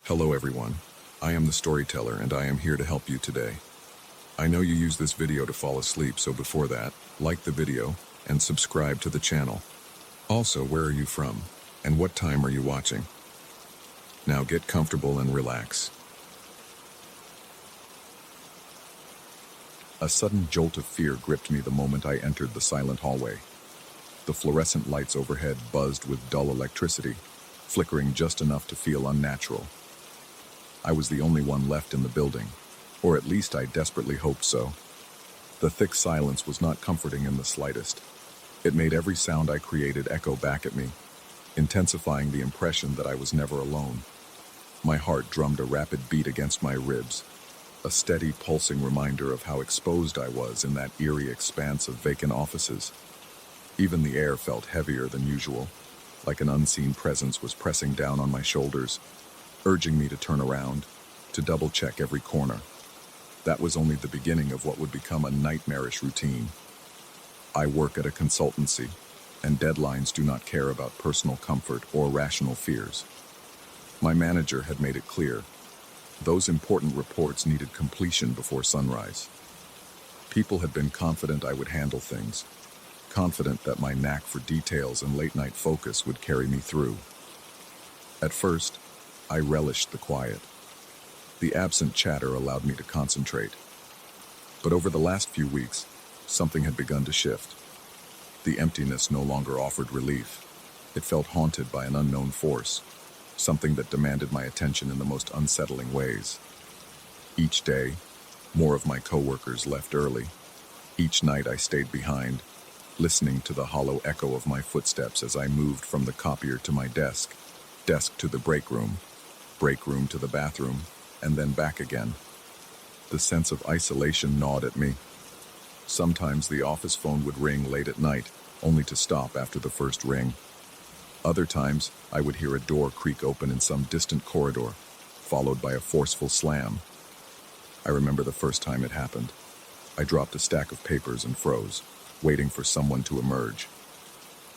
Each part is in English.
Hello everyone, I am the storyteller and I am here to help you today. I know you use this video to fall asleep, so before that, like the video and subscribe to the channel. Also, where are you from and what time are you watching? Now get comfortable and relax. A sudden jolt of fear gripped me the moment I entered the silent hallway. The fluorescent lights overhead buzzed with dull electricity, flickering just enough to feel unnatural. I was the only one left in the building, or at least I desperately hoped so. The thick silence was not comforting in the slightest. It made every sound I created echo back at me, intensifying the impression that I was never alone. My heart drummed a rapid beat against my ribs, a steady pulsing reminder of how exposed I was in that eerie expanse of vacant offices. Even the air felt heavier than usual, like an unseen presence was pressing down on my shoulders, urging me to turn around, to double-check every corner. That was only the beginning of what would become a nightmarish routine. I work at a consultancy, and deadlines do not care about personal comfort or rational fears. My manager had made it clear. Those important reports needed completion before sunrise. People had been confident I would handle things, confident that my knack for details and late-night focus would carry me through. At first, I relished the quiet. The absent chatter allowed me to concentrate. But over the last few weeks, something had begun to shift. The emptiness no longer offered relief. It felt haunted by an unknown force, something that demanded my attention in the most unsettling ways. Each day, more of my coworkers left early. Each night I stayed behind, listening to the hollow echo of my footsteps as I moved from the copier to my desk to the break room to the bathroom, and then back again. The sense of isolation gnawed at me. Sometimes the office phone would ring late at night, only to stop after the first ring. Other times, I would hear a door creak open in some distant corridor, followed by a forceful slam. I remember the first time it happened. I dropped a stack of papers and froze, waiting for someone to emerge.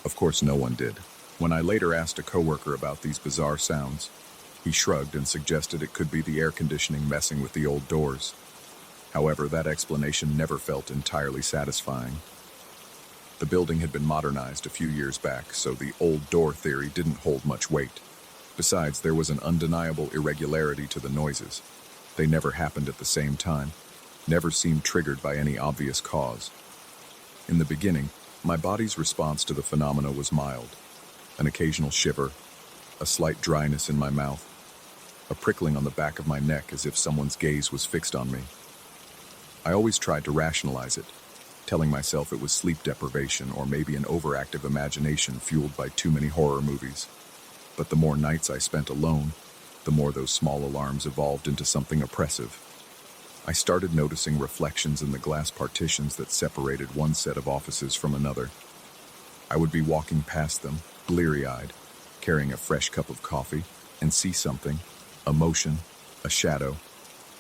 Of course, no one did. When I later asked a coworker about these bizarre sounds, he shrugged and suggested it could be the air conditioning messing with the old doors. However, that explanation never felt entirely satisfying. The building had been modernized a few years back, so the old door theory didn't hold much weight. Besides, there was an undeniable irregularity to the noises. They never happened at the same time, never seemed triggered by any obvious cause. In the beginning, my body's response to the phenomena was mild. An occasional shiver, a slight dryness in my mouth, a prickling on the back of my neck as if someone's gaze was fixed on me. I always tried to rationalize it, telling myself it was sleep deprivation or maybe an overactive imagination fueled by too many horror movies. But the more nights I spent alone, the more those small alarms evolved into something oppressive. I started noticing reflections in the glass partitions that separated one set of offices from another. I would be walking past them, bleary-eyed, carrying a fresh cup of coffee, and see something, a motion, a shadow,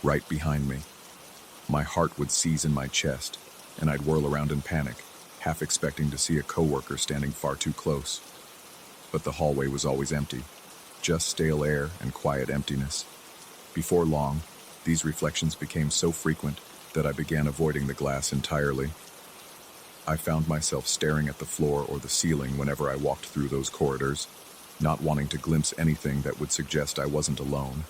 right behind me. My heart would seize in my chest, and I'd whirl around in panic, half expecting to see a coworker standing far too close. But the hallway was always empty, just stale air and quiet emptiness. Before long, these reflections became so frequent that I began avoiding the glass entirely. I found myself staring at the floor or the ceiling whenever I walked through those corridors, not wanting to glimpse anything that would suggest I wasn't alone.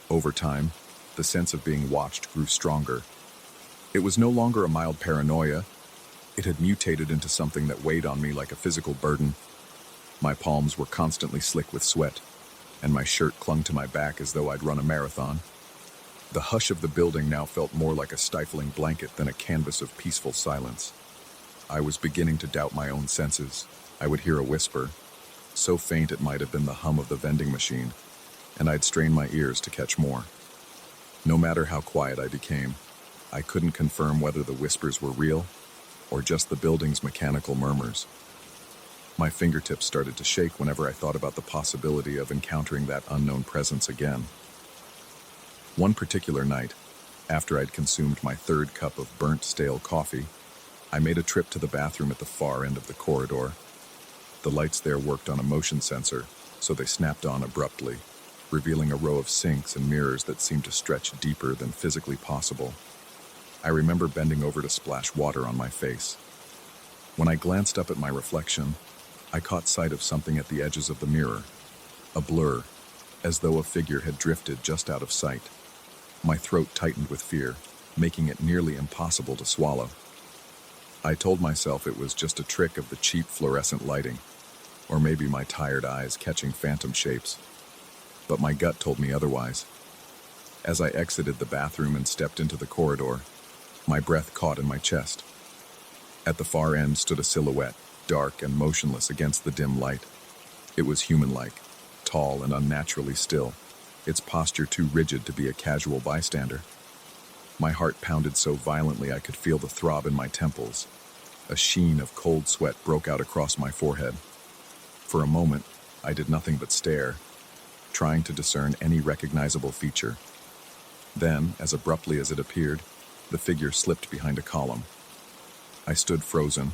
Over time, the sense of being watched grew stronger. It was no longer a mild paranoia. It had mutated into something that weighed on me like a physical burden. My palms were constantly slick with sweat, and my shirt clung to my back as though I'd run a marathon. The hush of the building now felt more like a stifling blanket than a canvas of peaceful silence. I was beginning to doubt my own senses. I would hear a whisper, so faint it might have been the hum of the vending machine, and I'd strain my ears to catch more. No matter how quiet I became, I couldn't confirm whether the whispers were real or just the building's mechanical murmurs. My fingertips started to shake whenever I thought about the possibility of encountering that unknown presence again. One particular night, after I'd consumed my third cup of burnt stale coffee, I made a trip to the bathroom at the far end of the corridor. The lights there worked on a motion sensor, so they snapped on abruptly, revealing a row of sinks and mirrors that seemed to stretch deeper than physically possible. I remember bending over to splash water on my face. When I glanced up at my reflection, I caught sight of something at the edges of the mirror, a blur, as though a figure had drifted just out of sight. My throat tightened with fear, making it nearly impossible to swallow. I told myself it was just a trick of the cheap fluorescent lighting, or maybe my tired eyes catching phantom shapes. But my gut told me otherwise. As I exited the bathroom and stepped into the corridor, my breath caught in my chest. At the far end stood a silhouette, dark and motionless against the dim light. It was human-like, tall and unnaturally still, its posture too rigid to be a casual bystander. My heart pounded so violently I could feel the throb in my temples. A sheen of cold sweat broke out across my forehead. For a moment, I did nothing but stare, trying to discern any recognizable feature. Then, as abruptly as it appeared, the figure slipped behind a column. I stood frozen,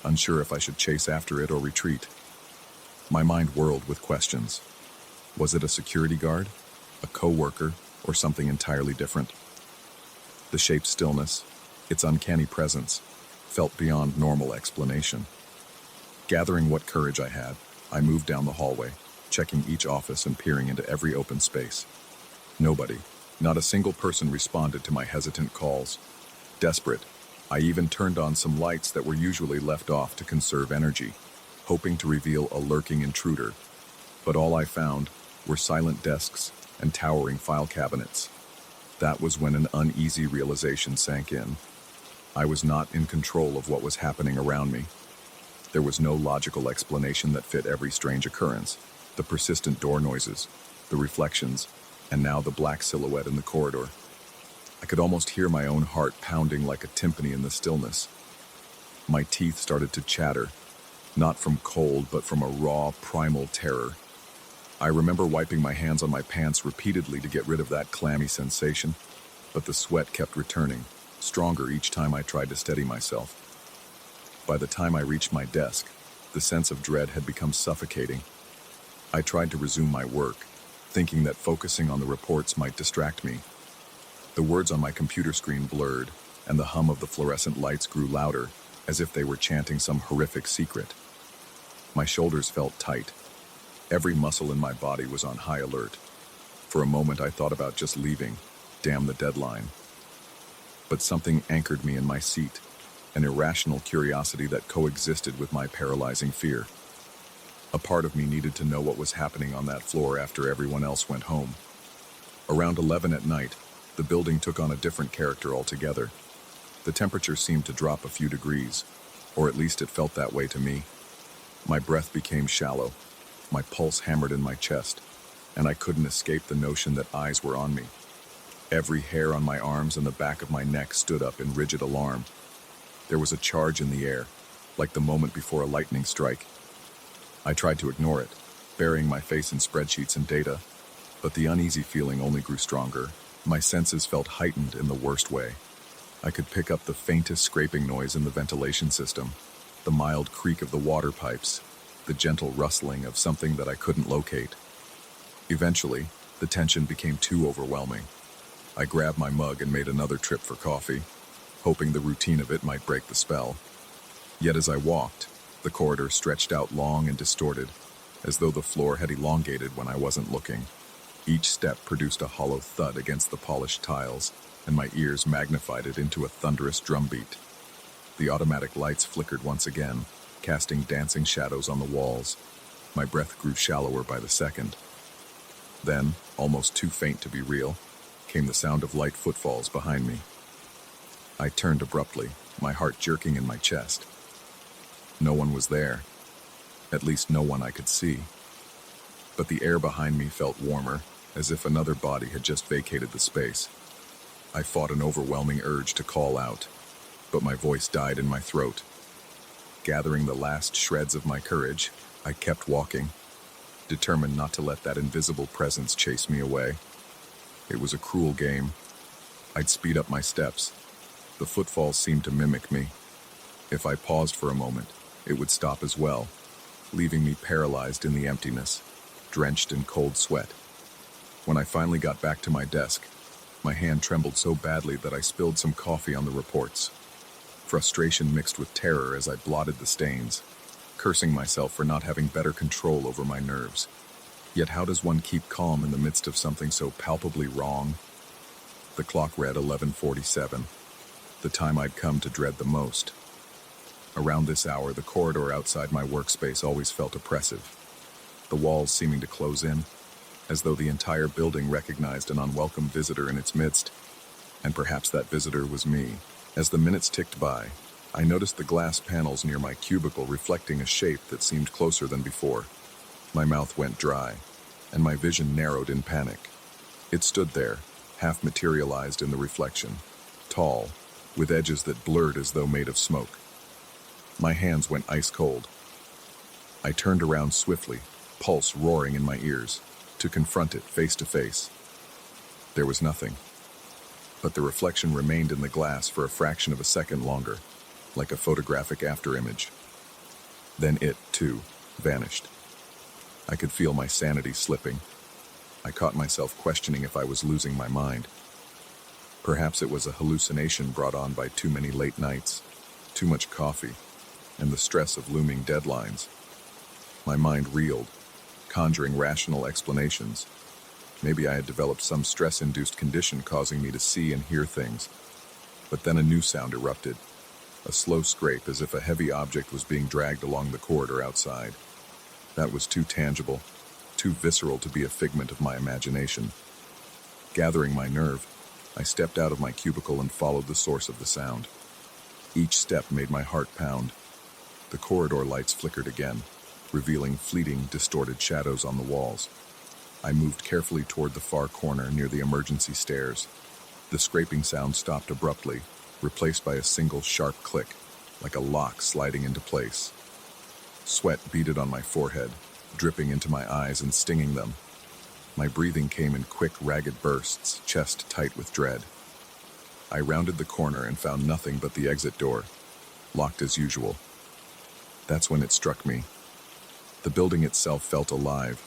unsure if I should chase after it or retreat. My mind whirled with questions. Was it a security guard, a co-worker, or something entirely different? The shape's stillness, its uncanny presence, felt beyond normal explanation. Gathering what courage I had, I moved down the hallway, checking each office and peering into every open space. Nobody, not a single person responded to my hesitant calls. Desperate, I even turned on some lights that were usually left off to conserve energy, hoping to reveal a lurking intruder. But all I found were silent desks and towering file cabinets. That was when an uneasy realization sank in. I was not in control of what was happening around me. There was no logical explanation that fit every strange occurrence. The persistent door noises, the reflections, and now the black silhouette in the corridor. I could almost hear my own heart pounding like a timpani in the stillness. My teeth started to chatter, not from cold, but from a raw, primal terror. I remember wiping my hands on my pants repeatedly to get rid of that clammy sensation, but the sweat kept returning, stronger each time I tried to steady myself. By the time I reached my desk, the sense of dread had become suffocating. I tried to resume my work, thinking that focusing on the reports might distract me. The words on my computer screen blurred, and the hum of the fluorescent lights grew louder, as if they were chanting some horrific secret. My shoulders felt tight. Every muscle in my body was on high alert. For a moment I thought about just leaving, damn the deadline. But something anchored me in my seat, an irrational curiosity that coexisted with my paralyzing fear. A part of me needed to know what was happening on that floor after everyone else went home. Around 11 at night, the building took on a different character altogether. The temperature seemed to drop a few degrees, or at least it felt that way to me. My breath became shallow, my pulse hammered in my chest, and I couldn't escape the notion that eyes were on me. Every hair on my arms and the back of my neck stood up in rigid alarm. There was a charge in the air, like the moment before a lightning strike. I tried to ignore it, burying my face in spreadsheets and data, but the uneasy feeling only grew stronger. My senses felt heightened in the worst way. I could pick up the faintest scraping noise in the ventilation system, the mild creak of the water pipes, the gentle rustling of something that I couldn't locate. Eventually, the tension became too overwhelming. I grabbed my mug and made another trip for coffee, hoping the routine of it might break the spell. Yet as I walked, the corridor stretched out long and distorted, as though the floor had elongated when I wasn't looking. Each step produced a hollow thud against the polished tiles, and my ears magnified it into a thunderous drumbeat. The automatic lights flickered once again, casting dancing shadows on the walls. My breath grew shallower by the second. Then, almost too faint to be real, came the sound of light footfalls behind me. I turned abruptly, my heart jerking in my chest. No one was there. At least no one I could see. But the air behind me felt warmer, as if another body had just vacated the space. I fought an overwhelming urge to call out, but my voice died in my throat. Gathering the last shreds of my courage, I kept walking, determined not to let that invisible presence chase me away. It was a cruel game. I'd speed up my steps. The footfalls seemed to mimic me. If I paused for a moment, it would stop as well, leaving me paralyzed in the emptiness, drenched in cold sweat. When I finally got back to my desk, my hand trembled so badly that I spilled some coffee on the reports. Frustration mixed with terror as I blotted the stains, cursing myself for not having better control over my nerves. Yet how does one keep calm in the midst of something so palpably wrong? The clock read 11:47, the time I'd come to dread the most. Around this hour, the corridor outside my workspace always felt oppressive, the walls seeming to close in, as though the entire building recognized an unwelcome visitor in its midst. And perhaps that visitor was me. As the minutes ticked by, I noticed the glass panels near my cubicle reflecting a shape that seemed closer than before. My mouth went dry, and my vision narrowed in panic. It stood there, half materialized in the reflection, tall, with edges that blurred as though made of smoke. My hands went ice cold. I turned around swiftly, pulse roaring in my ears, to confront it face to face. There was nothing, but the reflection remained in the glass for a fraction of a second longer, like a photographic afterimage. Then it, too, vanished. I could feel my sanity slipping. I caught myself questioning if I was losing my mind. Perhaps it was a hallucination brought on by too many late nights, too much coffee, and the stress of looming deadlines. My mind reeled, conjuring rational explanations. Maybe I had developed some stress-induced condition causing me to see and hear things. But then a new sound erupted, a slow scrape as if a heavy object was being dragged along the corridor outside. That was too tangible, too visceral to be a figment of my imagination. Gathering my nerve, I stepped out of my cubicle and followed the source of the sound. Each step made my heart pound. The corridor lights flickered again, revealing fleeting, distorted shadows on the walls. I moved carefully toward the far corner near the emergency stairs. The scraping sound stopped abruptly, replaced by a single sharp click, like a lock sliding into place. Sweat beaded on my forehead, dripping into my eyes and stinging them. My breathing came in quick, ragged bursts, chest tight with dread. I rounded the corner and found nothing but the exit door, locked as usual. That's when it struck me. The building itself felt alive,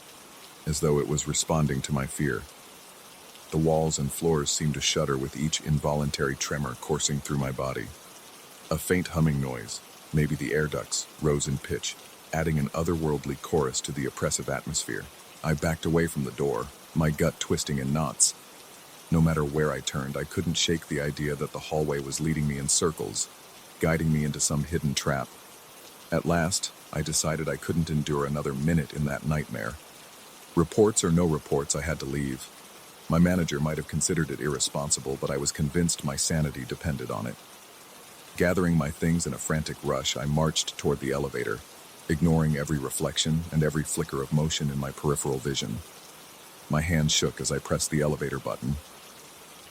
as though it was responding to my fear. The walls and floors seemed to shudder with each involuntary tremor coursing through my body. A faint humming noise, maybe the air ducts, rose in pitch, adding an otherworldly chorus to the oppressive atmosphere. I backed away from the door, my gut twisting in knots. No matter where I turned, I couldn't shake the idea that the hallway was leading me in circles, guiding me into some hidden trap. At last, I decided I couldn't endure another minute in that nightmare. Reports or no reports, I had to leave. My manager might have considered it irresponsible, but I was convinced my sanity depended on it. Gathering my things in a frantic rush, I marched toward the elevator, ignoring every reflection and every flicker of motion in my peripheral vision. My hand shook as I pressed the elevator button.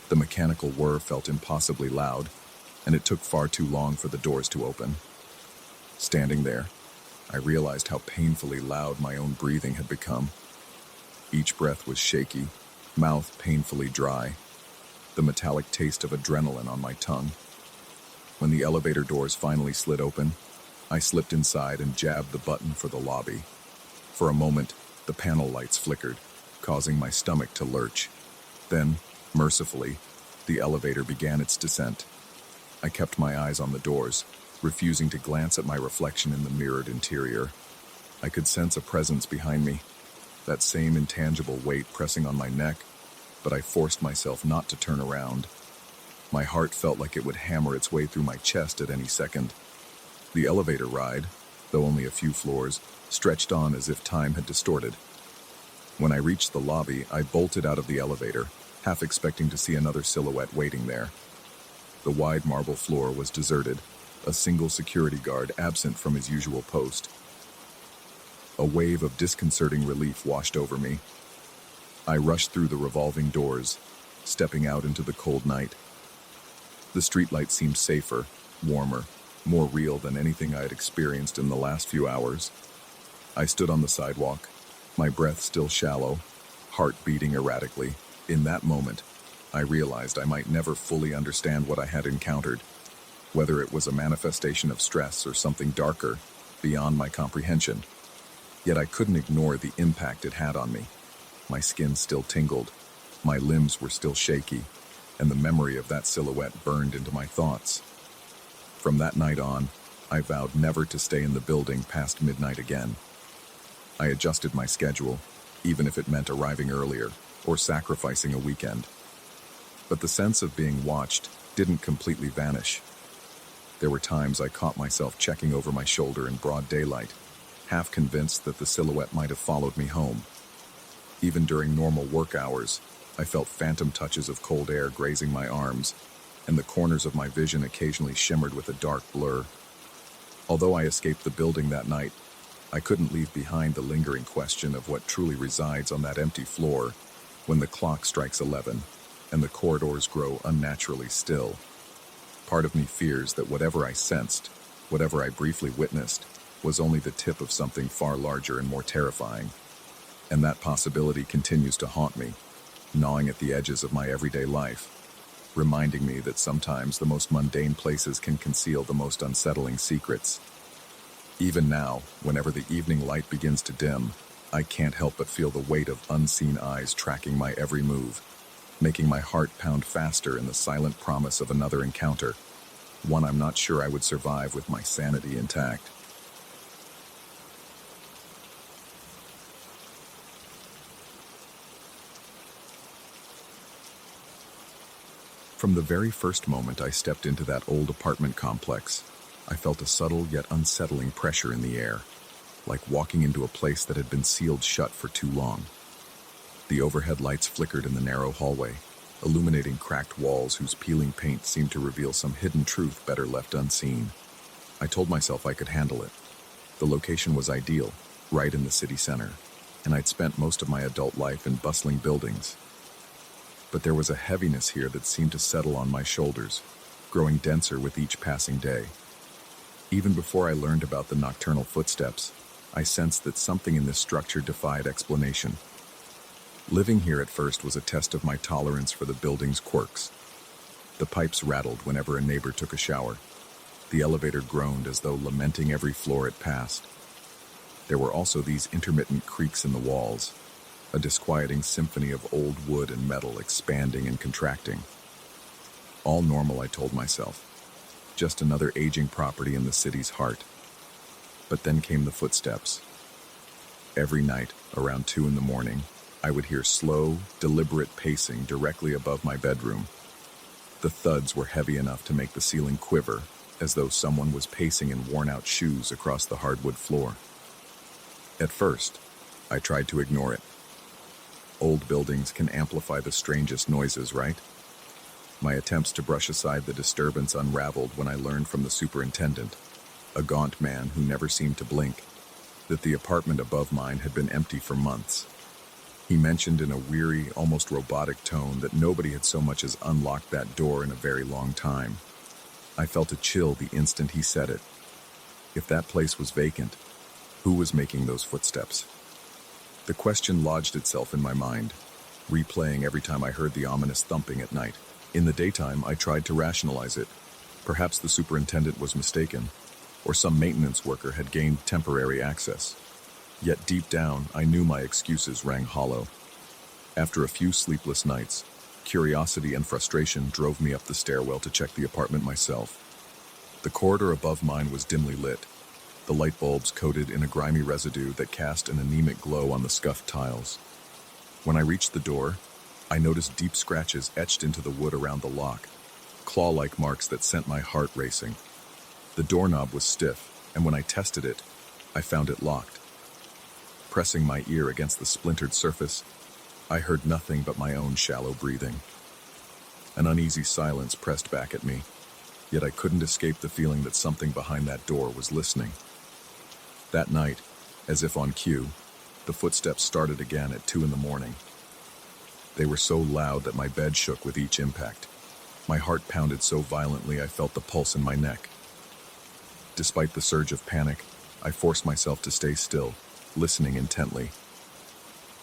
The mechanical whir felt impossibly loud, and it took far too long for the doors to open. Standing there, I realized how painfully loud my own breathing had become. Each breath was shaky, mouth painfully dry, the metallic taste of adrenaline on my tongue. When the elevator doors finally slid open, I slipped inside and jabbed the button for the lobby. For a moment, the panel lights flickered, causing my stomach to lurch. Then, mercifully, the elevator began its descent. I kept my eyes on the doors, refusing to glance at my reflection in the mirrored interior. I could sense a presence behind me, that same intangible weight pressing on my neck, but I forced myself not to turn around. My heart felt like it would hammer its way through my chest at any second. The elevator ride, though only a few floors, stretched on as if time had distorted. When I reached the lobby, I bolted out of the elevator, half expecting to see another silhouette waiting there. The wide marble floor was deserted, a single security guard absent from his usual post. A wave of disconcerting relief washed over me. I rushed through the revolving doors, stepping out into the cold night. The streetlight seemed safer, warmer, more real than anything I had experienced in the last few hours. I stood on the sidewalk, my breath still shallow, heart beating erratically. In that moment, I realized I might never fully understand what I had encountered, whether it was a manifestation of stress or something darker, beyond my comprehension. Yet I couldn't ignore the impact it had on me. My skin still tingled, my limbs were still shaky, and the memory of that silhouette burned into my thoughts. From that night on, I vowed never to stay in the building past midnight again. I adjusted my schedule, even if it meant arriving earlier or sacrificing a weekend. But the sense of being watched didn't completely vanish. There were times I caught myself checking over my shoulder in broad daylight, half convinced that the silhouette might have followed me home. Even during normal work hours, I felt phantom touches of cold air grazing my arms, and the corners of my vision occasionally shimmered with a dark blur. Although I escaped the building that night, I couldn't leave behind the lingering question of what truly resides on that empty floor when the clock strikes 11 and the corridors grow unnaturally still. Part of me fears that whatever I sensed, whatever I briefly witnessed, was only the tip of something far larger and more terrifying. And that possibility continues to haunt me, gnawing at the edges of my everyday life, reminding me that sometimes the most mundane places can conceal the most unsettling secrets. Even now, whenever the evening light begins to dim, I can't help but feel the weight of unseen eyes tracking my every move, making my heart pound faster in the silent promise of another encounter, one I'm not sure I would survive with my sanity intact. From the very first moment I stepped into that old apartment complex, I felt a subtle yet unsettling pressure in the air, like walking into a place that had been sealed shut for too long. The overhead lights flickered in the narrow hallway, illuminating cracked walls whose peeling paint seemed to reveal some hidden truth better left unseen. I told myself I could handle it. The location was ideal, right in the city center, and I'd spent most of my adult life in bustling buildings. But there was a heaviness here that seemed to settle on my shoulders, growing denser with each passing day. Even before I learned about the nocturnal footsteps, I sensed that something in this structure defied explanation. Living here at first was a test of my tolerance for the building's quirks. The pipes rattled whenever a neighbor took a shower. The elevator groaned as though lamenting every floor it passed. There were also these intermittent creaks in the walls, a disquieting symphony of old wood and metal expanding and contracting. All normal, I told myself. Just another aging property in the city's heart. But then came the footsteps. Every night, around 2 in the morning, I would hear slow, deliberate pacing directly above my bedroom. The thuds were heavy enough to make the ceiling quiver, as though someone was pacing in worn-out shoes across the hardwood floor. At first, I tried to ignore it. Old buildings can amplify the strangest noises, right? My attempts to brush aside the disturbance unraveled when I learned from the superintendent, a gaunt man who never seemed to blink, that the apartment above mine had been empty for months. He mentioned in a weary, almost robotic tone that nobody had so much as unlocked that door in a very long time. I felt a chill the instant he said it. If that place was vacant, who was making those footsteps? The question lodged itself in my mind, replaying every time I heard the ominous thumping at night. In the daytime, I tried to rationalize it. Perhaps the superintendent was mistaken, or some maintenance worker had gained temporary access. Yet deep down, I knew my excuses rang hollow. After a few sleepless nights, curiosity and frustration drove me up the stairwell to check the apartment myself. The corridor above mine was dimly lit, the light bulbs coated in a grimy residue that cast an anemic glow on the scuffed tiles. When I reached the door, I noticed deep scratches etched into the wood around the lock, claw-like marks that sent my heart racing. The doorknob was stiff, and when I tested it, I found it locked. Pressing my ear against the splintered surface, I heard nothing but my own shallow breathing. An uneasy silence pressed back at me, yet I couldn't escape the feeling that something behind that door was listening. That night, as if on cue, the footsteps started again at 2 in the morning. They were so loud that my bed shook with each impact. My heart pounded so violently I felt the pulse in my neck. Despite the surge of panic, I forced myself to stay still, listening intently.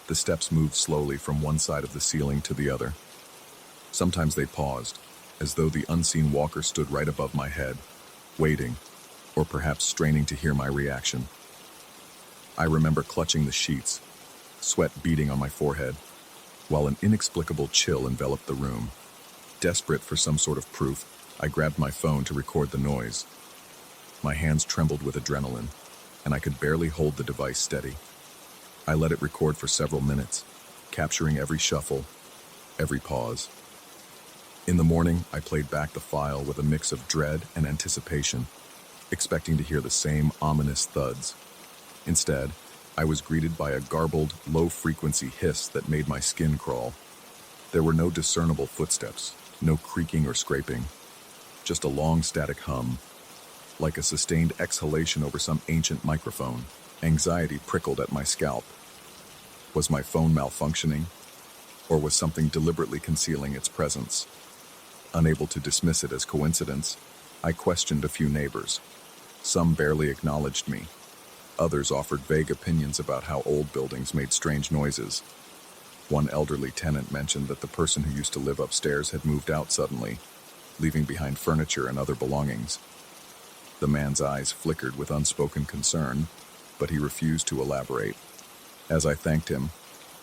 The steps moved slowly from one side of the ceiling to the other. Sometimes they paused, as though the unseen walker stood right above my head, waiting, or perhaps straining to hear my reaction. I remember clutching the sheets, sweat beading on my forehead, while an inexplicable chill enveloped the room. Desperate for some sort of proof, I grabbed my phone to record the noise. My hands trembled with adrenaline, and I could barely hold the device steady. I let it record for several minutes, capturing every shuffle, every pause. In the morning, I played back the file with a mix of dread and anticipation, expecting to hear the same ominous thuds. Instead, I was greeted by a garbled, low-frequency hiss that made my skin crawl. There were no discernible footsteps, no creaking or scraping, just a long static hum, like a sustained exhalation over some ancient microphone. Anxiety prickled at my scalp. Was my phone malfunctioning, or was something deliberately concealing its presence? Unable to dismiss it as coincidence, I questioned a few neighbors. Some barely acknowledged me. Others offered vague opinions about how old buildings made strange noises. One elderly tenant mentioned that the person who used to live upstairs had moved out suddenly, leaving behind furniture and other belongings. The man's eyes flickered with unspoken concern, but he refused to elaborate. As I thanked him,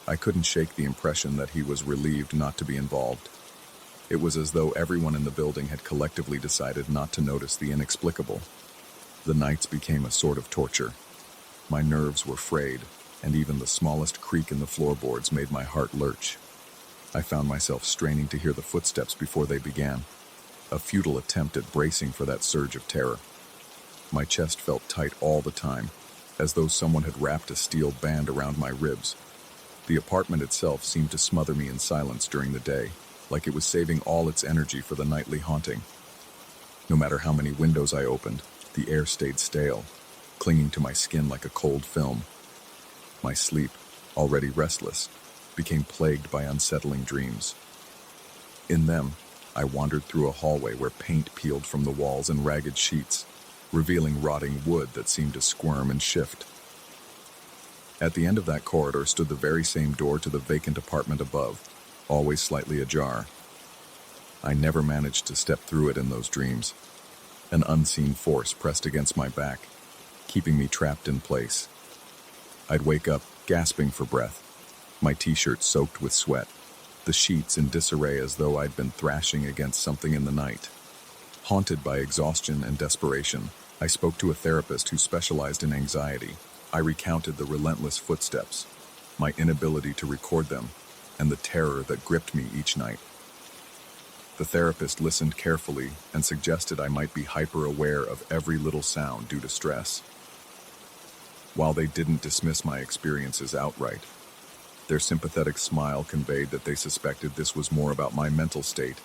I couldn't shake the impression that he was relieved not to be involved. It was as though everyone in the building had collectively decided not to notice the inexplicable. The nights became a sort of torture. My nerves were frayed, and even the smallest creak in the floorboards made my heart lurch. I found myself straining to hear the footsteps before they began, a futile attempt at bracing for that surge of terror. My chest felt tight all the time, as though someone had wrapped a steel band around my ribs. The apartment itself seemed to smother me in silence during the day, like it was saving all its energy for the nightly haunting. No matter how many windows I opened, the air stayed stale, clinging to my skin like a cold film. My sleep, already restless, became plagued by unsettling dreams. In them, I wandered through a hallway where paint peeled from the walls in ragged sheets, revealing rotting wood that seemed to squirm and shift. At the end of that corridor stood the very same door to the vacant apartment above, always slightly ajar. I never managed to step through it in those dreams. An unseen force pressed against my back, keeping me trapped in place. I'd wake up, gasping for breath, my t-shirt soaked with sweat, the sheets in disarray as though I'd been thrashing against something in the night. Haunted by exhaustion and desperation, I spoke to a therapist who specialized in anxiety. I recounted the relentless footsteps, my inability to record them, and the terror that gripped me each night. The therapist listened carefully and suggested I might be hyper-aware of every little sound due to stress. While they didn't dismiss my experiences outright, their sympathetic smile conveyed that they suspected this was more about my mental state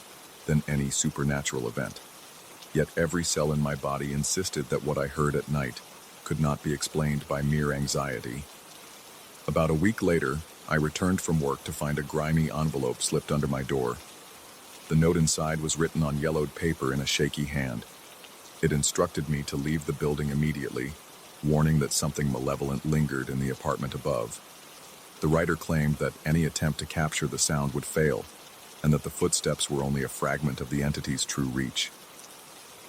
than any supernatural event. Yet every cell in my body insisted that what I heard at night could not be explained by mere anxiety. About a week later, I returned from work to find a grimy envelope slipped under my door. The note inside was written on yellowed paper in a shaky hand. It instructed me to leave the building immediately, warning that something malevolent lingered in the apartment above. The writer claimed that any attempt to capture the sound would fail, and that the footsteps were only a fragment of the entity's true reach.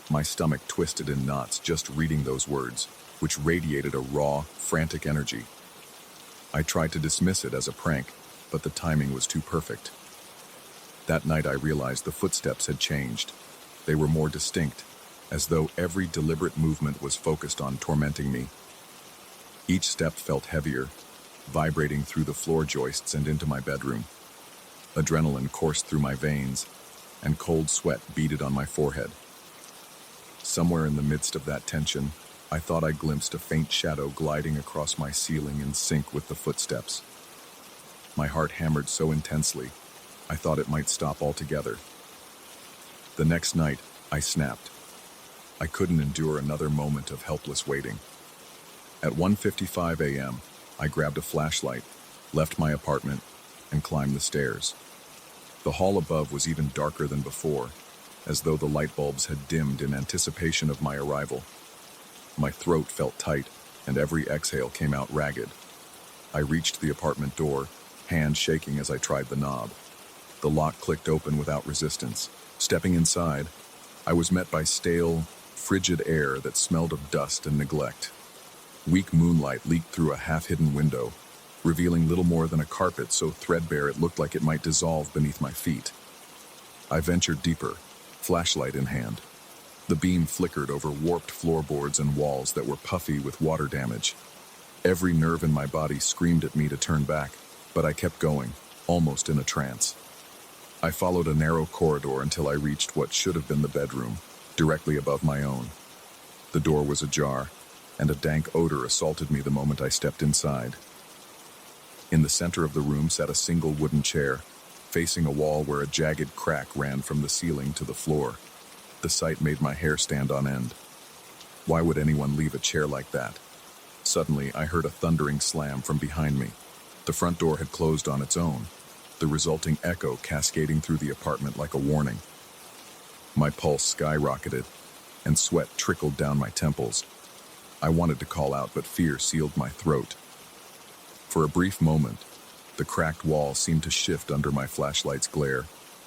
My stomach twisted in knots just reading those words, which radiated a raw, frantic energy. I tried to dismiss it as a prank, but the timing was too perfect. That night I realized the footsteps had changed. They were more distinct, as though every deliberate movement was focused on tormenting me. Each step felt heavier, vibrating through the floor joists and into my bedroom. Adrenaline coursed through my veins, and cold sweat beaded on my forehead. Somewhere in the midst of that tension, I thought I glimpsed a faint shadow gliding across my ceiling in sync with the footsteps. My heart hammered so intensely, I thought it might stop altogether. The next night, I snapped. I couldn't endure another moment of helpless waiting. At 1:55 a.m., I grabbed a flashlight, left my apartment, and climbed the stairs. The hall above was even darker than before, as though the light bulbs had dimmed in anticipation of my arrival. My throat felt tight, and every exhale came out ragged. I reached the apartment door, hand shaking as I tried the knob. The lock clicked open without resistance. Stepping inside, I was met by stale, frigid air that smelled of dust and neglect. Weak moonlight leaked through a half-hidden window, revealing little more than a carpet so threadbare it looked like it might dissolve beneath my feet. I ventured deeper, flashlight in hand. The beam flickered over warped floorboards and walls that were puffy with water damage. Every nerve in my body screamed at me to turn back, but I kept going, almost in a trance. I followed a narrow corridor until I reached what should have been the bedroom, directly above my own. The door was ajar, and a dank odor assaulted me the moment I stepped inside. In the center of the room sat a single wooden chair, facing a wall where a jagged crack ran from the ceiling to the floor. The sight made my hair stand on end. Why would anyone leave a chair like that? Suddenly, I heard a thundering slam from behind me. The front door had closed on its own, the resulting echo cascading through the apartment like a warning. My pulse skyrocketed, and sweat trickled down my temples. I wanted to call out, but fear sealed my throat. For a brief moment, the cracked wall seemed to shift under my flashlight's glare,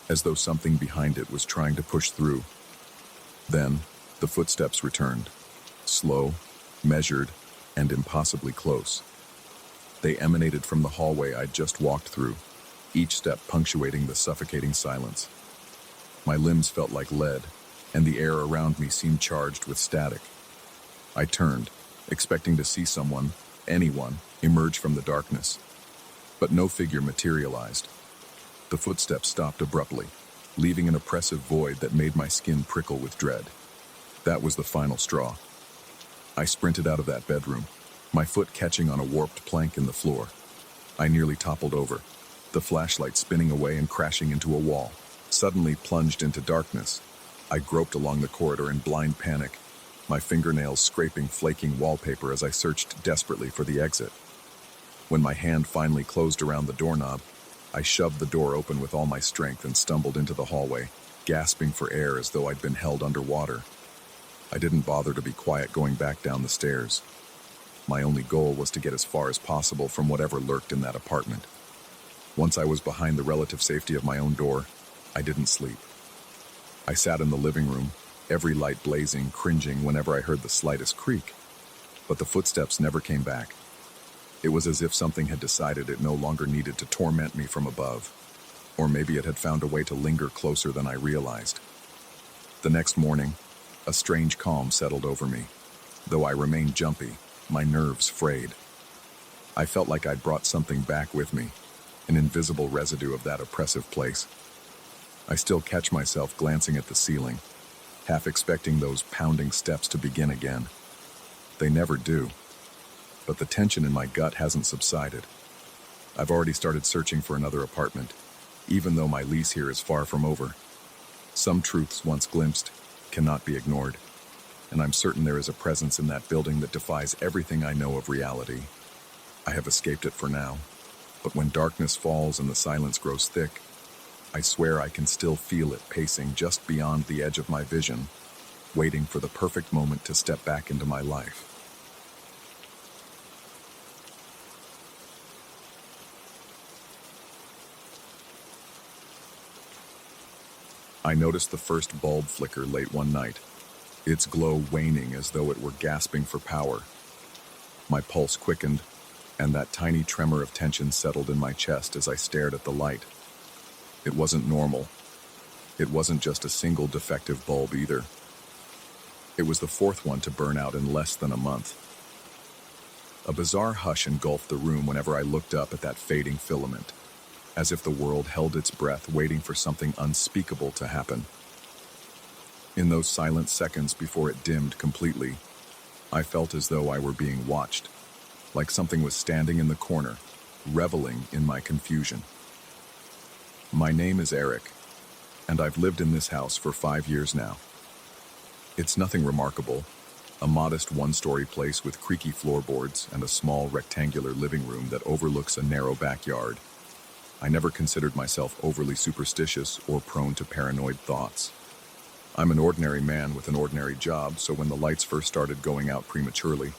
as though something behind it was trying to push through. Then, the footsteps returned, slow, measured, and impossibly close. They emanated from the hallway I'd just walked through, each step punctuating the suffocating silence. My limbs felt like lead, and the air around me seemed charged with static. I turned, expecting to see someone, anyone, emerge from the darkness. But no figure materialized. The footsteps stopped abruptly, leaving an oppressive void that made my skin prickle with dread. That was the final straw. I sprinted out of that bedroom, my foot catching on a warped plank in the floor. I nearly toppled over, the flashlight spinning away and crashing into a wall. Suddenly plunged into darkness. I groped along the corridor in blind panic, my fingernails scraping flaking wallpaper as I searched desperately for the exit. When my hand finally closed around the doorknob, I shoved the door open with all my strength and stumbled into the hallway, gasping for air as though I'd been held underwater. I didn't bother to be quiet going back down the stairs. My only goal was to get as far as possible from whatever lurked in that apartment. Once I was behind the relative safety of my own door, I didn't sleep. I sat in the living room, every light blazing, cringing whenever I heard the slightest creak. But the footsteps never came back. It was as if something had decided it no longer needed to torment me from above. Or maybe it had found a way to linger closer than I realized. The next morning, a strange calm settled over me. Though I remained jumpy, my nerves frayed. I felt like I'd brought something back with me, an invisible residue of that oppressive place. I still catch myself glancing at the ceiling, half expecting those pounding steps to begin again. They never do. But the tension in my gut hasn't subsided. I've already started searching for another apartment, even though my lease here is far from over. Some truths once glimpsed cannot be ignored, and I'm certain there is a presence in that building that defies everything I know of reality. I have escaped it for now, but when darkness falls and the silence grows thick, I swear I can still feel it pacing just beyond the edge of my vision, waiting for the perfect moment to step back into my life. I noticed the first bulb flicker late one night, its glow waning as though it were gasping for power. My pulse quickened, and that tiny tremor of tension settled in my chest as I stared at the light. It wasn't normal. It wasn't just a single defective bulb either. It was the fourth one to burn out in less than a month. A bizarre hush engulfed the room whenever I looked up at that fading filament, as if the world held its breath waiting for something unspeakable to happen. In those silent seconds before it dimmed completely, I felt as though I were being watched, like something was standing in the corner, reveling in my confusion. My name is Eric, and I've lived in this house for 5 years now. It's nothing remarkable, a modest one-story place with creaky floorboards and a small rectangular living room that overlooks a narrow backyard. I never considered myself overly superstitious or prone to paranoid thoughts. I'm an ordinary man with an ordinary job, so when the lights first started going out prematurely,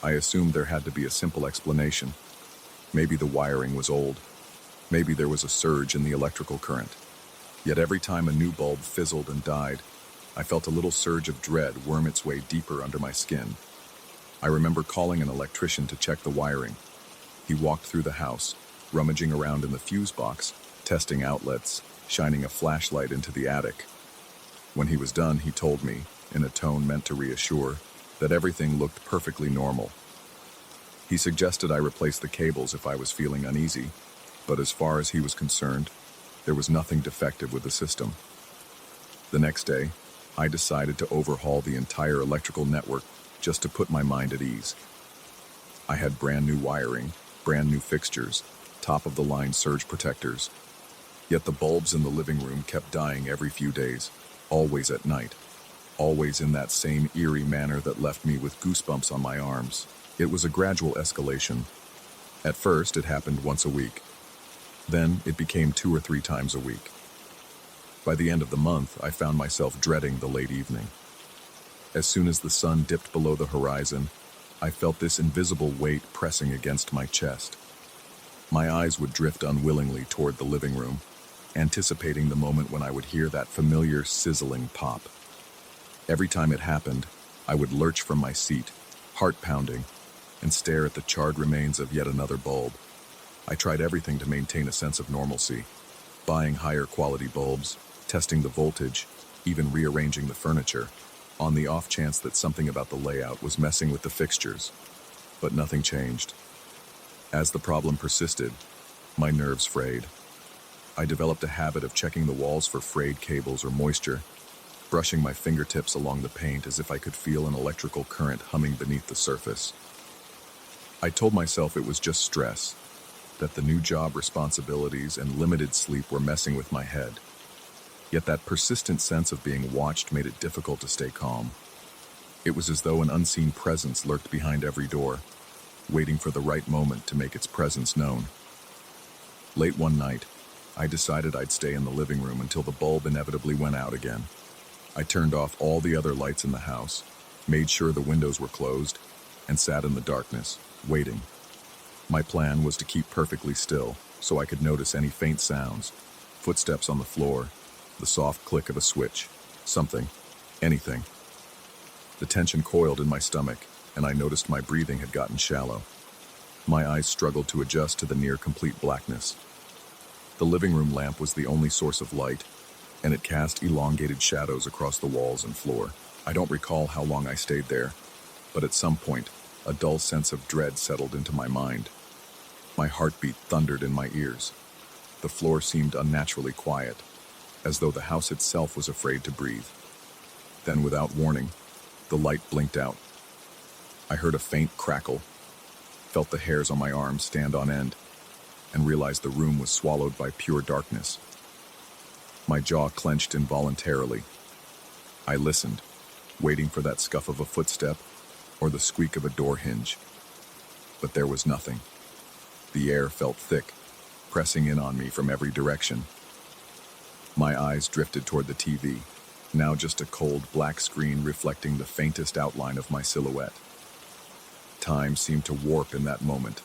I assumed there had to be a simple explanation. Maybe the wiring was old. Maybe there was a surge in the electrical current. Yet every time a new bulb fizzled and died, I felt a little surge of dread worm its way deeper under my skin. I remember calling an electrician to check the wiring, He walked through the house, rummaging around in the fuse box, testing outlets, shining a flashlight into the attic. When he was done, he told me, in a tone meant to reassure, that everything looked perfectly normal. He suggested I replace the cables if I was feeling uneasy, but as far as he was concerned, there was nothing defective with the system. The next day, I decided to overhaul the entire electrical network just to put my mind at ease. I had brand new wiring, brand new fixtures, top-of-the-line surge protectors. Yet the bulbs in the living room kept dying every few days, always at night, always in that same eerie manner that left me with goosebumps on my arms. It was a gradual escalation. At first, it happened once a week. Then, it became 2 or 3 times a week. By the end of the month, I found myself dreading the late evening. As soon as the sun dipped below the horizon, I felt this invisible weight pressing against my chest. My eyes would drift unwillingly toward the living room, anticipating the moment when I would hear that familiar sizzling pop. Every time it happened, I would lurch from my seat, heart pounding, and stare at the charred remains of yet another bulb. I tried everything to maintain a sense of normalcy, buying higher quality bulbs, testing the voltage, even rearranging the furniture, on the off chance that something about the layout was messing with the fixtures. But nothing changed. As the problem persisted, my nerves frayed. I developed a habit of checking the walls for frayed cables or moisture, brushing my fingertips along the paint as if I could feel an electrical current humming beneath the surface. I told myself it was just stress, that the new job responsibilities and limited sleep were messing with my head. Yet that persistent sense of being watched made it difficult to stay calm. It was as though an unseen presence lurked behind every door, waiting for the right moment to make its presence known. Late one night, I decided I'd stay in the living room until the bulb inevitably went out again. I turned off all the other lights in the house, made sure the windows were closed, and sat in the darkness, waiting. My plan was to keep perfectly still so I could notice any faint sounds, footsteps on the floor, the soft click of a switch, something, anything. The tension coiled in my stomach, and I noticed my breathing had gotten shallow. My eyes struggled to adjust to the near-complete blackness. The living room lamp was the only source of light, and it cast elongated shadows across the walls and floor. I don't recall how long I stayed there, but at some point, a dull sense of dread settled into my mind. My heartbeat thundered in my ears. The floor seemed unnaturally quiet, as though the house itself was afraid to breathe. Then, without warning, the light blinked out. I heard a faint crackle, felt the hairs on my arms stand on end, and realized the room was swallowed by pure darkness. My jaw clenched involuntarily. I listened, waiting for that scuff of a footstep or the squeak of a door hinge. But there was nothing. The air felt thick, pressing in on me from every direction. My eyes drifted toward the TV, now just a cold black screen reflecting the faintest outline of my silhouette. Time seemed to warp in that moment.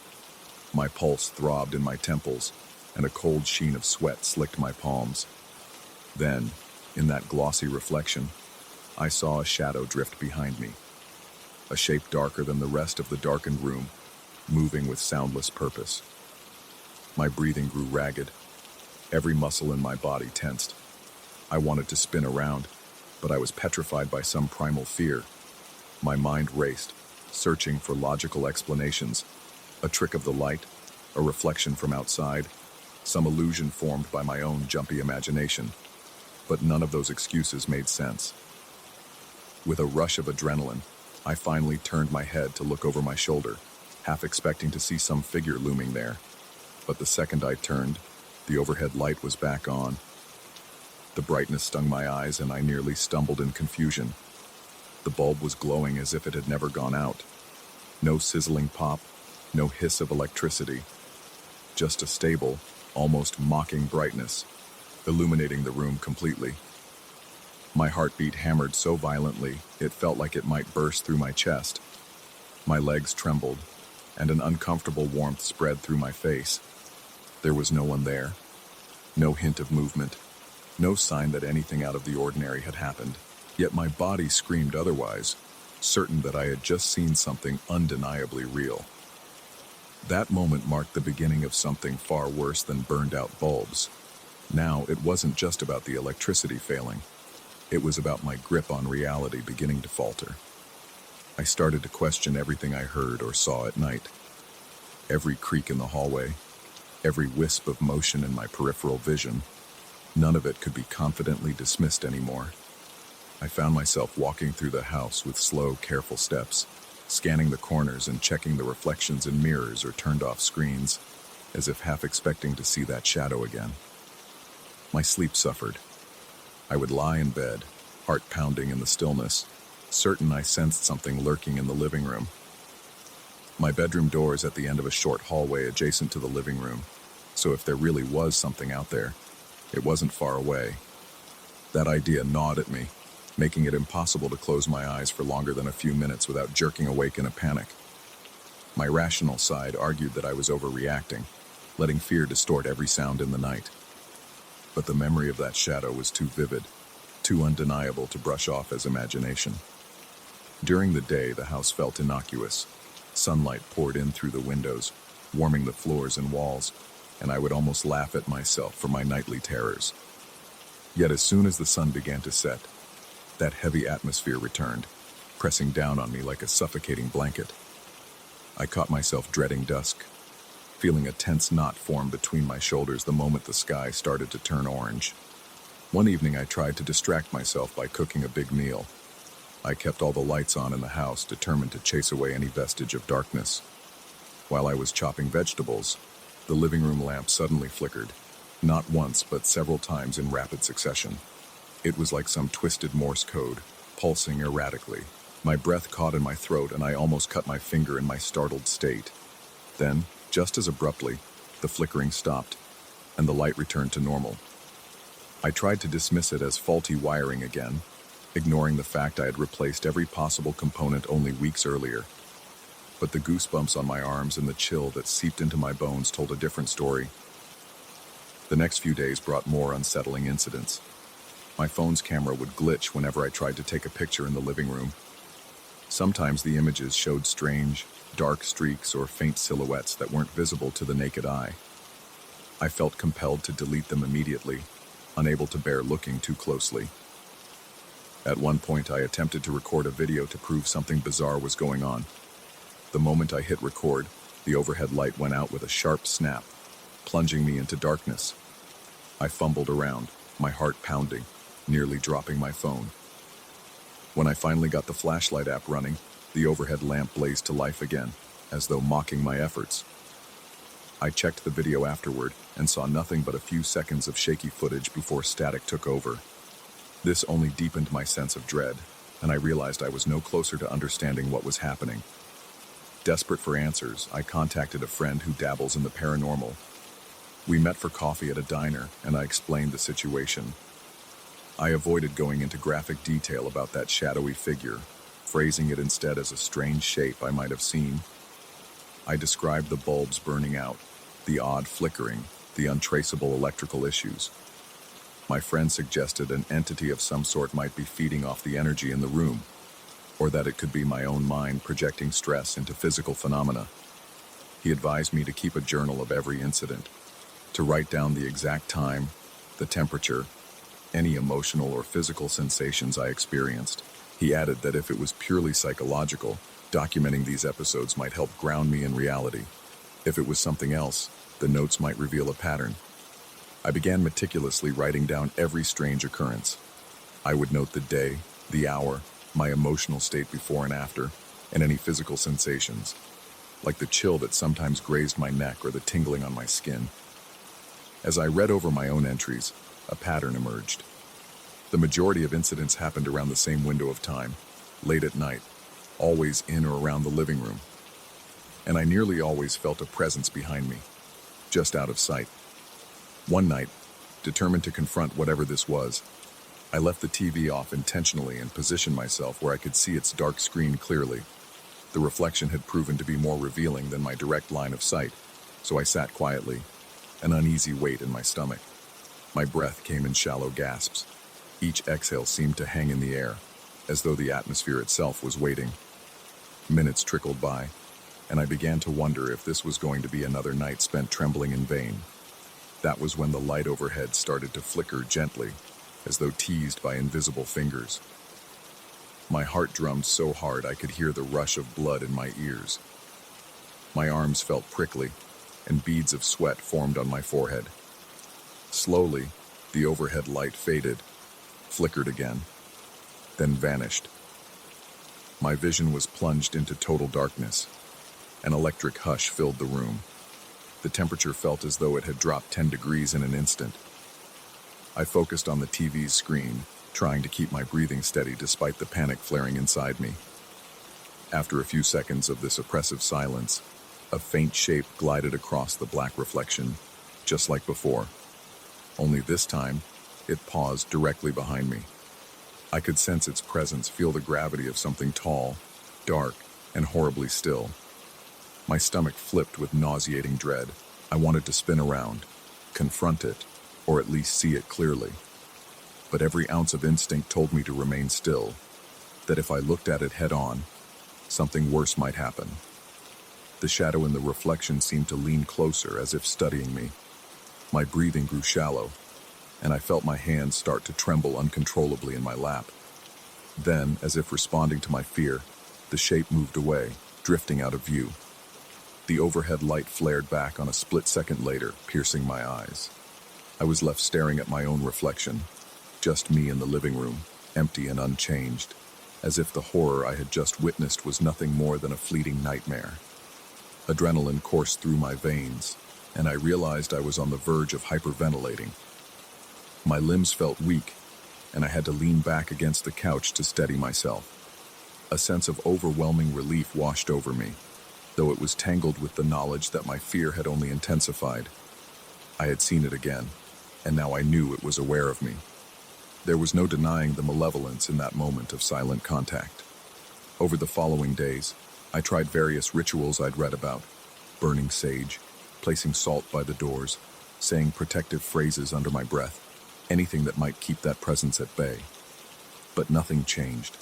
My pulse throbbed in my temples, and a cold sheen of sweat slicked my palms. Then, in that glossy reflection, I saw a shadow drift behind me, a shape darker than the rest of the darkened room, moving with soundless purpose. My breathing grew ragged. Every muscle in my body tensed. I wanted to spin around, but I was petrified by some primal fear. My mind raced, searching for logical explanations. A trick of the light, a reflection from outside, some illusion formed by my own jumpy imagination. But none of those excuses made sense. With a rush of adrenaline, I finally turned my head to look over my shoulder, half expecting to see some figure looming there. But the second I turned, the overhead light was back on. The brightness stung my eyes, and I nearly stumbled in confusion. The bulb was glowing as if it had never gone out. No sizzling pop, no hiss of electricity. Just a stable, almost mocking brightness, illuminating the room completely. My heartbeat hammered so violently, it felt like it might burst through my chest. My legs trembled, and an uncomfortable warmth spread through my face. There was no one there. No hint of movement. No sign that anything out of the ordinary had happened. Yet my body screamed otherwise, certain that I had just seen something undeniably real. That moment marked the beginning of something far worse than burned-out bulbs. Now, it wasn't just about the electricity failing. It was about my grip on reality beginning to falter. I started to question everything I heard or saw at night. Every creak in the hallway, every wisp of motion in my peripheral vision, none of it could be confidently dismissed anymore. I found myself walking through the house with slow, careful steps, scanning the corners and checking the reflections in mirrors or turned-off screens, as if half expecting to see that shadow again. My sleep suffered. I would lie in bed, heart pounding in the stillness, certain I sensed something lurking in the living room. My bedroom door is at the end of a short hallway adjacent to the living room, so if there really was something out there, it wasn't far away. That idea gnawed at me, making it impossible to close my eyes for longer than a few minutes without jerking awake in a panic. My rational side argued that I was overreacting, letting fear distort every sound in the night. But the memory of that shadow was too vivid, too undeniable to brush off as imagination. During the day, the house felt innocuous. Sunlight poured in through the windows, warming the floors and walls, and I would almost laugh at myself for my nightly terrors. Yet as soon as the sun began to set, that heavy atmosphere returned, pressing down on me like a suffocating blanket. I caught myself dreading dusk, feeling a tense knot form between my shoulders the moment the sky started to turn orange. One evening I tried to distract myself by cooking a big meal. I kept all the lights on in the house, determined to chase away any vestige of darkness. While I was chopping vegetables, the living room lamp suddenly flickered, not once but several times in rapid succession. It was like some twisted Morse code, pulsing erratically. My breath caught in my throat and I almost cut my finger in my startled state. Then, just as abruptly, the flickering stopped, and the light returned to normal. I tried to dismiss it as faulty wiring again, ignoring the fact I had replaced every possible component only weeks earlier. But the goosebumps on my arms and the chill that seeped into my bones told a different story. The next few days brought more unsettling incidents. My phone's camera would glitch whenever I tried to take a picture in the living room. Sometimes the images showed strange, dark streaks or faint silhouettes that weren't visible to the naked eye. I felt compelled to delete them immediately, unable to bear looking too closely. At one point, I attempted to record a video to prove something bizarre was going on. The moment I hit record, the overhead light went out with a sharp snap, plunging me into darkness. I fumbled around, my heart pounding, nearly dropping my phone. When I finally got the flashlight app running, the overhead lamp blazed to life again, as though mocking my efforts. I checked the video afterward and saw nothing but a few seconds of shaky footage before static took over. This only deepened my sense of dread, and I realized I was no closer to understanding what was happening. Desperate for answers, I contacted a friend who dabbles in the paranormal. We met for coffee at a diner, and I explained the situation. I avoided going into graphic detail about that shadowy figure, phrasing it instead as a strange shape I might have seen. I described the bulbs burning out, the odd flickering, the untraceable electrical issues. My friend suggested an entity of some sort might be feeding off the energy in the room, or that it could be my own mind projecting stress into physical phenomena. He advised me to keep a journal of every incident, to write down the exact time, the temperature, any emotional or physical sensations I experienced. He added that if it was purely psychological, documenting these episodes might help ground me in reality. If it was something else, the notes might reveal a pattern. I began meticulously writing down every strange occurrence. I would note the day, the hour, my emotional state before and after, and any physical sensations, like the chill that sometimes grazed my neck or the tingling on my skin. As I read over my own entries, a pattern emerged. The majority of incidents happened around the same window of time, late at night, always in or around the living room. And I nearly always felt a presence behind me, just out of sight. One night, determined to confront whatever this was, I left the TV off intentionally and positioned myself where I could see its dark screen clearly. The reflection had proven to be more revealing than my direct line of sight, so I sat quietly, an uneasy weight in my stomach. My breath came in shallow gasps. Each exhale seemed to hang in the air, as though the atmosphere itself was waiting. Minutes trickled by, and I began to wonder if this was going to be another night spent trembling in vain. That was when the light overhead started to flicker gently, as though teased by invisible fingers. My heart drummed so hard I could hear the rush of blood in my ears. My arms felt prickly, and beads of sweat formed on my forehead. Slowly, the overhead light faded, flickered again, then vanished. My vision was plunged into total darkness. An electric hush filled the room. The temperature felt as though it had dropped 10 degrees in an instant. I focused on the TV's screen, trying to keep my breathing steady despite the panic flaring inside me. After a few seconds of this oppressive silence, a faint shape glided across the black reflection, just like before. Only this time, it paused directly behind me. I could sense its presence, feel the gravity of something tall, dark, and horribly still. My stomach flipped with nauseating dread. I wanted to spin around, confront it, or at least see it clearly. But every ounce of instinct told me to remain still, that if I looked at it head-on, something worse might happen. The shadow in the reflection seemed to lean closer, as if studying me. My breathing grew shallow, and I felt my hands start to tremble uncontrollably in my lap. Then, as if responding to my fear, the shape moved away, drifting out of view. The overhead light flared back on a split second later, piercing my eyes. I was left staring at my own reflection, just me in the living room, empty and unchanged, as if the horror I had just witnessed was nothing more than a fleeting nightmare. Adrenaline coursed through my veins, and I realized I was on the verge of hyperventilating. My limbs felt weak, and I had to lean back against the couch to steady myself. A sense of overwhelming relief washed over me, though it was tangled with the knowledge that my fear had only intensified. I had seen it again, and now I knew it was aware of me. There was no denying the malevolence in that moment of silent contact. Over the following days, I tried various rituals I'd read about: burning sage, placing salt by the doors, saying protective phrases under my breath, anything that might keep that presence at bay. But nothing changed.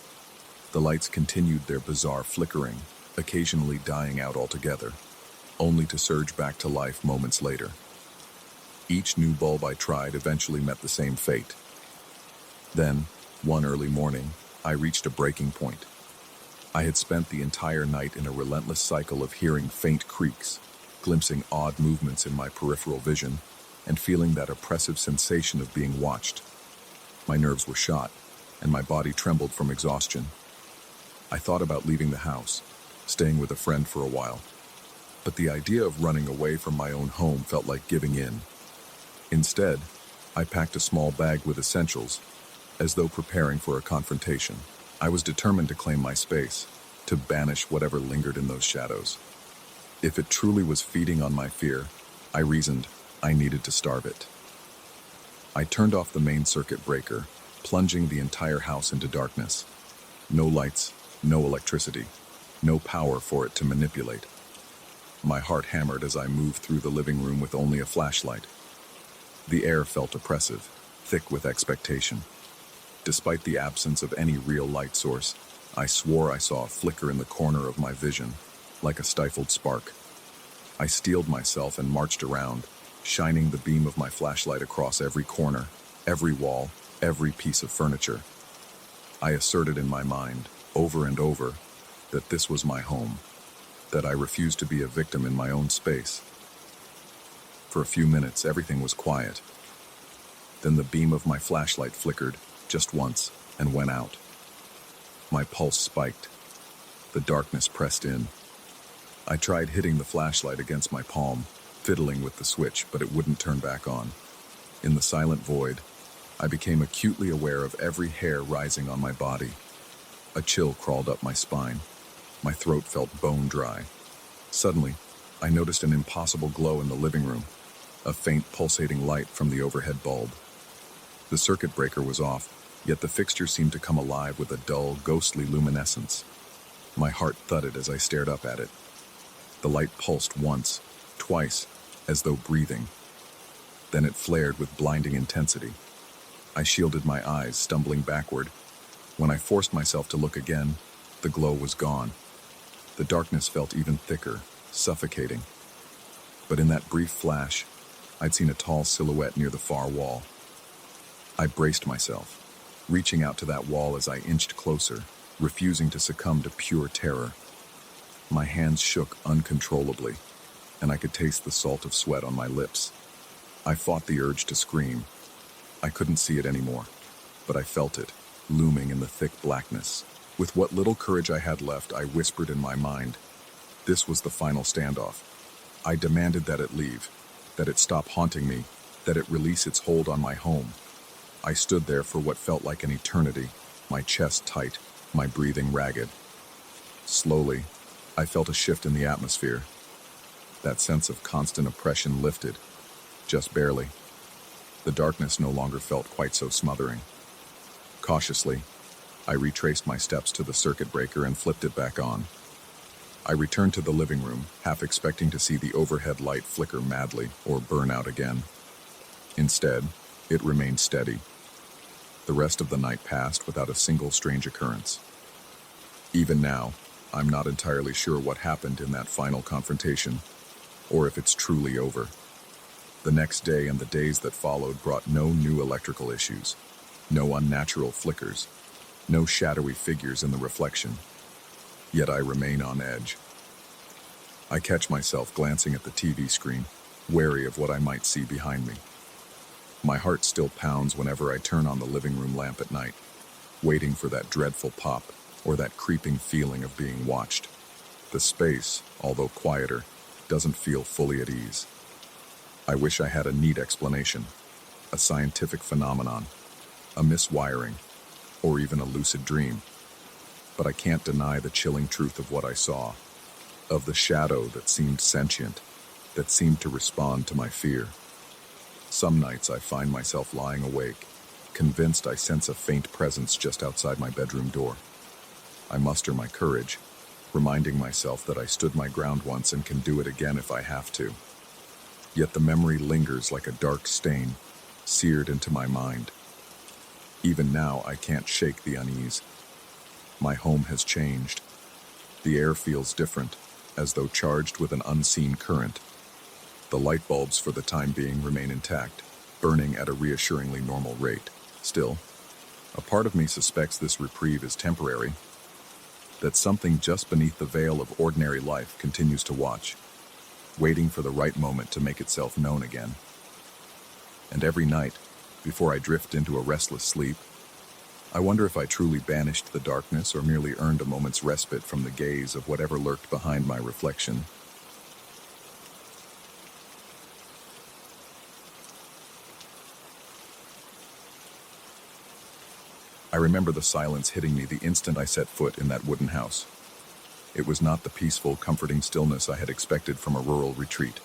The lights continued their bizarre flickering, occasionally dying out altogether, only to surge back to life moments later. Each new bulb I tried eventually met the same fate. Then, one early morning, I reached a breaking point. I had spent the entire night in a relentless cycle of hearing faint creaks, glimpsing odd movements in my peripheral vision, and feeling that oppressive sensation of being watched. My nerves were shot, and my body trembled from exhaustion. I thought about leaving the house, staying with a friend for a while, but the idea of running away from my own home felt like giving in. Instead, I packed a small bag with essentials, as though preparing for a confrontation. I was determined to claim my space, to banish whatever lingered in those shadows. If it truly was feeding on my fear, I reasoned I needed to starve it. I turned off the main circuit breaker, plunging the entire house into darkness. No lights, no electricity, no power for it to manipulate. My heart hammered as I moved through the living room with only a flashlight. The air felt oppressive, thick with expectation. Despite the absence of any real light source, I swore I saw a flicker in the corner of my vision, like a stifled spark. I steeled myself and marched around, shining the beam of my flashlight across every corner, every wall, every piece of furniture. I asserted in my mind, over and over, that this was my home, that I refused to be a victim in my own space. For a few minutes, everything was quiet. Then the beam of my flashlight flickered, just once, and went out. My pulse spiked. The darkness pressed in. I tried hitting the flashlight against my palm, fiddling with the switch, but it wouldn't turn back on. In the silent void, I became acutely aware of every hair rising on my body. A chill crawled up my spine. My throat felt bone dry. Suddenly, I noticed an impossible glow in the living room, a faint pulsating light from the overhead bulb. The circuit breaker was off, yet the fixture seemed to come alive with a dull, ghostly luminescence. My heart thudded as I stared up at it. The light pulsed once, twice, as though breathing. Then it flared with blinding intensity. I shielded my eyes, stumbling backward. When I forced myself to look again, the glow was gone. The darkness felt even thicker, suffocating. But in that brief flash, I'd seen a tall silhouette near the far wall. I braced myself, reaching out to that wall as I inched closer, refusing to succumb to pure terror. My hands shook uncontrollably, and I could taste the salt of sweat on my lips. I fought the urge to scream. I couldn't see it anymore, but I felt it, looming in the thick blackness. With what little courage I had left, I whispered in my mind. This was the final standoff. I demanded that it leave, that it stop haunting me, that it release its hold on my home. I stood there for what felt like an eternity, my chest tight, my breathing ragged. Slowly, I felt a shift in the atmosphere. That sense of constant oppression lifted, just barely. The darkness no longer felt quite so smothering. Cautiously, I retraced my steps to the circuit breaker and flipped it back on. I returned to the living room, half expecting to see the overhead light flicker madly or burn out again. Instead, it remained steady. The rest of the night passed without a single strange occurrence. Even now, I'm not entirely sure what happened in that final confrontation, or if it's truly over. The next day and the days that followed brought no new electrical issues, no unnatural flickers, no shadowy figures in the reflection. Yet I remain on edge. I catch myself glancing at the TV screen, wary of what I might see behind me. My heart still pounds whenever I turn on the living room lamp at night, waiting for that dreadful pop or that creeping feeling of being watched. The space, although quieter, doesn't feel fully at ease. I wish I had a neat explanation, a scientific phenomenon, a miswiring, or even a lucid dream. But I can't deny the chilling truth of what I saw, of the shadow that seemed sentient, that seemed to respond to my fear. Some nights I find myself lying awake, convinced I sense a faint presence just outside my bedroom door. I muster my courage, reminding myself that I stood my ground once and can do it again if I have to. Yet the memory lingers like a dark stain, seared into my mind. Even now, I can't shake the unease. My home has changed. The air feels different, as though charged with an unseen current. The light bulbs for the time being remain intact, burning at a reassuringly normal rate. Still, a part of me suspects this reprieve is temporary, that something just beneath the veil of ordinary life continues to watch, waiting for the right moment to make itself known again. And every night, before I drift into a restless sleep, I wonder if I truly banished the darkness or merely earned a moment's respite from the gaze of whatever lurked behind my reflection. I remember the silence hitting me the instant I set foot in that wooden house. It was not the peaceful, comforting stillness I had expected from a rural retreat.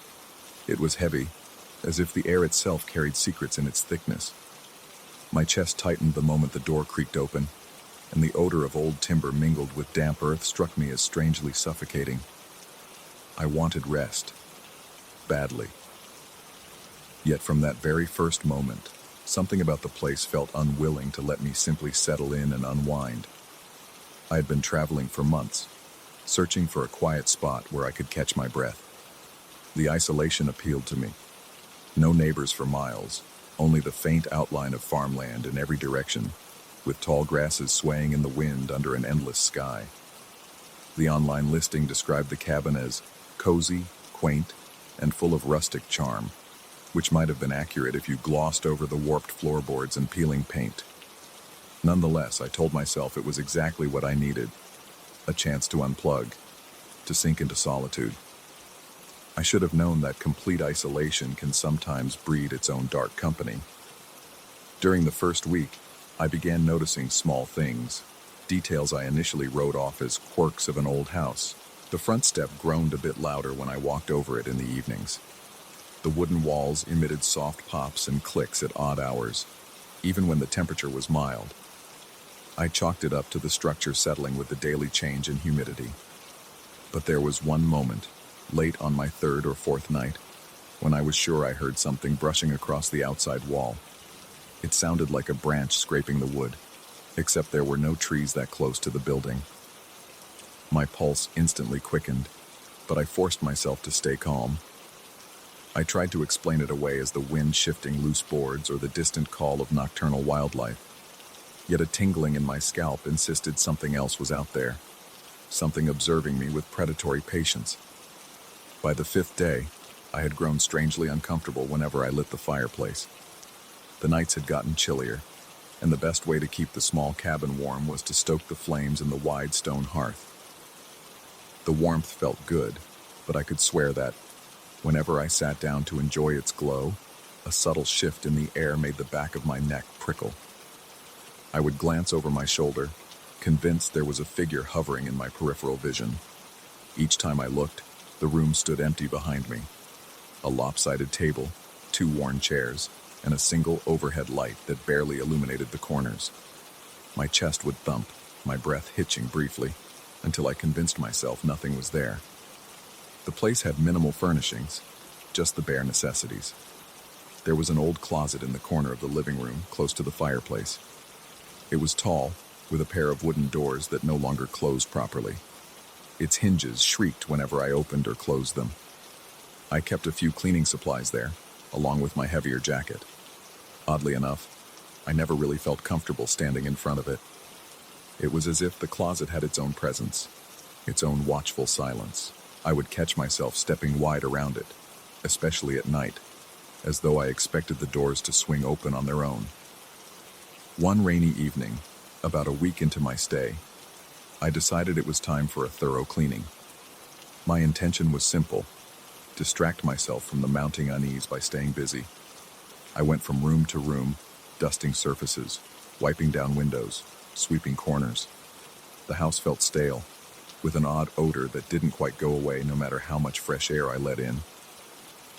It was heavy, as if the air itself carried secrets in its thickness. My chest tightened the moment the door creaked open, and the odor of old timber mingled with damp earth struck me as strangely suffocating. I wanted rest, badly. Yet from that very first moment, something about the place felt unwilling to let me simply settle in and unwind. I had been traveling for months, searching for a quiet spot where I could catch my breath. The isolation appealed to me. No neighbors for miles, only the faint outline of farmland in every direction, with tall grasses swaying in the wind under an endless sky. The online listing described the cabin as cozy, quaint, and full of rustic charm, which might have been accurate if you glossed over the warped floorboards and peeling paint. Nonetheless, I told myself it was exactly what I needed, a chance to unplug, to sink into solitude. I should have known that complete isolation can sometimes breed its own dark company. During the first week, I began noticing small things, details I initially wrote off as quirks of an old house. The front step groaned a bit louder when I walked over it in the evenings. The wooden walls emitted soft pops and clicks at odd hours, even when the temperature was mild. I chalked it up to the structure settling with the daily change in humidity. But there was one moment, late on my third or fourth night, when I was sure I heard something brushing across the outside wall. It sounded like a branch scraping the wood, except there were no trees that close to the building. My pulse instantly quickened, but I forced myself to stay calm. I tried to explain it away as the wind shifting loose boards or the distant call of nocturnal wildlife. Yet a tingling in my scalp insisted something else was out there, something observing me with predatory patience. By the fifth day, I had grown strangely uncomfortable whenever I lit the fireplace. The nights had gotten chillier, and the best way to keep the small cabin warm was to stoke the flames in the wide stone hearth. The warmth felt good, but I could swear that, whenever I sat down to enjoy its glow, a subtle shift in the air made the back of my neck prickle. I would glance over my shoulder, convinced there was a figure hovering in my peripheral vision. Each time I looked, the room stood empty behind me. A lopsided table, 2 worn chairs, and a single overhead light that barely illuminated the corners. My chest would thump, my breath hitching briefly, until I convinced myself nothing was there. The place had minimal furnishings, just the bare necessities. There was an old closet in the corner of the living room, close to the fireplace. It was tall, with a pair of wooden doors that no longer closed properly. Its hinges shrieked whenever I opened or closed them. I kept a few cleaning supplies there, along with my heavier jacket. Oddly enough, I never really felt comfortable standing in front of it. It was as if the closet had its own presence, its own watchful silence. I would catch myself stepping wide around it, especially at night, as though I expected the doors to swing open on their own. One rainy evening, about a week into my stay, I decided it was time for a thorough cleaning. My intention was simple: distract myself from the mounting unease by staying busy. I went from room to room, dusting surfaces, wiping down windows, sweeping corners. The house felt stale, with an odd odor that didn't quite go away no matter how much fresh air I let in.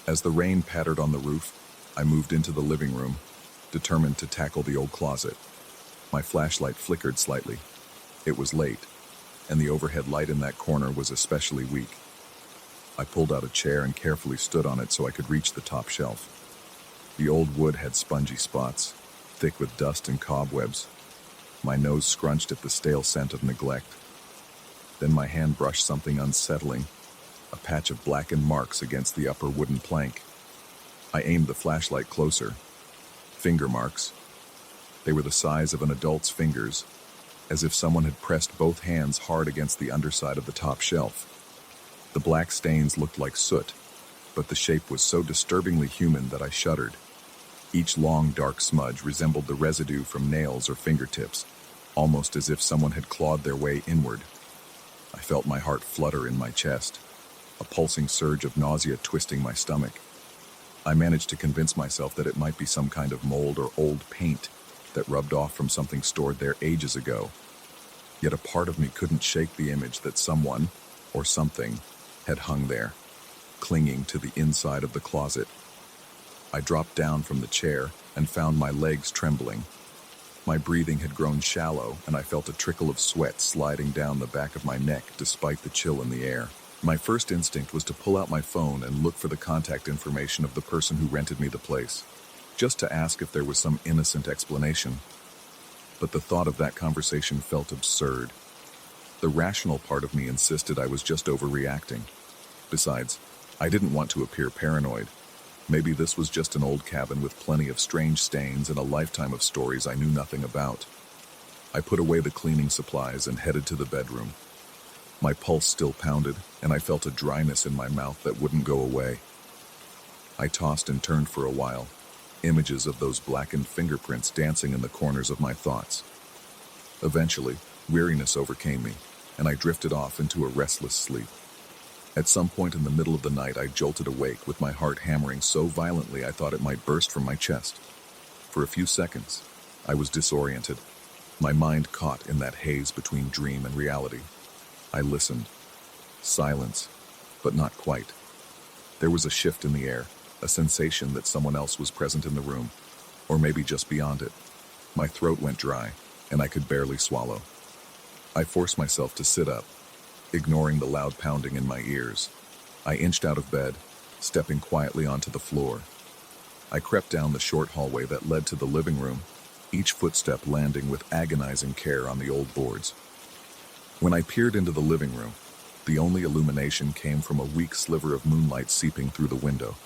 As the rain pattered on the roof, I moved into the living room, determined to tackle the old closet. My flashlight flickered slightly. It was late, and the overhead light in that corner was especially weak. I pulled out a chair and carefully stood on it so I could reach the top shelf. The old wood had spongy spots, thick with dust and cobwebs. My nose scrunched at the stale scent of neglect. Then my hand brushed something unsettling, a patch of blackened marks against the upper wooden plank. I aimed the flashlight closer. Finger marks. They were the size of an adult's fingers, as if someone had pressed both hands hard against the underside of the top shelf. The black stains looked like soot, but the shape was so disturbingly human that I shuddered. Each long, dark smudge resembled the residue from nails or fingertips, almost as if someone had clawed their way inward. I felt my heart flutter in my chest, a pulsing surge of nausea twisting my stomach. I managed to convince myself that it might be some kind of mold or old paint that rubbed off from something stored there ages ago. Yet a part of me couldn't shake the image that someone, or something, had hung there, clinging to the inside of the closet. I dropped down from the chair and found my legs trembling. My breathing had grown shallow, and I felt a trickle of sweat sliding down the back of my neck despite the chill in the air. My first instinct was to pull out my phone and look for the contact information of the person who rented me the place, just to ask if there was some innocent explanation. But the thought of that conversation felt absurd. The rational part of me insisted I was just overreacting. Besides, I didn't want to appear paranoid. Maybe this was just an old cabin with plenty of strange stains and a lifetime of stories I knew nothing about. I put away the cleaning supplies and headed to the bedroom. My pulse still pounded, and I felt a dryness in my mouth that wouldn't go away. I tossed and turned for a while, images of those blackened fingerprints dancing in the corners of my thoughts. Eventually, weariness overcame me, and I drifted off into a restless sleep. At some point in the middle of the night, I jolted awake with my heart hammering so violently I thought it might burst from my chest. For a few seconds, I was disoriented, my mind caught in that haze between dream and reality. I listened. Silence, but not quite. There was a shift in the air, a sensation that someone else was present in the room, or maybe just beyond it. My throat went dry, and I could barely swallow. I forced myself to sit up, ignoring the loud pounding in my ears. I inched out of bed, stepping quietly onto the floor. I crept down the short hallway that led to the living room, each footstep landing with agonizing care on the old boards. When I peered into the living room, the only illumination came from a weak sliver of moonlight seeping through the window.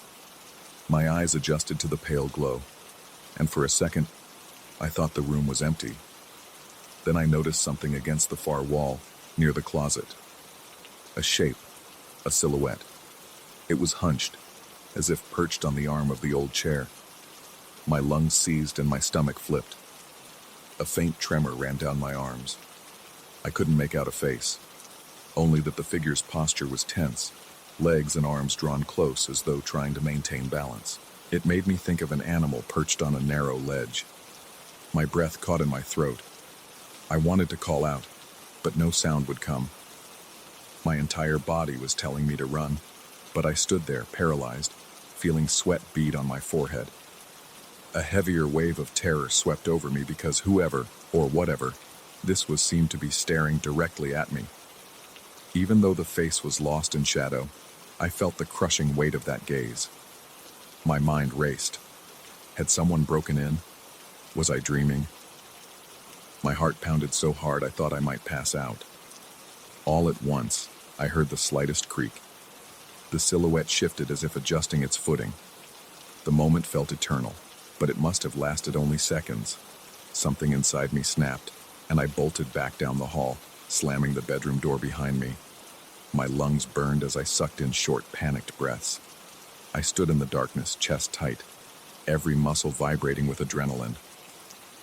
My eyes adjusted to the pale glow, and for a second, I thought the room was empty. Then I noticed something against the far wall, near the closet. A shape, a silhouette. It was hunched, as if perched on the arm of the old chair. My lungs seized and my stomach flipped. A faint tremor ran down my arms. I couldn't make out a face, only that the figure's posture was tense, legs and arms drawn close as though trying to maintain balance. It made me think of an animal perched on a narrow ledge. My breath caught in my throat. I wanted to call out, but no sound would come. My entire body was telling me to run, but I stood there, paralyzed, feeling sweat bead on my forehead. A heavier wave of terror swept over me because whoever, or whatever, this was seemed to be staring directly at me. Even though the face was lost in shadow, I felt the crushing weight of that gaze. My mind raced. Had someone broken in? Was I dreaming? My heart pounded so hard I thought I might pass out. All at once, I heard the slightest creak. The silhouette shifted as if adjusting its footing. The moment felt eternal, but it must have lasted only seconds. Something inside me snapped, and I bolted back down the hall, slamming the bedroom door behind me. My lungs burned as I sucked in short, panicked breaths. I stood in the darkness, chest tight, every muscle vibrating with adrenaline.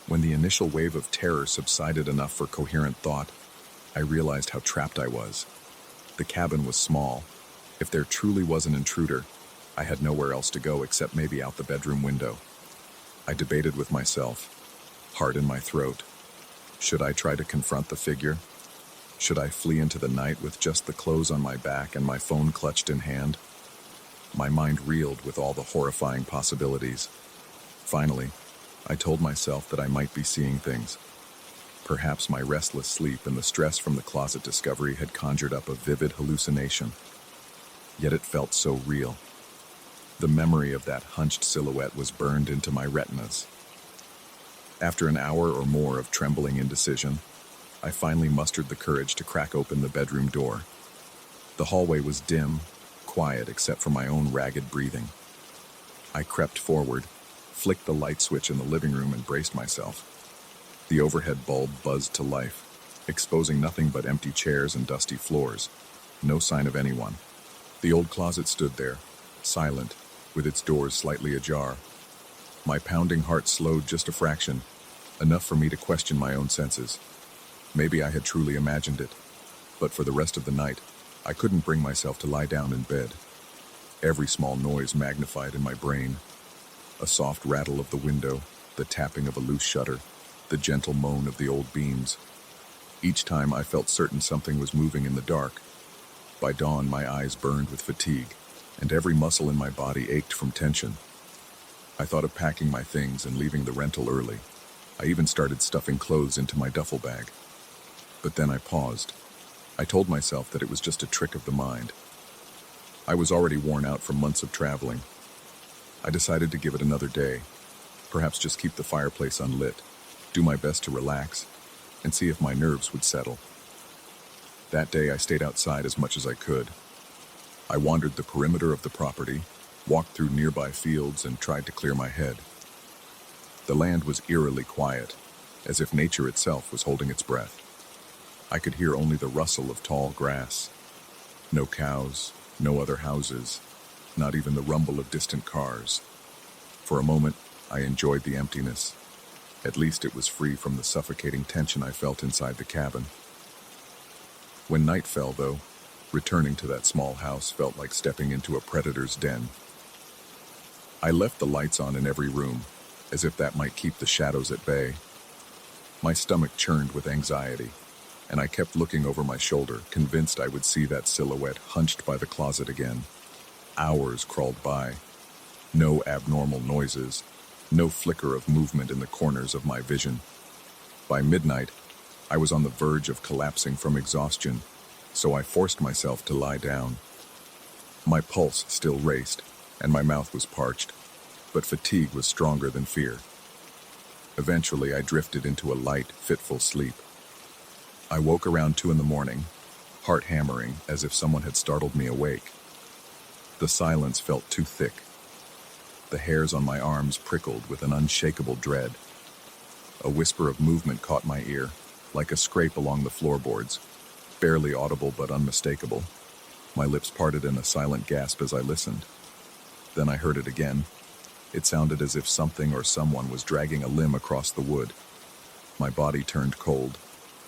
When the initial wave of terror subsided enough for coherent thought, I realized how trapped I was. The cabin was small. If there truly was an intruder, I had nowhere else to go except maybe out the bedroom window. I debated with myself, heart in my throat. Should I try to confront the figure? Should I flee into the night with just the clothes on my back and my phone clutched in hand? My mind reeled with all the horrifying possibilities. Finally, I told myself that I might be seeing things. Perhaps my restless sleep and the stress from the closet discovery had conjured up a vivid hallucination. Yet it felt so real. The memory of that hunched silhouette was burned into my retinas. After an hour or more of trembling indecision, I finally mustered the courage to crack open the bedroom door. The hallway was dim, quiet except for my own ragged breathing. I crept forward, flicked the light switch in the living room and braced myself. The overhead bulb buzzed to life, exposing nothing but empty chairs and dusty floors. No sign of anyone. The old closet stood there, silent, with its doors slightly ajar. My pounding heart slowed just a fraction, enough for me to question my own senses. Maybe I had truly imagined it, but for the rest of the night, I couldn't bring myself to lie down in bed. Every small noise magnified in my brain. A soft rattle of the window, the tapping of a loose shutter, the gentle moan of the old beams. Each time I felt certain something was moving in the dark. By dawn, my eyes burned with fatigue, and every muscle in my body ached from tension. I thought of packing my things and leaving the rental early. I even started stuffing clothes into my duffel bag. But then I paused. I told myself that it was just a trick of the mind. I was already worn out from months of traveling. I decided to give it another day, perhaps just keep the fireplace unlit, do my best to relax, and see if my nerves would settle. That day I stayed outside as much as I could. I wandered the perimeter of the property, walked through nearby fields, and tried to clear my head. The land was eerily quiet, as if nature itself was holding its breath. I could hear only the rustle of tall grass. No cows, no other houses, not even the rumble of distant cars. For a moment, I enjoyed the emptiness. At least it was free from the suffocating tension I felt inside the cabin. When night fell, though, returning to that small house felt like stepping into a predator's den. I left the lights on in every room, as if that might keep the shadows at bay. My stomach churned with anxiety, and I kept looking over my shoulder, convinced I would see that silhouette hunched by the closet again. Hours crawled by. No abnormal noises, no flicker of movement in the corners of my vision. By midnight, I was on the verge of collapsing from exhaustion, so I forced myself to lie down. My pulse still raced, and my mouth was parched, but fatigue was stronger than fear. Eventually, I drifted into a light, fitful sleep. I woke around 2 in the morning, heart hammering as if someone had startled me awake. The silence felt too thick. The hairs on my arms prickled with an unshakable dread. A whisper of movement caught my ear, like a scrape along the floorboards, barely audible but unmistakable. My lips parted in a silent gasp as I listened. Then I heard it again. It sounded as if something or someone was dragging a limb across the wood. My body turned cold,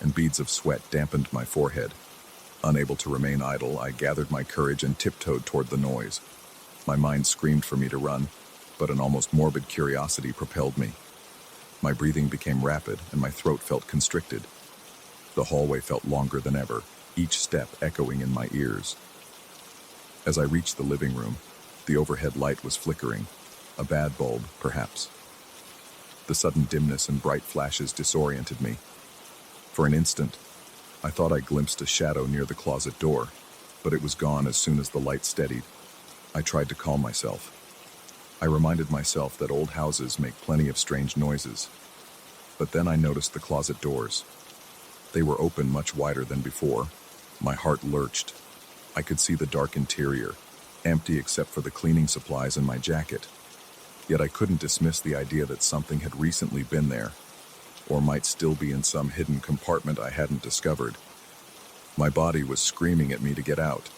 and beads of sweat dampened my forehead. Unable to remain idle, I gathered my courage and tiptoed toward the noise. My mind screamed for me to run, but an almost morbid curiosity propelled me. My breathing became rapid, and my throat felt constricted. The hallway felt longer than ever, each step echoing in my ears. As I reached the living room, the overhead light was flickering, a bad bulb, perhaps. The sudden dimness and bright flashes disoriented me. For an instant, I thought I glimpsed a shadow near the closet door, but it was gone as soon as the light steadied. I tried to calm myself. I reminded myself that old houses make plenty of strange noises. But then I noticed the closet doors. They were open much wider than before. My heart lurched. I could see the dark interior, empty except for the cleaning supplies and my jacket. Yet I couldn't dismiss the idea that something had recently been there, or might still be in some hidden compartment I hadn't discovered. My body was screaming at me to get out.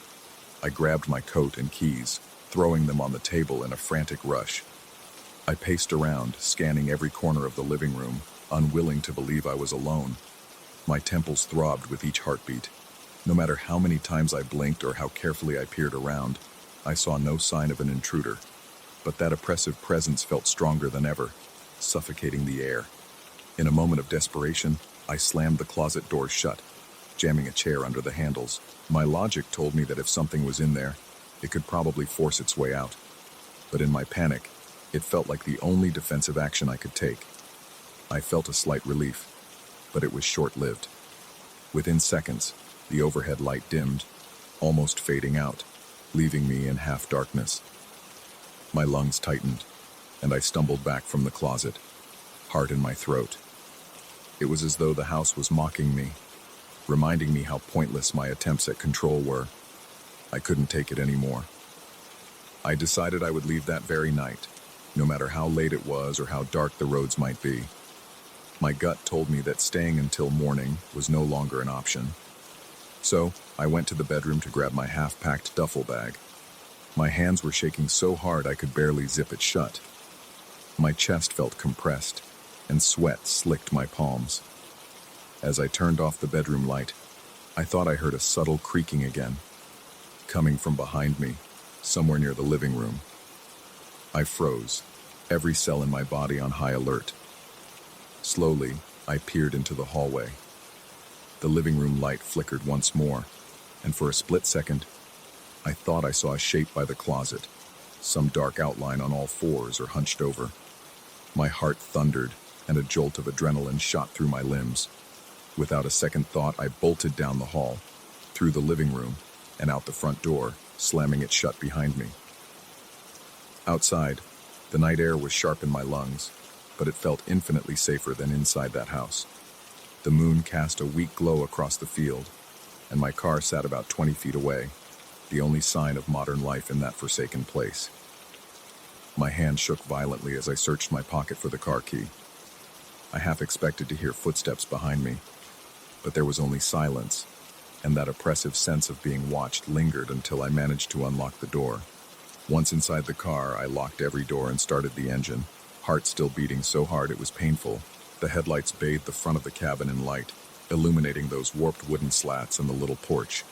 I grabbed my coat and keys, throwing them on the table in a frantic rush. I paced around, scanning every corner of the living room, unwilling to believe I was alone. My temples throbbed with each heartbeat. No matter how many times I blinked or how carefully I peered around, I saw no sign of an intruder. But that oppressive presence felt stronger than ever, suffocating the air. In a moment of desperation, I slammed the closet door shut, jamming a chair under the handles. My logic told me that if something was in there, it could probably force its way out. But in my panic, it felt like the only defensive action I could take. I felt a slight relief, but it was short-lived. Within seconds, the overhead light dimmed, almost fading out, leaving me in half-darkness. My lungs tightened, and I stumbled back from the closet, heart in my throat. It was as though the house was mocking me, reminding me how pointless my attempts at control were. I couldn't take it anymore. I decided I would leave that very night, no matter how late it was or how dark the roads might be. My gut told me that staying until morning was no longer an option. So, I went to the bedroom to grab my half-packed duffel bag. My hands were shaking so hard I could barely zip it shut. My chest felt compressed, and sweat slicked my palms. As I turned off the bedroom light, I thought I heard a subtle creaking again, coming from behind me, somewhere near the living room. I froze, every cell in my body on high alert. Slowly, I peered into the hallway. The living room light flickered once more, and for a split second, I thought I saw a shape by the closet, some dark outline on all fours or hunched over. My heart thundered, and a jolt of adrenaline shot through my limbs. Without a second thought, I bolted down the hall, through the living room, and out the front door, slamming it shut behind me. Outside, the night air was sharp in my lungs, but it felt infinitely safer than inside that house. The moon cast a weak glow across the field, and my car sat about 20 feet away, the only sign of modern life in that forsaken place. My hand shook violently as I searched my pocket for the car key. I half expected to hear footsteps behind me, but there was only silence, and that oppressive sense of being watched lingered until I managed to unlock the door. Once inside the car, I locked every door and started the engine, heart still beating so hard it was painful. The headlights bathed the front of the cabin in light, illuminating those warped wooden slats and the little porch.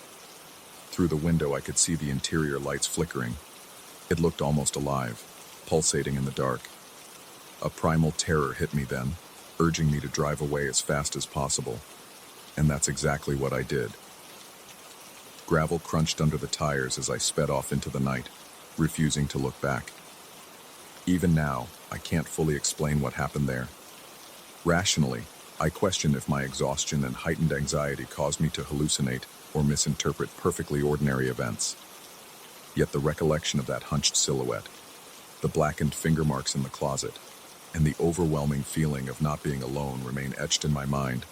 Through the window, I could see the interior lights flickering. It looked almost alive, pulsating in the dark. A primal terror hit me then, urging me to drive away as fast as possible. And that's exactly what I did. Gravel crunched under the tires as I sped off into the night, refusing to look back. Even now, I can't fully explain what happened there. Rationally, I question if my exhaustion and heightened anxiety caused me to hallucinate or misinterpret perfectly ordinary events. Yet the recollection of that hunched silhouette, the blackened finger marks in the closet, and the overwhelming feeling of not being alone remain etched in my mind.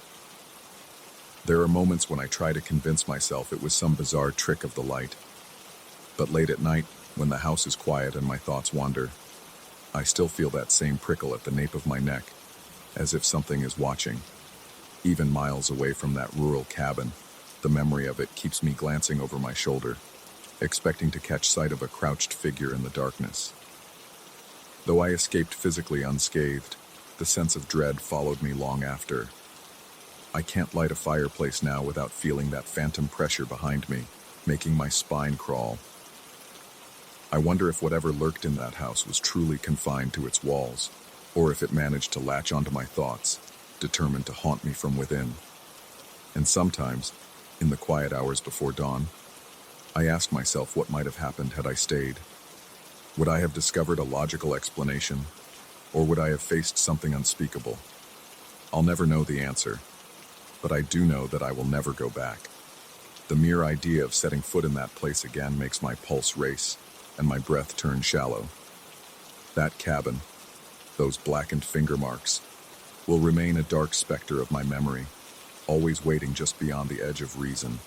There are moments when I try to convince myself it was some bizarre trick of the light. But late at night, when the house is quiet and my thoughts wander, I still feel that same prickle at the nape of my neck, as if something is watching. Even miles away from that rural cabin, the memory of it keeps me glancing over my shoulder, expecting to catch sight of a crouched figure in the darkness. Though I escaped physically unscathed, the sense of dread followed me long after. I can't light a fireplace now without feeling that phantom pressure behind me, making my spine crawl. I wonder if whatever lurked in that house was truly confined to its walls, or if it managed to latch onto my thoughts, determined to haunt me from within. And sometimes, in the quiet hours before dawn, I ask myself what might have happened had I stayed. Would I have discovered a logical explanation, or would I have faced something unspeakable? I'll never know the answer, but I do know that I will never go back. The mere idea of setting foot in that place again makes my pulse race and my breath turn shallow. That cabin, those blackened finger marks, will remain a dark specter of my memory, always waiting just beyond the edge of reason.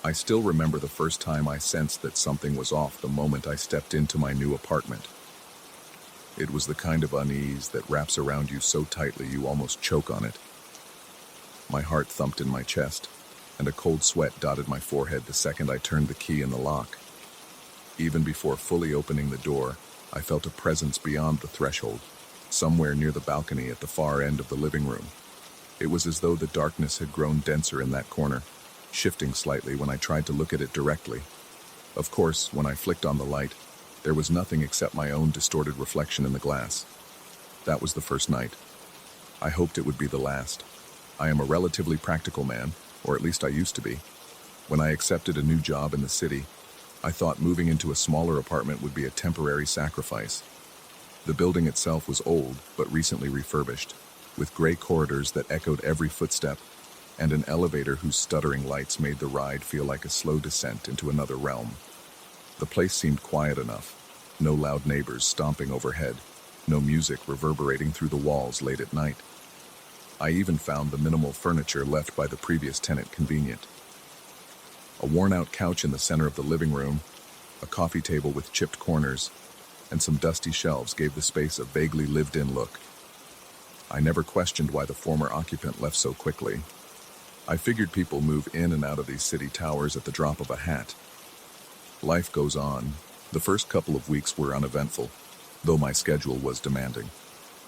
I still remember the first time I sensed that something was off the moment I stepped into my new apartment. It was the kind of unease that wraps around you so tightly you almost choke on it. My heart thumped in my chest, and a cold sweat dotted my forehead the second I turned the key in the lock. Even before fully opening the door, I felt a presence beyond the threshold, somewhere near the balcony at the far end of the living room. It was as though the darkness had grown denser in that corner, shifting slightly when I tried to look at it directly. Of course, when I flicked on the light, there was nothing except my own distorted reflection in the glass. That was the first night. I hoped it would be the last. I am a relatively practical man, or at least I used to be. When I accepted a new job in the city, I thought moving into a smaller apartment would be a temporary sacrifice. The building itself was old, but recently refurbished, with gray corridors that echoed every footstep, and an elevator whose stuttering lights made the ride feel like a slow descent into another realm. The place seemed quiet enough. No loud neighbors stomping overhead, no music reverberating through the walls late at night. I even found the minimal furniture left by the previous tenant convenient. A worn-out couch in the center of the living room, a coffee table with chipped corners, and some dusty shelves gave the space a vaguely lived-in look. I never questioned why the former occupant left so quickly. I figured people move in and out of these city towers at the drop of a hat. Life goes on. The first couple of weeks were uneventful, though my schedule was demanding.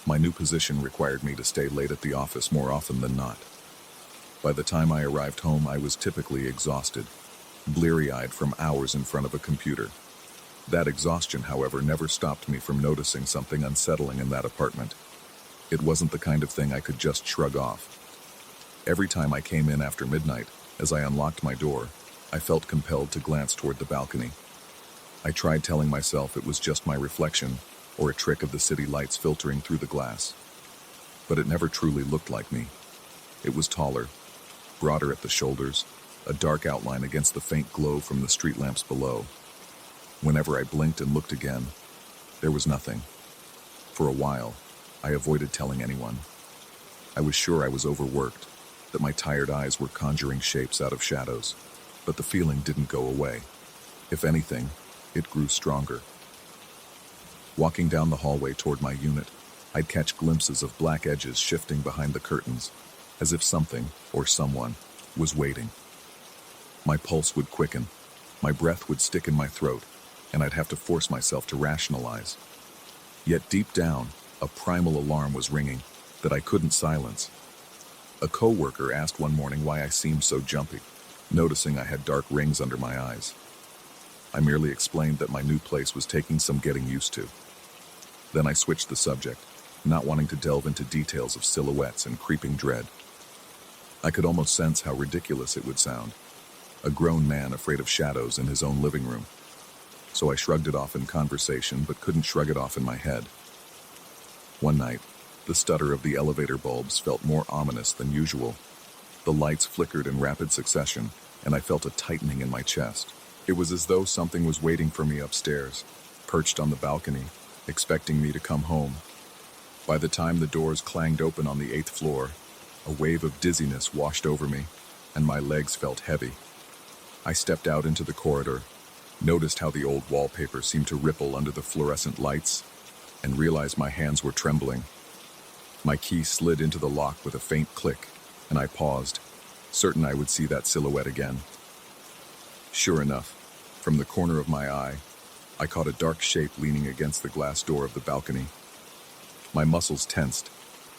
My new position required me to stay late at the office more often than not. By the time I arrived home, I was typically exhausted, bleary-eyed from hours in front of a computer. That exhaustion, however, never stopped me from noticing something unsettling in that apartment. It wasn't the kind of thing I could just shrug off. Every time I came in after midnight, as I unlocked my door, I felt compelled to glance toward the balcony. I tried telling myself it was just my reflection, or a trick of the city lights filtering through the glass. But it never truly looked like me. It was taller, broader at the shoulders, a dark outline against the faint glow from the street lamps below. Whenever I blinked and looked again, there was nothing. For a while, I avoided telling anyone. I was sure I was overworked, that my tired eyes were conjuring shapes out of shadows, but the feeling didn't go away. If anything, it grew stronger. Walking down the hallway toward my unit, I'd catch glimpses of black edges shifting behind the curtains, as if something, or someone, was waiting. My pulse would quicken, my breath would stick in my throat, and I'd have to force myself to rationalize. Yet deep down, a primal alarm was ringing that I couldn't silence. A coworker asked one morning why I seemed so jumpy, noticing I had dark rings under my eyes. I merely explained that my new place was taking some getting used to. Then I switched the subject, not wanting to delve into details of silhouettes and creeping dread. I could almost sense how ridiculous it would sound, a grown man afraid of shadows in his own living room. So I shrugged it off in conversation, but couldn't shrug it off in my head. One night, the stutter of the elevator bulbs felt more ominous than usual. The lights flickered in rapid succession, and I felt a tightening in my chest. It was as though something was waiting for me upstairs, perched on the balcony, expecting me to come home. By the time the doors clanged open on the 8th floor, a wave of dizziness washed over me, and my legs felt heavy. I stepped out into the corridor, noticed how the old wallpaper seemed to ripple under the fluorescent lights, and realized my hands were trembling. My key slid into the lock with a faint click, and I paused, certain I would see that silhouette again. Sure enough, from the corner of my eye, I caught a dark shape leaning against the glass door of the balcony. My muscles tensed,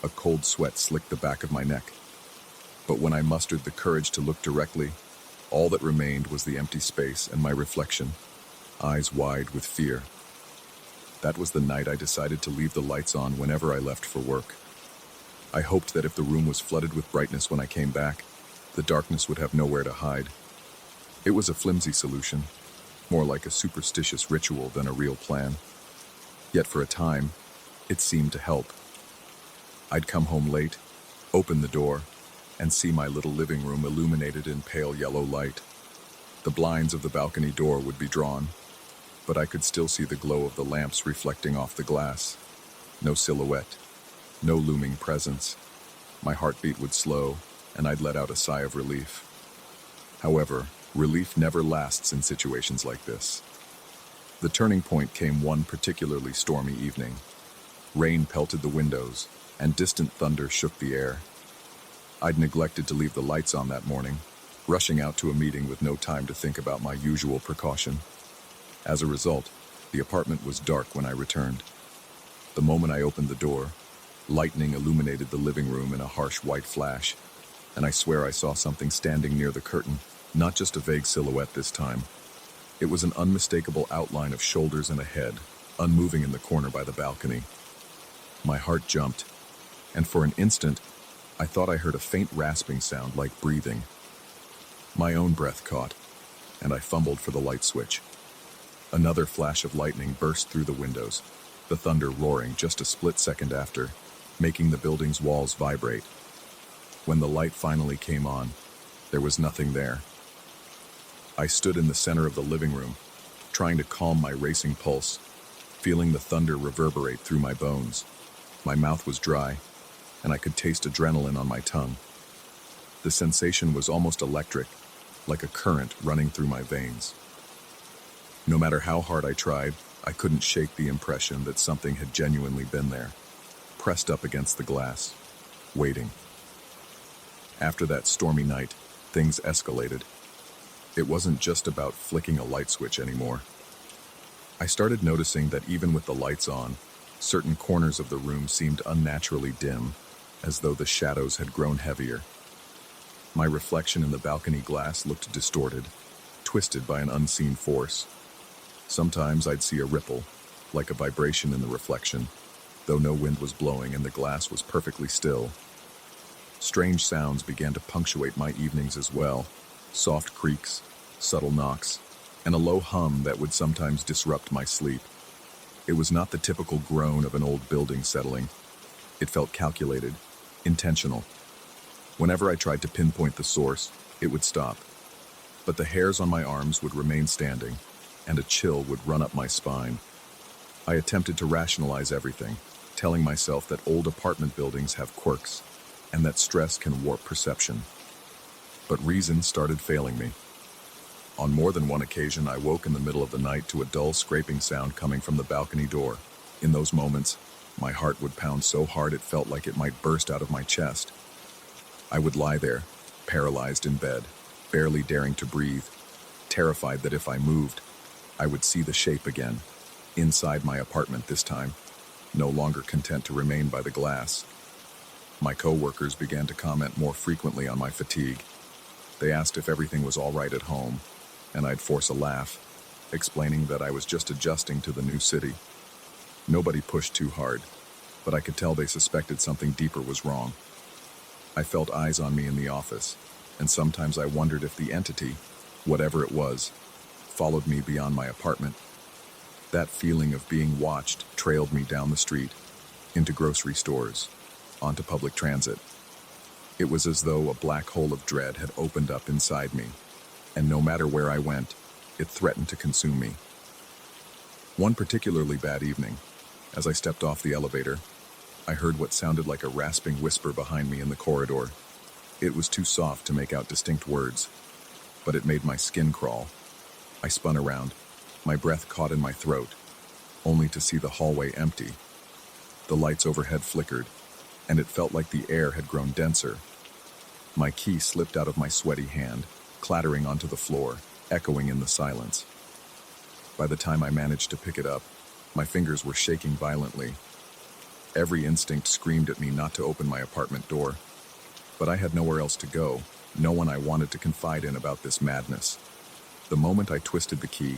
a cold sweat slicked the back of my neck. But when I mustered the courage to look directly, all that remained was the empty space and my reflection, eyes wide with fear. That was the night I decided to leave the lights on whenever I left for work. I hoped that if the room was flooded with brightness when I came back, the darkness would have nowhere to hide. It was a flimsy solution, more like a superstitious ritual than a real plan. Yet for a time, it seemed to help. I'd come home late, open the door, and see my little living room illuminated in pale yellow light. The blinds of the balcony door would be drawn, but I could still see the glow of the lamps reflecting off the glass. No silhouette, no looming presence. My heartbeat would slow, and I'd let out a sigh of relief. However, relief never lasts in situations like this. The turning point came one particularly stormy evening. Rain pelted the windows, and distant thunder shook the air. I'd neglected to leave the lights on that morning, rushing out to a meeting with no time to think about my usual precaution. As a result, the apartment was dark when I returned. The moment I opened the door, lightning illuminated the living room in a harsh white flash, and I swear I saw something standing near the curtain, not just a vague silhouette this time. It was an unmistakable outline of shoulders and a head, unmoving in the corner by the balcony. My heart jumped, and for an instant, I thought I heard a faint rasping sound like breathing. My own breath caught, and I fumbled for the light switch. Another flash of lightning burst through the windows, the thunder roaring just a split second after, making the building's walls vibrate. When the light finally came on, there was nothing there. I stood in the center of the living room, trying to calm my racing pulse, feeling the thunder reverberate through my bones. My mouth was dry, and I could taste adrenaline on my tongue. The sensation was almost electric, like a current running through my veins. No matter how hard I tried, I couldn't shake the impression that something had genuinely been there, pressed up against the glass, waiting. After that stormy night, things escalated. It wasn't just about flicking a light switch anymore. I started noticing that even with the lights on, certain corners of the room seemed unnaturally dim, as though the shadows had grown heavier. My reflection in the balcony glass looked distorted, twisted by an unseen force. Sometimes I'd see a ripple, like a vibration in the reflection, though no wind was blowing and the glass was perfectly still. Strange sounds began to punctuate my evenings as well, soft creaks, subtle knocks, and a low hum that would sometimes disrupt my sleep. It was not the typical groan of an old building settling. It felt calculated, intentional. Whenever I tried to pinpoint the source, it would stop. But the hairs on my arms would remain standing, and a chill would run up my spine. I attempted to rationalize everything, telling myself that old apartment buildings have quirks, and that stress can warp perception. But reason started failing me. On more than one occasion, I woke in the middle of the night to a dull scraping sound coming from the balcony door. In those moments, my heart would pound so hard it felt like it might burst out of my chest. I would lie there, paralyzed in bed, barely daring to breathe, terrified that if I moved, I would see the shape again, inside my apartment this time, no longer content to remain by the glass. My co-workers began to comment more frequently on my fatigue. They asked if everything was all right at home, and I'd force a laugh, explaining that I was just adjusting to the new city. Nobody pushed too hard, but I could tell they suspected something deeper was wrong. I felt eyes on me in the office, and sometimes I wondered if the entity, whatever it was, followed me beyond my apartment. That feeling of being watched trailed me down the street, into grocery stores, onto public transit. It was as though a black hole of dread had opened up inside me, and no matter where I went, it threatened to consume me. One particularly bad evening, as I stepped off the elevator, I heard what sounded like a rasping whisper behind me in the corridor. It was too soft to make out distinct words, but it made my skin crawl. I spun around, my breath caught in my throat, only to see the hallway empty. The lights overhead flickered, and it felt like the air had grown denser. My key slipped out of my sweaty hand, clattering onto the floor, echoing in the silence. By the time I managed to pick it up, my fingers were shaking violently. Every instinct screamed at me not to open my apartment door, but I had nowhere else to go, no one I wanted to confide in about this madness. The moment I twisted the key,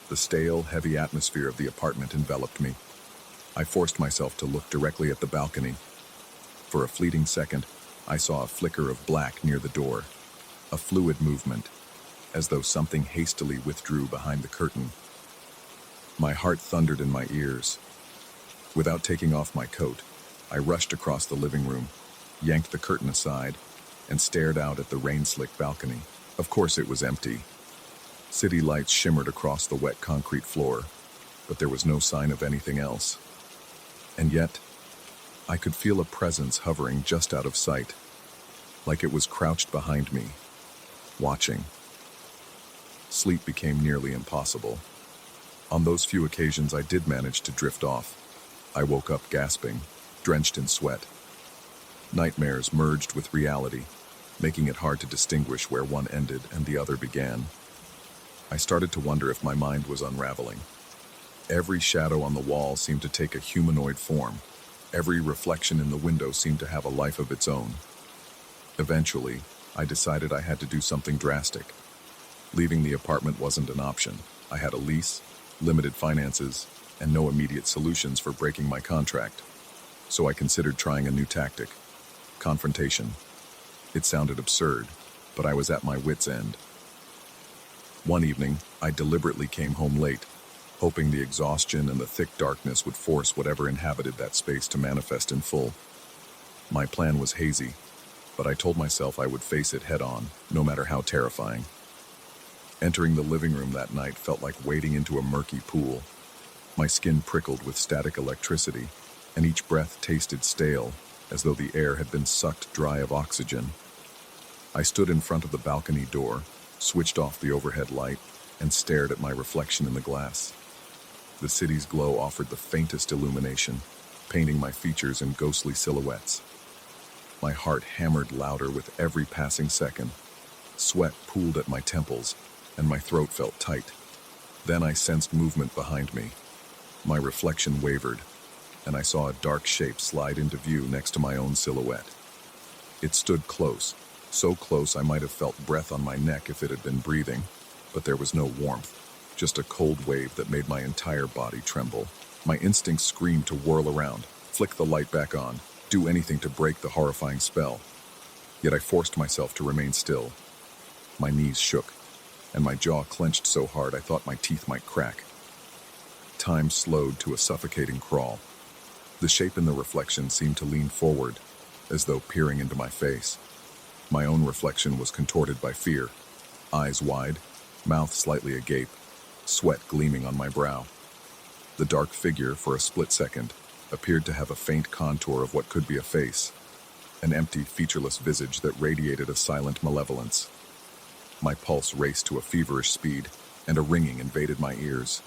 the stale, heavy atmosphere of the apartment enveloped me. I forced myself to look directly at the balcony. For a fleeting second, I saw a flicker of black near the door, a fluid movement, as though something hastily withdrew behind the curtain. My heart thundered in my ears. Without taking off my coat, I rushed across the living room, yanked the curtain aside, and stared out at the rain-slicked balcony. Of course it was empty. City lights shimmered across the wet concrete floor, but there was no sign of anything else. And yet, I could feel a presence hovering just out of sight, like it was crouched behind me, watching. Sleep became nearly impossible. On those few occasions I did manage to drift off, I woke up gasping, drenched in sweat. Nightmares merged with reality, making it hard to distinguish where one ended and the other began. I started to wonder if my mind was unraveling. Every shadow on the wall seemed to take a humanoid form. Every reflection in the window seemed to have a life of its own. Eventually, I decided I had to do something drastic. Leaving the apartment wasn't an option. I had a lease, limited finances, and no immediate solutions for breaking my contract. So I considered trying a new tactic: confrontation. It sounded absurd, but I was at my wit's end. One evening, I deliberately came home late, hoping the exhaustion and the thick darkness would force whatever inhabited that space to manifest in full. My plan was hazy, but I told myself I would face it head-on, no matter how terrifying. Entering the living room that night felt like wading into a murky pool. My skin prickled with static electricity, and each breath tasted stale, as though the air had been sucked dry of oxygen. I stood in front of the balcony door, switched off the overhead light, and stared at my reflection in the glass. The city's glow offered the faintest illumination, painting my features in ghostly silhouettes. My heart hammered louder with every passing second. Sweat pooled at my temples, and my throat felt tight. Then I sensed movement behind me. My reflection wavered, and I saw a dark shape slide into view next to my own silhouette. It stood close, so close I might have felt breath on my neck if it had been breathing, but there was no warmth, just a cold wave that made my entire body tremble. My instincts screamed to whirl around, flick the light back on, do anything to break the horrifying spell. Yet I forced myself to remain still. My knees shook, and my jaw clenched so hard I thought my teeth might crack. Time slowed to a suffocating crawl. The shape in the reflection seemed to lean forward, as though peering into my face. My own reflection was contorted by fear, eyes wide, mouth slightly agape, sweat gleaming on my brow. The dark figure, for a split second, appeared to have a faint contour of what could be a face, an empty, featureless visage that radiated a silent malevolence. My pulse raced to a feverish speed, and a ringing invaded my ears.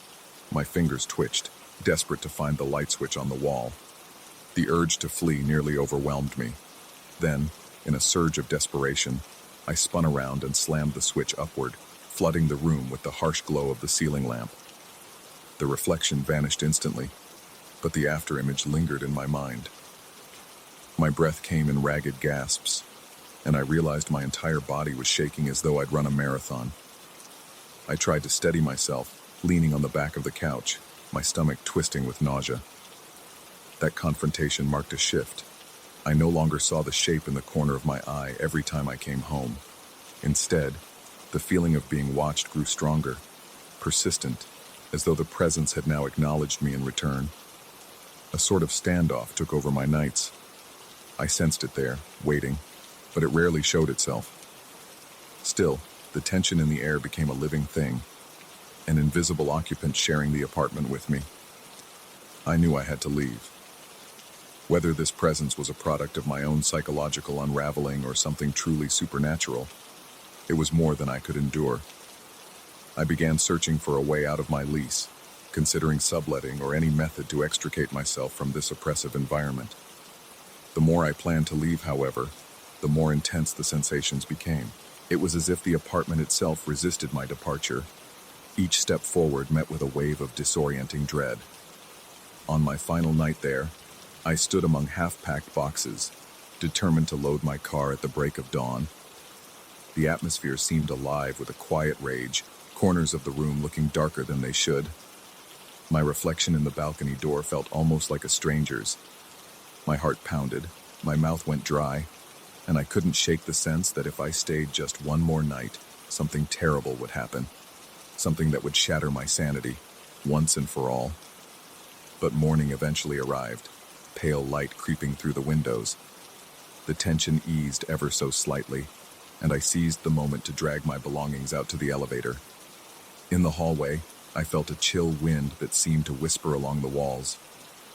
My fingers twitched, desperate to find the light switch on the wall. The urge to flee nearly overwhelmed me. Then, in a surge of desperation, I spun around and slammed the switch upward, flooding the room with the harsh glow of the ceiling lamp. The reflection vanished instantly, but the afterimage lingered in my mind. My breath came in ragged gasps, and I realized my entire body was shaking as though I'd run a marathon. I tried to steady myself, leaning on the back of the couch, my stomach twisting with nausea. That confrontation marked a shift. I no longer saw the shape in the corner of my eye every time I came home. Instead, the feeling of being watched grew stronger, persistent, as though the presence had now acknowledged me in return. A sort of standoff took over my nights. I sensed it there, waiting, but it rarely showed itself. Still, the tension in the air became a living thing. an invisible occupant sharing the apartment with me. I knew I had to leave. Whether this presence was a product of my own psychological unraveling or something truly supernatural, it was more than I could endure. I began searching for a way out of my lease, considering subletting or any method to extricate myself from this oppressive environment. The more I planned to leave, however, the more intense the sensations became. It was as if the apartment itself resisted my departure. Each step forward met with a wave of disorienting dread. On my final night there, I stood among half-packed boxes, determined to load my car at the break of dawn. The atmosphere seemed alive with a quiet rage, corners of the room looking darker than they should. My reflection in the balcony door felt almost like a stranger's. My heart pounded, my mouth went dry, and I couldn't shake the sense that if I stayed just one more night, something terrible would happen. Something that would shatter my sanity, once and for all. But morning eventually arrived, pale light creeping through the windows. The tension eased ever so slightly, and I seized the moment to drag my belongings out to the elevator. In the hallway, I felt a chill wind that seemed to whisper along the walls,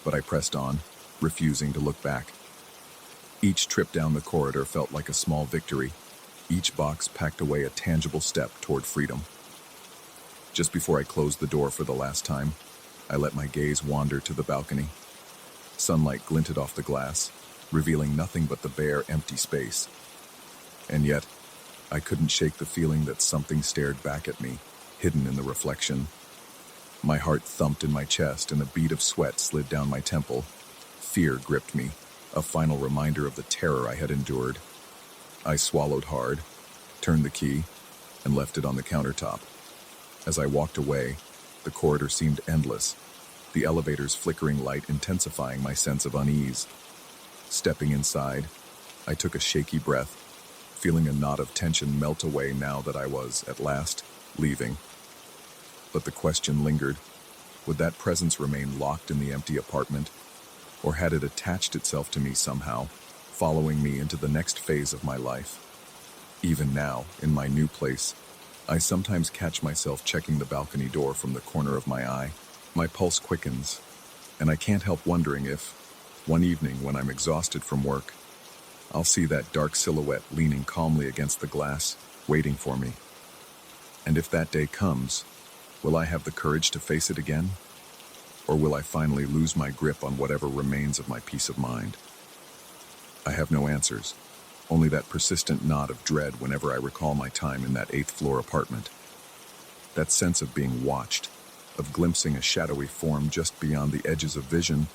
but I pressed on, refusing to look back. Each trip down the corridor felt like a small victory. Each box packed away a tangible step toward freedom. Just before I closed the door for the last time, I let my gaze wander to the balcony. Sunlight glinted off the glass, revealing nothing but the bare, empty space. And yet, I couldn't shake the feeling that something stared back at me, hidden in the reflection. My heart thumped in my chest and a bead of sweat slid down my temple. Fear gripped me, a final reminder of the terror I had endured. I swallowed hard, turned the key, and left it on the countertop. As I walked away, the corridor seemed endless, the elevator's flickering light intensifying my sense of unease. Stepping inside, I took a shaky breath, feeling a knot of tension melt away now that I was, at last, leaving. But the question lingered. Would that presence remain locked in the empty apartment? Or had it attached itself to me somehow, following me into the next phase of my life? Even now, in my new place, I sometimes catch myself checking the balcony door from the corner of my eye. My pulse quickens, and I can't help wondering if, one evening when I'm exhausted from work, I'll see that dark silhouette leaning calmly against the glass, waiting for me. And if that day comes, will I have the courage to face it again? Or will I finally lose my grip on whatever remains of my peace of mind? I have no answers, only that persistent knot of dread whenever I recall my time in that 8th floor apartment. That sense of being watched, of glimpsing a shadowy form just beyond the edges of vision,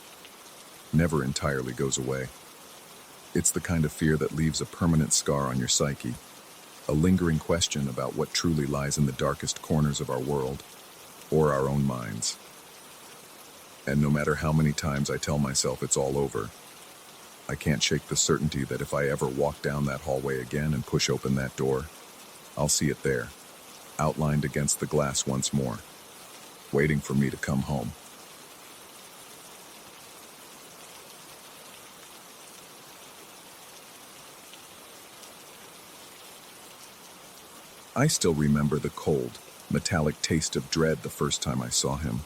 never entirely goes away. It's the kind of fear that leaves a permanent scar on your psyche, a lingering question about what truly lies in the darkest corners of our world, or our own minds. And no matter how many times I tell myself it's all over, I can't shake the certainty that if I ever walk down that hallway again and push open that door, I'll see it there, outlined against the glass once more, waiting for me to come home. I still remember the cold, metallic taste of dread the first time I saw him.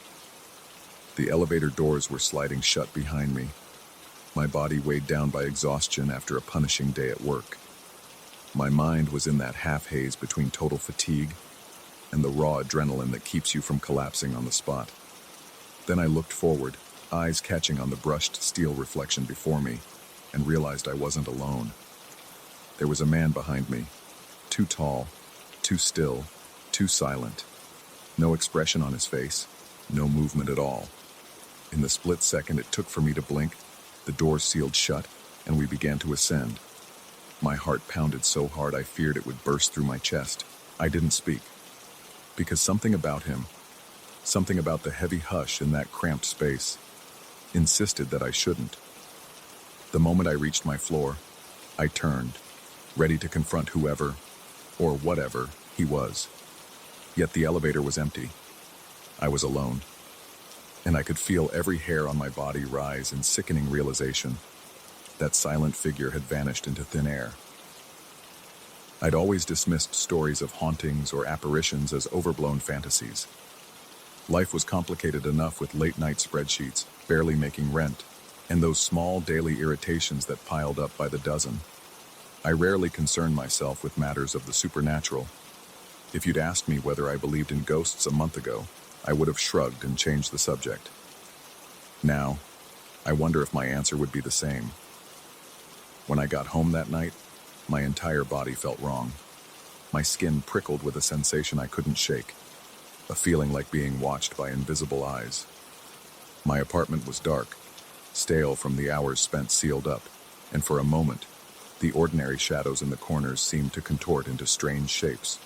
The elevator doors were sliding shut behind me, my body weighed down by exhaustion after a punishing day at work. My mind was in that half-haze between total fatigue and the raw adrenaline that keeps you from collapsing on the spot. Then I looked forward, eyes catching on the brushed steel reflection before me, and realized I wasn't alone. There was a man behind me, too tall, too still, too silent. No expression on his face, no movement at all. In the split second it took for me to blink, the doors sealed shut, and we began to ascend. My heart pounded so hard I feared it would burst through my chest. I didn't speak, because something about him, something about the heavy hush in that cramped space, insisted that I shouldn't. The moment I reached my floor, I turned, ready to confront whoever, or whatever, he was. Yet the elevator was empty. I was alone, and I could feel every hair on my body rise in sickening realization. That silent figure had vanished into thin air. I'd always dismissed stories of hauntings or apparitions as overblown fantasies, Life was complicated enough with late-night spreadsheets, barely making rent, and those small daily irritations that piled up by the dozen. I rarely concerned myself with matters of the supernatural. If you'd asked me whether I believed in ghosts a month ago, I would have shrugged and changed the subject. Now, I wonder if my answer would be the same. When I got home that night, my entire body felt wrong. My skin prickled with a sensation I couldn't shake, a feeling like being watched by invisible eyes. My apartment was dark, stale from the hours spent sealed up, and for a moment, the ordinary shadows in the corners seemed to contort into strange shapes.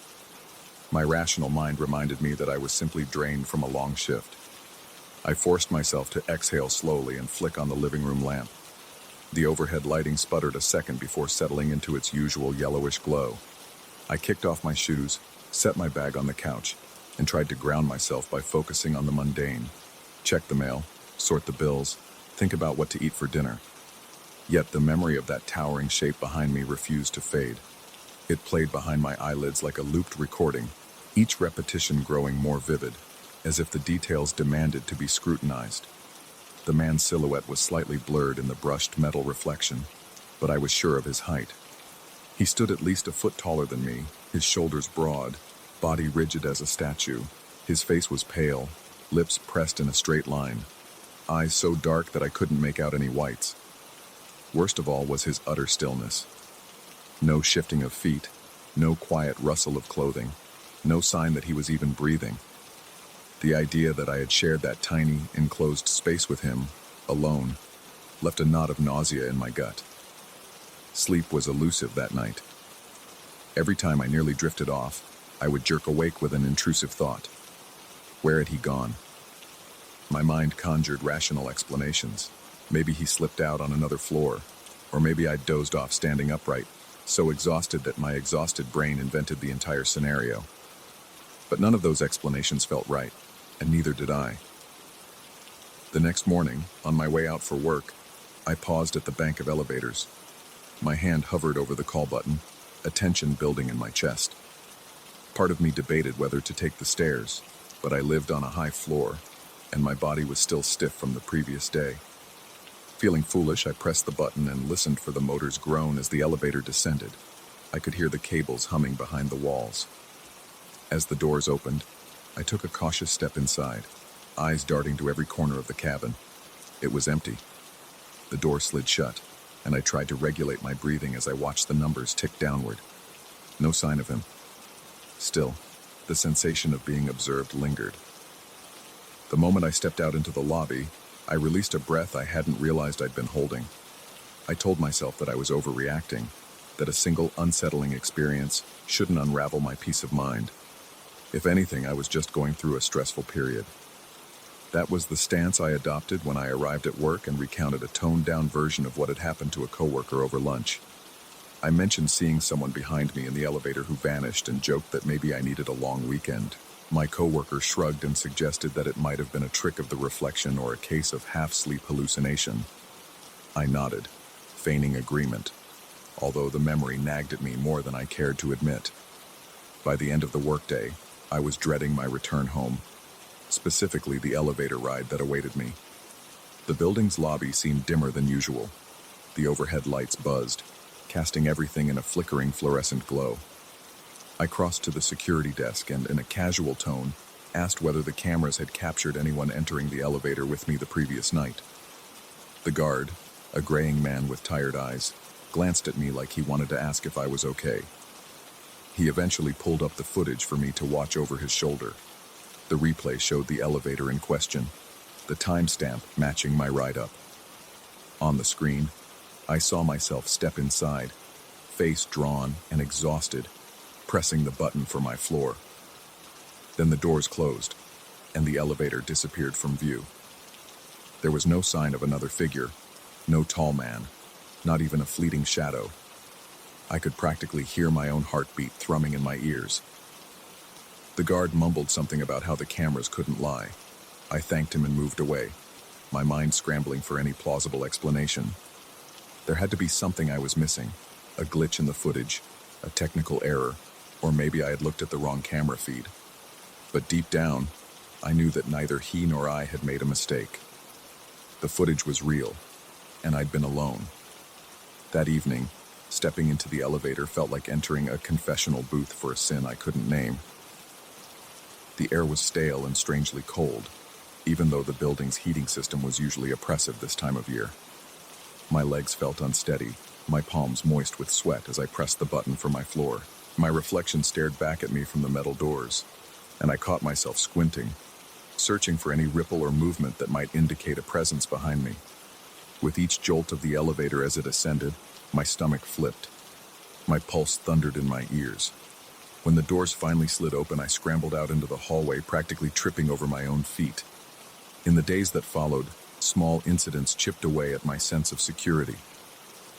My rational mind reminded me that I was simply drained from a long shift. I forced myself to exhale slowly and flick on the living room lamp. The overhead lighting sputtered a second before settling into its usual yellowish glow. I kicked off my shoes, set my bag on the couch, and tried to ground myself by focusing on the mundane. Check the mail, sort the bills, think about what to eat for dinner. Yet the memory of that towering shape behind me refused to fade. It played behind my eyelids like a looped recording, each repetition growing more vivid, as if the details demanded to be scrutinized. The man's silhouette was slightly blurred in the brushed metal reflection, but I was sure of his height. He stood at least a foot taller than me, his shoulders broad, body rigid as a statue. His face was pale, lips pressed in a straight line, eyes so dark that I couldn't make out any whites. Worst of all was his utter stillness. No shifting of feet, no quiet rustle of clothing, no sign that he was even breathing. The idea that I had shared that tiny, enclosed space with him, alone, left a knot of nausea in my gut. Sleep was elusive that night. Every time I nearly drifted off, I would jerk awake with an intrusive thought. Where had he gone? My mind conjured rational explanations. Maybe he slipped out on another floor, or maybe I'd dozed off standing upright, so exhausted that my exhausted brain invented the entire scenario. But none of those explanations felt right, and neither did I. The next morning, on my way out for work, I paused at the bank of elevators. My hand hovered over the call button, a tension building in my chest. Part of me debated whether to take the stairs, but I lived on a high floor, and my body was still stiff from the previous day. Feeling foolish, I pressed the button and listened for the motor's groan as the elevator descended. I could hear the cables humming behind the walls. As the doors opened, I took a cautious step inside, eyes darting to every corner of the cabin. It was empty. The door slid shut, and I tried to regulate my breathing as I watched the numbers tick downward. No sign of him. Still, the sensation of being observed lingered. The moment I stepped out into the lobby, I released a breath I hadn't realized I'd been holding. I told myself that I was overreacting, that a single unsettling experience shouldn't unravel my peace of mind. If anything, I was just going through a stressful period. That was the stance I adopted when I arrived at work and recounted a toned-down version of what had happened to a coworker over lunch. I mentioned seeing someone behind me in the elevator who vanished and joked that maybe I needed a long weekend. My coworker shrugged and suggested that it might have been a trick of the reflection or a case of half-sleep hallucination. I nodded, feigning agreement, although the memory nagged at me more than I cared to admit. By the end of the workday, I was dreading my return home, specifically the elevator ride that awaited me. The building's lobby seemed dimmer than usual. The overhead lights buzzed, casting everything in a flickering fluorescent glow. I crossed to the security desk and, in a casual tone, asked whether the cameras had captured anyone entering the elevator with me the previous night. The guard, a graying man with tired eyes, glanced at me like he wanted to ask if I was okay. He eventually pulled up the footage for me to watch over his shoulder. The replay showed the elevator in question, the timestamp matching my ride up. On the screen, I saw myself step inside, face drawn and exhausted, pressing the button for my floor. Then the doors closed, and the elevator disappeared from view. There was no sign of another figure, no tall man, not even a fleeting shadow. I could practically hear my own heartbeat thrumming in my ears. The guard mumbled something about how the cameras couldn't lie. I thanked him and moved away, my mind scrambling for any plausible explanation. There had to be something I was missing, a glitch in the footage, a technical error, or maybe I had looked at the wrong camera feed. But deep down, I knew that neither he nor I had made a mistake. The footage was real, and I'd been alone. That evening, stepping into the elevator felt like entering a confessional booth for a sin I couldn't name. The air was stale and strangely cold, even though the building's heating system was usually oppressive this time of year. My legs felt unsteady, my palms moist with sweat as I pressed the button for my floor. My reflection stared back at me from the metal doors, and I caught myself squinting, searching for any ripple or movement that might indicate a presence behind me. With each jolt of the elevator as it ascended, my stomach flipped. My pulse thundered in my ears. When the doors finally slid open, I scrambled out into the hallway, practically tripping over my own feet. In the days that followed, small incidents chipped away at my sense of security.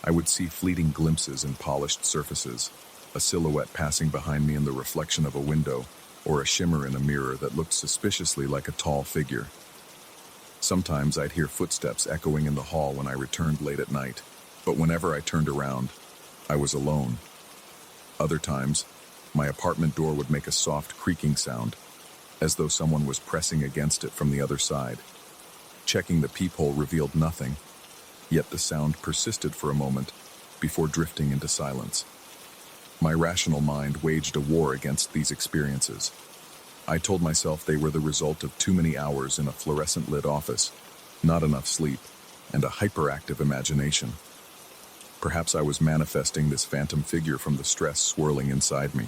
I would see fleeting glimpses in polished surfaces, a silhouette passing behind me in the reflection of a window, or a shimmer in a mirror that looked suspiciously like a tall figure. Sometimes I'd hear footsteps echoing in the hall when I returned late at night, but whenever I turned around, I was alone. Other times, my apartment door would make a soft creaking sound, as though someone was pressing against it from the other side. Checking the peephole revealed nothing, yet the sound persisted for a moment before drifting into silence. My rational mind waged a war against these experiences. I told myself they were the result of too many hours in a fluorescent-lit office, not enough sleep, and a hyperactive imagination. Perhaps I was manifesting this phantom figure from the stress swirling inside me.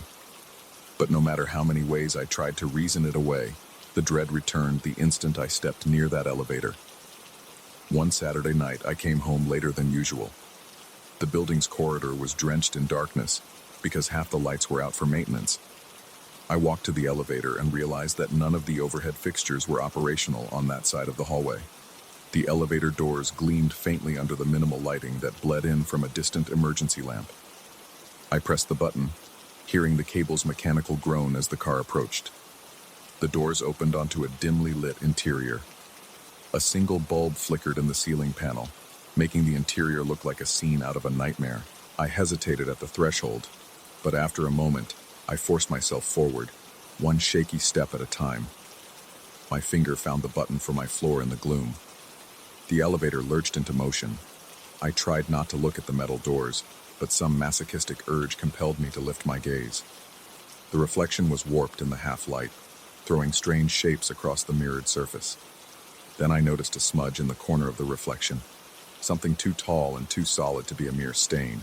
But no matter how many ways I tried to reason it away, the dread returned the instant I stepped near that elevator. One Saturday night, I came home later than usual. The building's corridor was drenched in darkness because half the lights were out for maintenance. I walked to the elevator and realized that none of the overhead fixtures were operational on that side of the hallway. The elevator doors gleamed faintly under the minimal lighting that bled in from a distant emergency lamp. I pressed the button, hearing the cable's mechanical groan as the car approached. The doors opened onto a dimly lit interior. A single bulb flickered in the ceiling panel, making the interior look like a scene out of a nightmare. I hesitated at the threshold, but after a moment, I forced myself forward, one shaky step at a time. My finger found the button for my floor in the gloom. The elevator lurched into motion. I tried not to look at the metal doors, but some masochistic urge compelled me to lift my gaze. The reflection was warped in the half-light, throwing strange shapes across the mirrored surface. Then I noticed a smudge in the corner of the reflection, something too tall and too solid to be a mere stain.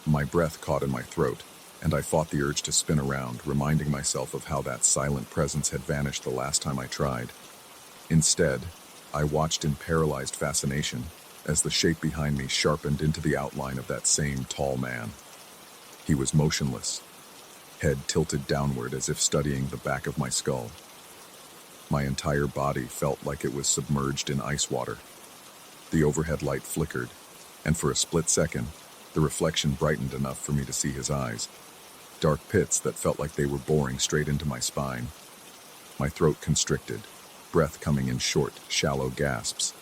My breath caught in my throat, and I fought the urge to spin around, reminding myself of how that silent presence had vanished the last time I tried. Instead, I watched in paralyzed fascination as the shape behind me sharpened into the outline of that same tall man. He was motionless, head tilted downward as if studying the back of my skull. My entire body felt like it was submerged in ice water. The overhead light flickered, and for a split second, the reflection brightened enough for me to see his eyes, dark pits that felt like they were boring straight into my spine. My throat constricted, breath coming in short, shallow gasps.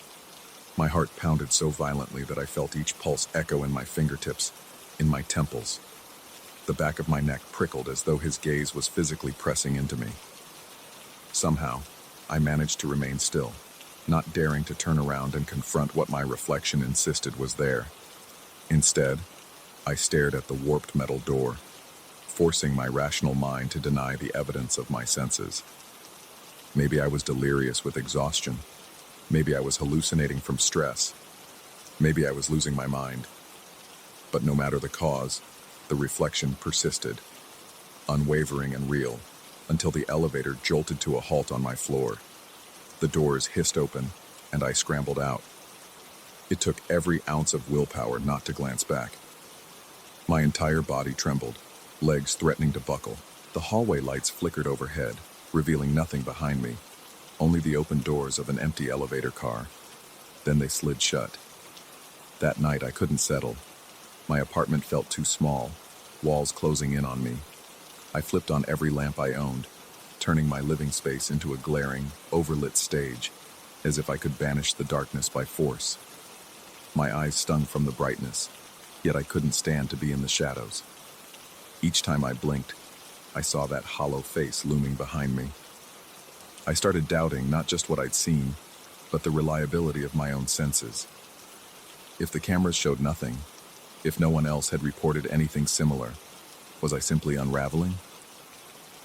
My heart pounded so violently that I felt each pulse echo in my fingertips, in my temples. The back of my neck prickled as though his gaze was physically pressing into me. Somehow, I managed to remain still, not daring to turn around and confront what my reflection insisted was there. Instead, I stared at the warped metal door, forcing my rational mind to deny the evidence of my senses. Maybe I was delirious with exhaustion. Maybe I was hallucinating from stress. Maybe I was losing my mind. But no matter the cause, the reflection persisted, unwavering and real, until the elevator jolted to a halt on my floor. The doors hissed open, and I scrambled out. It took every ounce of willpower not to glance back. My entire body trembled, legs threatening to buckle. The hallway lights flickered overhead, revealing nothing behind me, only the open doors of an empty elevator car. Then they slid shut. That night I couldn't settle. My apartment felt too small, walls closing in on me. I flipped on every lamp I owned, turning my living space into a glaring, overlit stage, as if I could banish the darkness by force. My eyes stung from the brightness, yet I couldn't stand to be in the shadows. Each time I blinked, I saw that hollow face looming behind me. I started doubting not just what I'd seen, but the reliability of my own senses. If the cameras showed nothing, if no one else had reported anything similar, was I simply unraveling?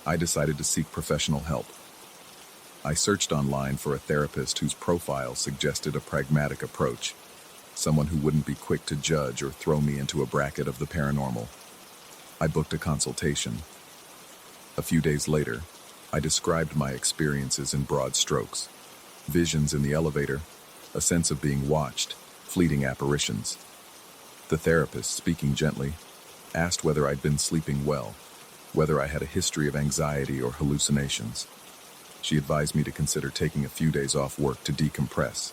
I decided to seek professional help. I searched online for a therapist whose profile suggested a pragmatic approach, someone who wouldn't be quick to judge or throw me into a bracket of the paranormal. I booked a consultation. A few days later, I described my experiences in broad strokes. Visions in the elevator, a sense of being watched, fleeting apparitions. The therapist, speaking gently, asked whether I'd been sleeping well, whether I had a history of anxiety or hallucinations. She advised me to consider taking a few days off work to decompress.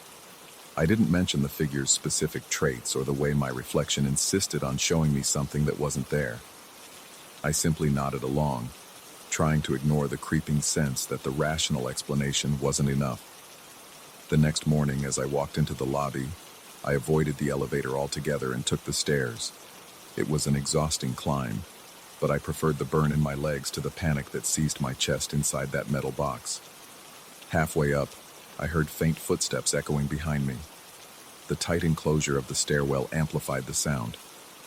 I didn't mention the figure's specific traits or the way my reflection insisted on showing me something that wasn't there. I simply nodded along, trying to ignore the creeping sense that the rational explanation wasn't enough. The next morning, as I walked into the lobby, I avoided the elevator altogether and took the stairs. It was an exhausting climb, but I preferred the burn in my legs to the panic that seized my chest inside that metal box. Halfway up, I heard faint footsteps echoing behind me. The tight enclosure of the stairwell amplified the sound,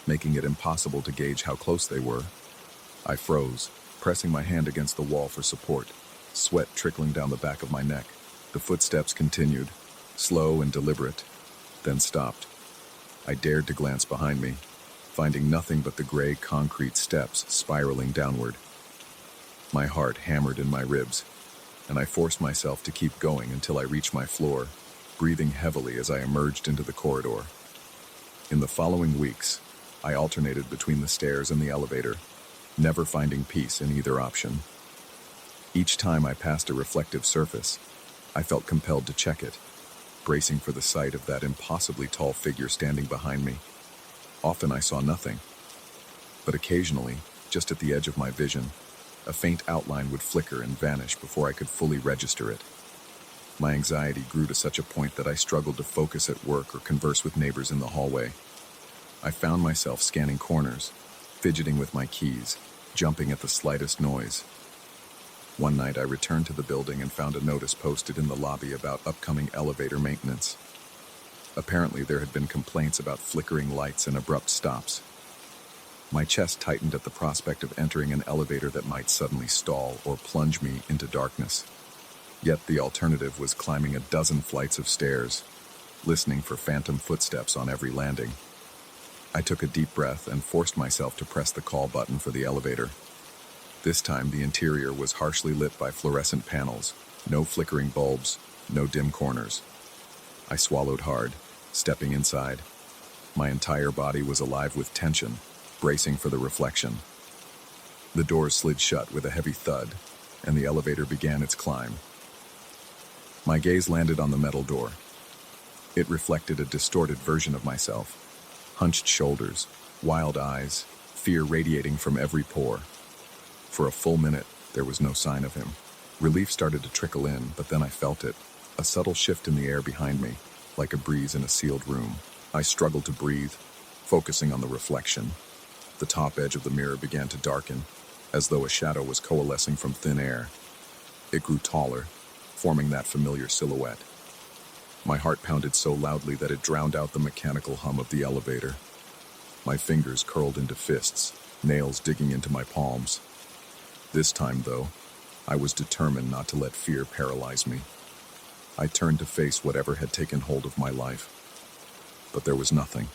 making it impossible to gauge how close they were. I froze, pressing my hand against the wall for support, sweat trickling down the back of my neck. The footsteps continued, slow and deliberate, then stopped. I dared to glance behind me, finding nothing but the gray concrete steps spiraling downward. My heart hammered in my ribs, and I forced myself to keep going until I reached my floor, breathing heavily as I emerged into the corridor. In the following weeks, I alternated between the stairs and the elevator, never finding peace in either option. Each time I passed a reflective surface, I felt compelled to check it, bracing for the sight of that impossibly tall figure standing behind me. Often I saw nothing, but occasionally, just at the edge of my vision, a faint outline would flicker and vanish before I could fully register it. My anxiety grew to such a point that I struggled to focus at work or converse with neighbors in the hallway. I found myself scanning corners, fidgeting with my keys, jumping at the slightest noise. One night I returned to the building and found a notice posted in the lobby about upcoming elevator maintenance. Apparently there had been complaints about flickering lights and abrupt stops. My chest tightened at the prospect of entering an elevator that might suddenly stall or plunge me into darkness. Yet the alternative was climbing a dozen flights of stairs, listening for phantom footsteps on every landing. I took a deep breath and forced myself to press the call button for the elevator. This time the interior was harshly lit by fluorescent panels, no flickering bulbs, no dim corners. I swallowed hard, stepping inside. My entire body was alive with tension, bracing for the reflection. The doors slid shut with a heavy thud, and the elevator began its climb. My gaze landed on the metal door. It reflected a distorted version of myself. Hunched shoulders, wild eyes, fear radiating from every pore. For a full minute, there was no sign of him. Relief started to trickle in, but then I felt it, a subtle shift in the air behind me, like a breeze in a sealed room. I struggled to breathe, focusing on the reflection. The top edge of the mirror began to darken, as though a shadow was coalescing from thin air. It grew taller, forming that familiar silhouette. My heart pounded so loudly that it drowned out the mechanical hum of the elevator. My fingers curled into fists, nails digging into my palms. This time, though, I was determined not to let fear paralyze me. I turned to face whatever had taken hold of my life. But there was nothing.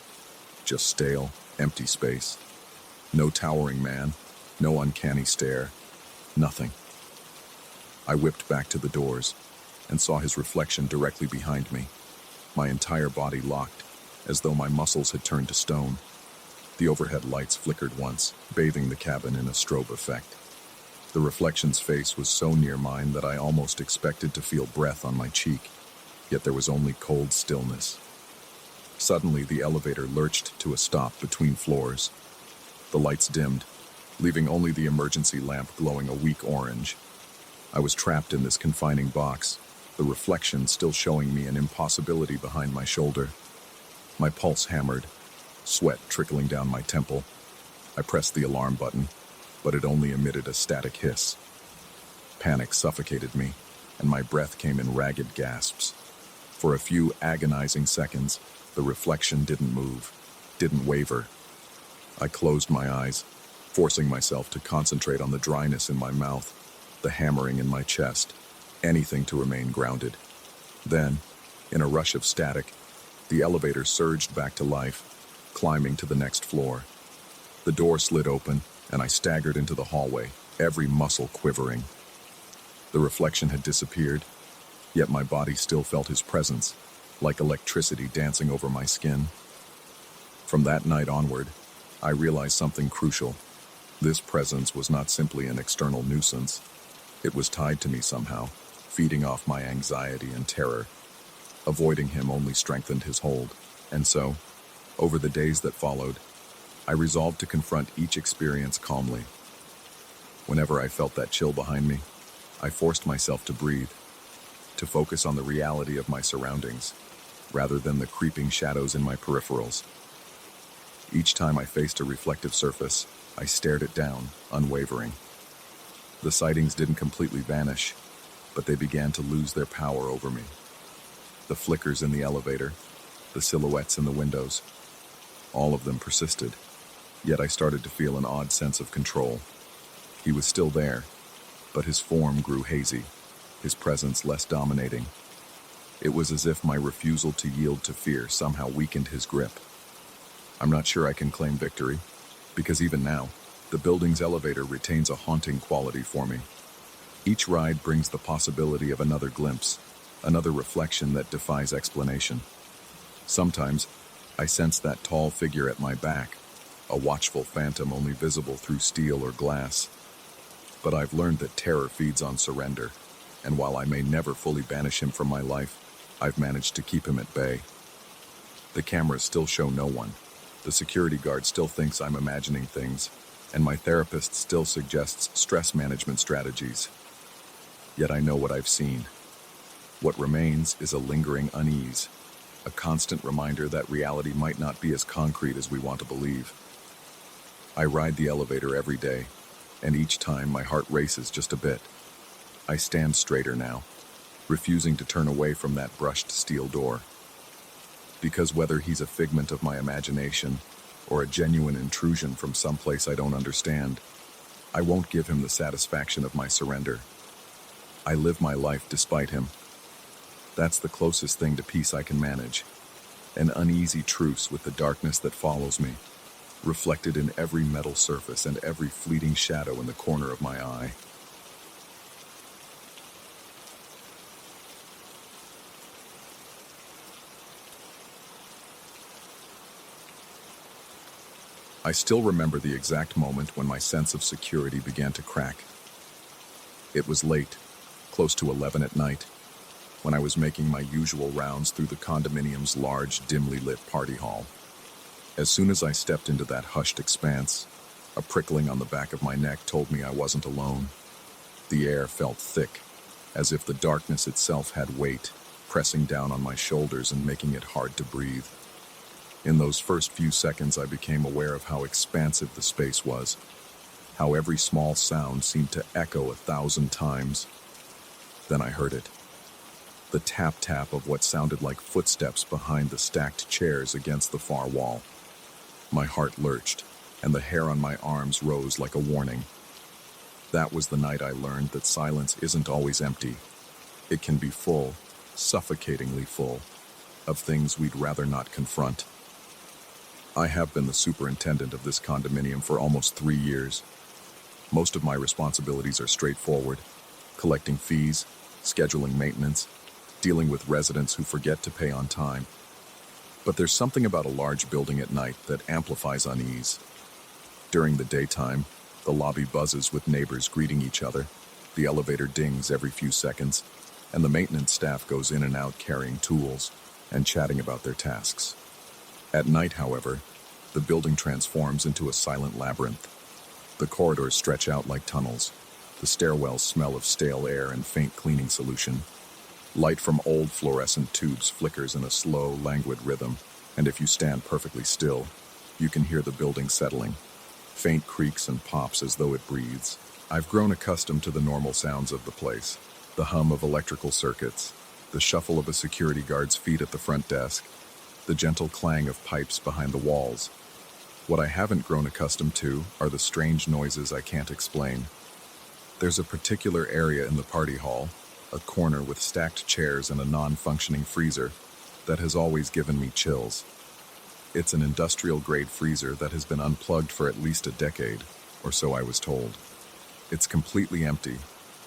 Just stale, empty space. No towering man, no uncanny stare. Nothing. I whipped back to the doors and saw his reflection directly behind me. My entire body locked, as though my muscles had turned to stone. The overhead lights flickered once, bathing the cabin in a strobe effect. The reflection's face was so near mine that I almost expected to feel breath on my cheek, yet there was only cold stillness. Suddenly, the elevator lurched to a stop between floors. The lights dimmed, leaving only the emergency lamp glowing a weak orange. I was trapped in this confining box, the reflection still showing me an impossibility behind my shoulder. My pulse hammered, sweat trickling down my temple. I pressed the alarm button, but it only emitted a static hiss. Panic suffocated me, and my breath came in ragged gasps. For a few agonizing seconds, the reflection didn't move, didn't waver. I closed my eyes, forcing myself to concentrate on the dryness in my mouth, the hammering in my chest, anything to remain grounded. Then, in a rush of static, the elevator surged back to life, climbing to the next floor. The door slid open, and I staggered into the hallway, every muscle quivering. The reflection had disappeared, yet my body still felt his presence, like electricity dancing over my skin. From that night onward, I realized something crucial. This presence was not simply an external nuisance. It was tied to me somehow, feeding off my anxiety and terror. Avoiding him only strengthened his hold, and so, over the days that followed, I resolved to confront each experience calmly. Whenever I felt that chill behind me, I forced myself to breathe, to focus on the reality of my surroundings, rather than the creeping shadows in my peripherals. Each time I faced a reflective surface, I stared it down, unwavering. The sightings didn't completely vanish, but they began to lose their power over me. The flickers in the elevator, the silhouettes in the windows, all of them persisted, yet I started to feel an odd sense of control. He was still there, but his form grew hazy, his presence less dominating. It was as if my refusal to yield to fear somehow weakened his grip. I'm not sure I can claim victory, because even now, the building's elevator retains a haunting quality for me. Each ride brings the possibility of another glimpse, another reflection that defies explanation. Sometimes, I sense that tall figure at my back, a watchful phantom only visible through steel or glass. But I've learned that terror feeds on surrender, and while I may never fully banish him from my life, I've managed to keep him at bay. The cameras still show no one. The security guard still thinks I'm imagining things, and my therapist still suggests stress management strategies. Yet I know what I've seen. What remains is a lingering unease, a constant reminder that reality might not be as concrete as we want to believe. I ride the elevator every day, and each time my heart races just a bit. I stand straighter now, refusing to turn away from that brushed steel door. Because whether he's a figment of my imagination or a genuine intrusion from someplace I don't understand, I won't give him the satisfaction of my surrender. I live my life despite him. That's the closest thing to peace I can manage. An uneasy truce with the darkness that follows me, reflected in every metal surface and every fleeting shadow in the corner of my eye. I still remember the exact moment when my sense of security began to crack. It was late, close to 11 at night, when I was making my usual rounds through the condominium's large, dimly lit party hall. As soon as I stepped into that hushed expanse, a prickling on the back of my neck told me I wasn't alone. The air felt thick, as if the darkness itself had weight, pressing down on my shoulders and making it hard to breathe. In those first few seconds, I became aware of how expansive the space was, how every small sound seemed to echo 1,000 times. Then I heard it. The tap-tap of what sounded like footsteps behind the stacked chairs against the far wall. My heart lurched, and the hair on my arms rose like a warning. That was the night I learned that silence isn't always empty. It can be full, suffocatingly full, of things we'd rather not confront. I have been the superintendent of this condominium for almost 3 years. Most of my responsibilities are straightforward: collecting fees, scheduling maintenance, dealing with residents who forget to pay on time. But there's something about a large building at night that amplifies unease. During the daytime, the lobby buzzes with neighbors greeting each other, the elevator dings every few seconds, and the maintenance staff goes in and out carrying tools and chatting about their tasks. At night, however, the building transforms into a silent labyrinth. The corridors stretch out like tunnels. The stairwells smell of stale air and faint cleaning solution. Light from old fluorescent tubes flickers in a slow, languid rhythm, and if you stand perfectly still, you can hear the building settling. Faint creaks and pops as though it breathes. I've grown accustomed to the normal sounds of the place. The hum of electrical circuits, the shuffle of a security guard's feet at the front desk, the gentle clang of pipes behind the walls. What I haven't grown accustomed to are the strange noises I can't explain. There's a particular area in the party hall, a corner with stacked chairs and a non-functioning freezer, that has always given me chills. It's an industrial-grade freezer that has been unplugged for at least a decade, or so I was told. It's completely empty,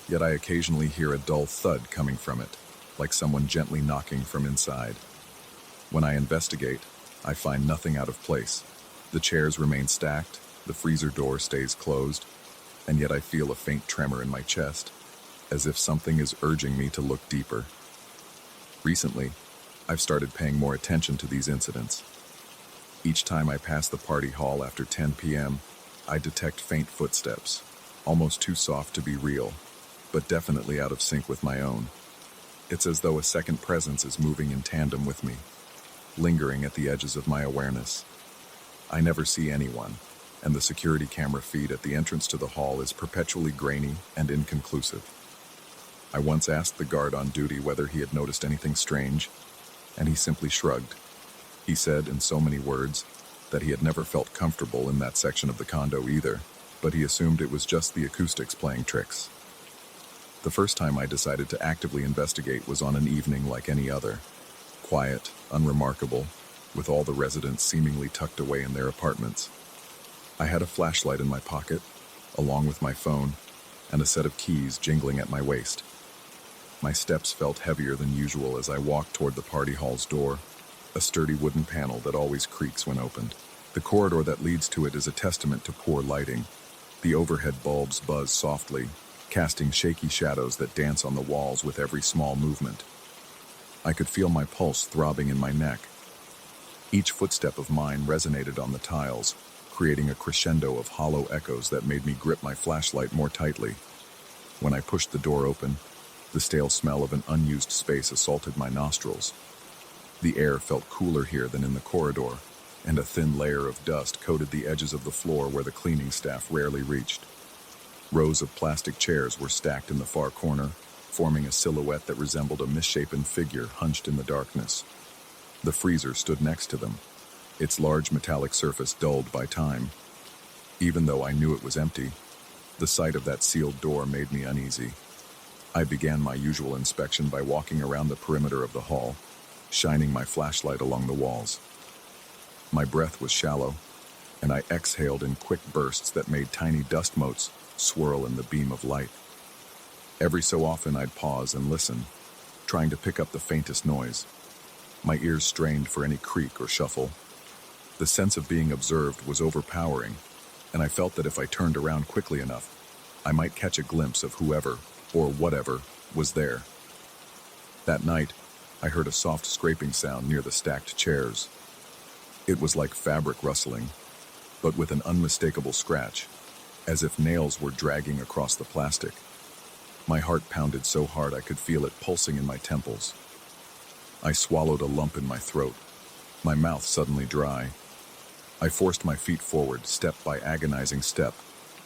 yet I occasionally hear a dull thud coming from it, like someone gently knocking from inside. When I investigate, I find nothing out of place. The chairs remain stacked, the freezer door stays closed, and yet I feel a faint tremor in my chest, as if something is urging me to look deeper. Recently, I've started paying more attention to these incidents. Each time I pass the party hall after 10 p.m., I detect faint footsteps, almost too soft to be real, but definitely out of sync with my own. It's as though a second presence is moving in tandem with me, lingering at the edges of my awareness. I never see anyone, and the security camera feed at the entrance to the hall is perpetually grainy and inconclusive. I once asked the guard on duty whether he had noticed anything strange, and he simply shrugged. He said, in so many words, that he had never felt comfortable in that section of the condo either, but he assumed it was just the acoustics playing tricks. The first time I decided to actively investigate was on an evening like any other. Quiet, unremarkable, with all the residents seemingly tucked away in their apartments. I had a flashlight in my pocket, along with my phone, and a set of keys jingling at my waist. My steps felt heavier than usual as I walked toward the party hall's door, a sturdy wooden panel that always creaks when opened. The corridor that leads to it is a testament to poor lighting. The overhead bulbs buzz softly, casting shaky shadows that dance on the walls with every small movement. I could feel my pulse throbbing in my neck. Each footstep of mine resonated on the tiles, creating a crescendo of hollow echoes that made me grip my flashlight more tightly. When I pushed the door open, the stale smell of an unused space assaulted my nostrils. The air felt cooler here than in the corridor, and a thin layer of dust coated the edges of the floor where the cleaning staff rarely reached. Rows of plastic chairs were stacked in the far corner, forming a silhouette that resembled a misshapen figure hunched in the darkness. The freezer stood next to them, its large metallic surface dulled by time. Even though I knew it was empty, the sight of that sealed door made me uneasy. I began my usual inspection by walking around the perimeter of the hall, shining my flashlight along the walls. My breath was shallow, and I exhaled in quick bursts that made tiny dust motes swirl in the beam of light. Every so often I'd pause and listen, trying to pick up the faintest noise. My ears strained for any creak or shuffle. The sense of being observed was overpowering, and I felt that if I turned around quickly enough, I might catch a glimpse of whoever, or whatever, was there. That night, I heard a soft scraping sound near the stacked chairs. It was like fabric rustling, but with an unmistakable scratch, as if nails were dragging across the plastic. My heart pounded so hard I could feel it pulsing in my temples. I swallowed a lump in my throat, my mouth suddenly dry. I forced my feet forward, step by agonizing step,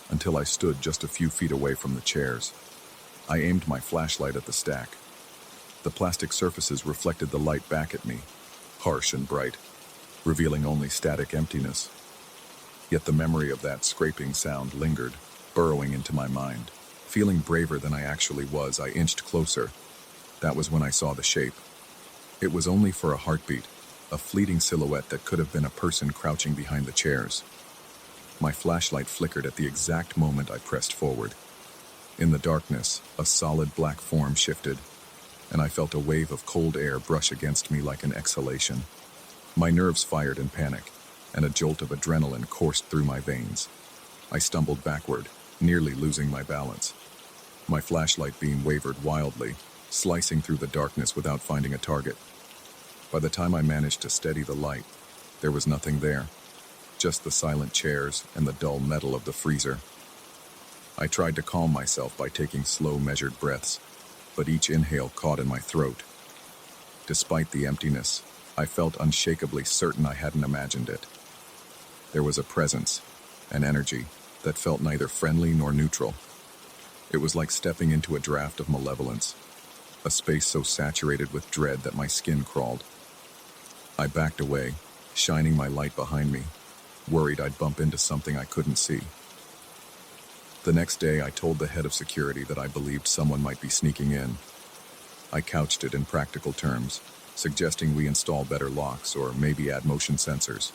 until I stood just a few feet away from the chairs. I aimed my flashlight at the stack. The plastic surfaces reflected the light back at me, harsh and bright, revealing only static emptiness. Yet the memory of that scraping sound lingered, burrowing into my mind. Feeling braver than I actually was, I inched closer. That was when I saw the shape. It was only for a heartbeat, a fleeting silhouette that could have been a person crouching behind the chairs. My flashlight flickered at the exact moment I pressed forward. In the darkness, a solid black form shifted, and I felt a wave of cold air brush against me like an exhalation. My nerves fired in panic, and a jolt of adrenaline coursed through my veins. I stumbled backward, nearly losing my balance. My flashlight beam wavered wildly, slicing through the darkness without finding a target. By the time I managed to steady the light, there was nothing there, just the silent chairs and the dull metal of the freezer. I tried to calm myself by taking slow, measured breaths, but each inhale caught in my throat. Despite the emptiness, I felt unshakably certain I hadn't imagined it. There was a presence, an energy, that felt neither friendly nor neutral. It was like stepping into a draft of malevolence, a space so saturated with dread that my skin crawled. I backed away, shining my light behind me, worried I'd bump into something I couldn't see. The next day, I told the head of security that I believed someone might be sneaking in. I couched it in practical terms, suggesting we install better locks or maybe add motion sensors.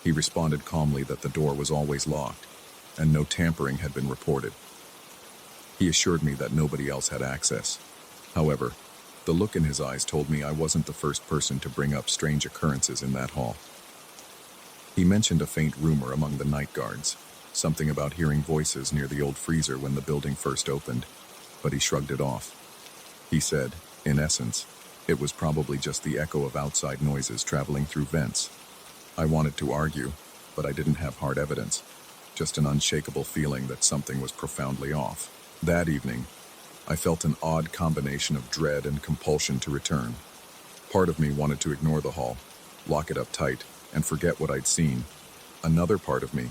He responded calmly that the door was always locked, and no tampering had been reported. He assured me that nobody else had access. However, the look in his eyes told me I wasn't the first person to bring up strange occurrences in that hall. He mentioned a faint rumor among the night guards, something about hearing voices near the old freezer when the building first opened, but he shrugged it off. He said, in essence, it was probably just the echo of outside noises traveling through vents. I wanted to argue, but I didn't have hard evidence, just an unshakable feeling that something was profoundly off. That evening, I felt an odd combination of dread and compulsion to return. Part of me wanted to ignore the hall, lock it up tight, and forget what I'd seen. Another part of me,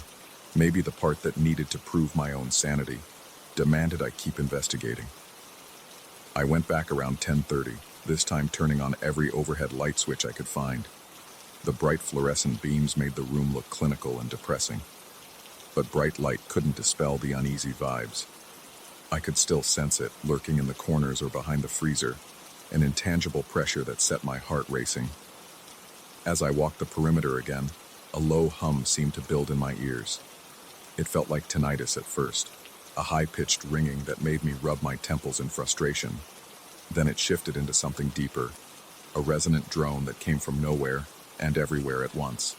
maybe the part that needed to prove my own sanity, demanded I keep investigating. I went back around 10:30, this time turning on every overhead light switch I could find. The bright fluorescent beams made the room look clinical and depressing. But bright light couldn't dispel the uneasy vibes. I could still sense it, lurking in the corners or behind the freezer, an intangible pressure that set my heart racing. As I walked the perimeter again, a low hum seemed to build in my ears. It felt like tinnitus at first, a high-pitched ringing that made me rub my temples in frustration. Then it shifted into something deeper, a resonant drone that came from nowhere and everywhere at once.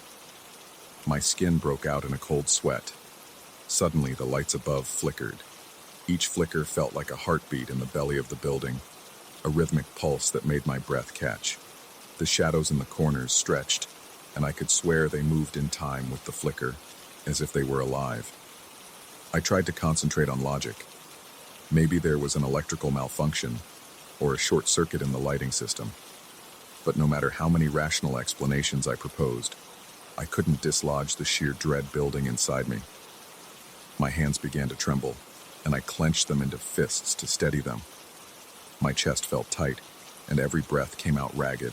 My skin broke out in a cold sweat. Suddenly, the lights above flickered. Each flicker felt like a heartbeat in the belly of the building, a rhythmic pulse that made my breath catch. The shadows in the corners stretched, and I could swear they moved in time with the flicker, as if they were alive. I tried to concentrate on logic. Maybe there was an electrical malfunction, or a short circuit in the lighting system. But no matter how many rational explanations I proposed, I couldn't dislodge the sheer dread building inside me. My hands began to tremble, and I clenched them into fists to steady them. My chest felt tight, and every breath came out ragged.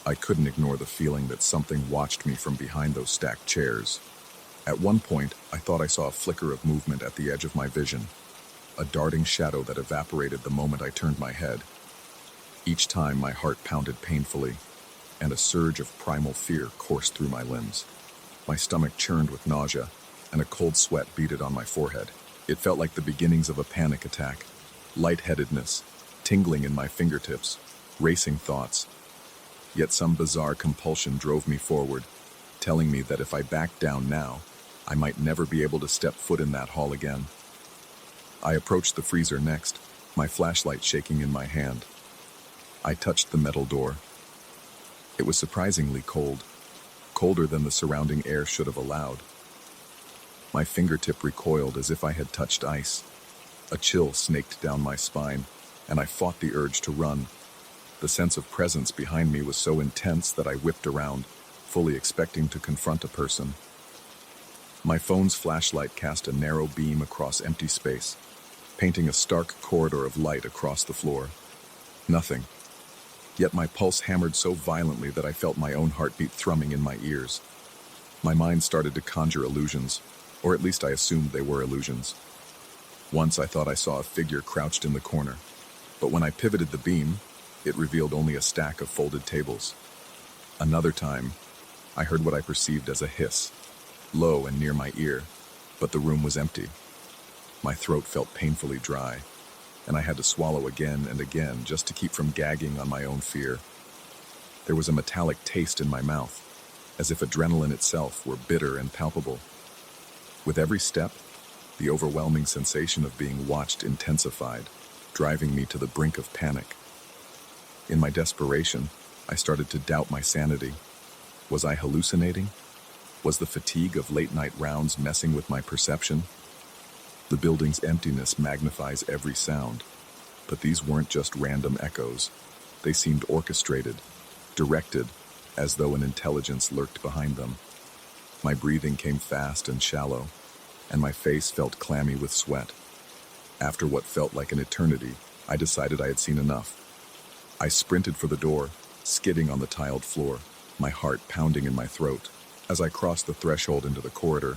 I couldn't ignore the feeling that something watched me from behind those stacked chairs. At one point, I thought I saw a flicker of movement at the edge of my vision, a darting shadow that evaporated the moment I turned my head. Each time, my heart pounded painfully, and a surge of primal fear coursed through my limbs. My stomach churned with nausea, and a cold sweat beaded on my forehead. It felt like the beginnings of a panic attack. Lightheadedness, tingling in my fingertips, racing thoughts. Yet some bizarre compulsion drove me forward, telling me that if I backed down now, I might never be able to step foot in that hall again. I approached the freezer next, my flashlight shaking in my hand. I touched the metal door. It was surprisingly cold, colder than the surrounding air should have allowed. My fingertip recoiled as if I had touched ice. A chill snaked down my spine, and I fought the urge to run. The sense of presence behind me was so intense that I whipped around, fully expecting to confront a person. My phone's flashlight cast a narrow beam across empty space, painting a stark corridor of light across the floor. Nothing. Yet my pulse hammered so violently that I felt my own heartbeat thrumming in my ears. My mind started to conjure illusions, or at least I assumed they were illusions. Once I thought I saw a figure crouched in the corner, but when I pivoted the beam, it revealed only a stack of folded tables. Another time, I heard what I perceived as a hiss, low and near my ear, but the room was empty. My throat felt painfully dry, and I had to swallow again and again just to keep from gagging on my own fear. There was a metallic taste in my mouth, as if adrenaline itself were bitter and palpable. With every step, the overwhelming sensation of being watched intensified, driving me to the brink of panic. In my desperation, I started to doubt my sanity. Was I hallucinating? Was the fatigue of late-night rounds messing with my perception? The building's emptiness magnifies every sound, but these weren't just random echoes. They seemed orchestrated, directed, as though an intelligence lurked behind them. My breathing came fast and shallow, and my face felt clammy with sweat. After what felt like an eternity, I decided I had seen enough. I sprinted for the door, skidding on the tiled floor, my heart pounding in my throat. As I crossed the threshold into the corridor,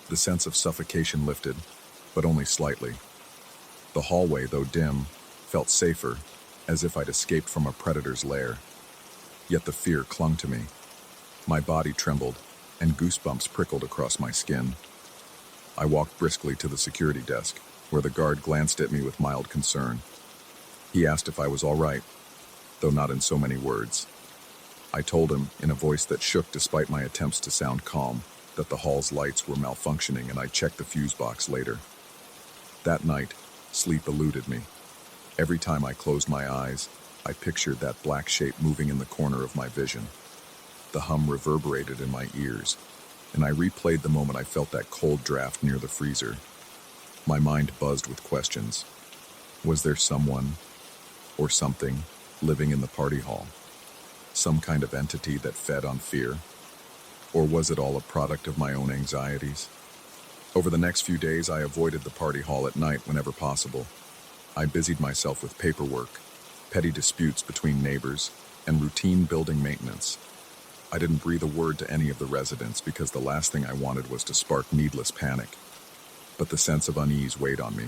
the sense of suffocation lifted, but only slightly. The hallway, though dim, felt safer, as if I'd escaped from a predator's lair. Yet the fear clung to me. My body trembled, and goosebumps prickled across my skin. I walked briskly to the security desk, where the guard glanced at me with mild concern. He asked if I was all right, though not in so many words. I told him, in a voice that shook despite my attempts to sound calm, that the hall's lights were malfunctioning and I'd check the fuse box later. That night, sleep eluded me. Every time I closed my eyes, I pictured that black shape moving in the corner of my vision. The hum reverberated in my ears, and I replayed the moment I felt that cold draft near the freezer. My mind buzzed with questions. Was there someone, or something, living in the party hall? Some kind of entity that fed on fear? Or was it all a product of my own anxieties? Over the next few days, I avoided the party hall at night whenever possible. I busied myself with paperwork, petty disputes between neighbors, and routine building maintenance. I didn't breathe a word to any of the residents because the last thing I wanted was to spark needless panic. But the sense of unease weighed on me.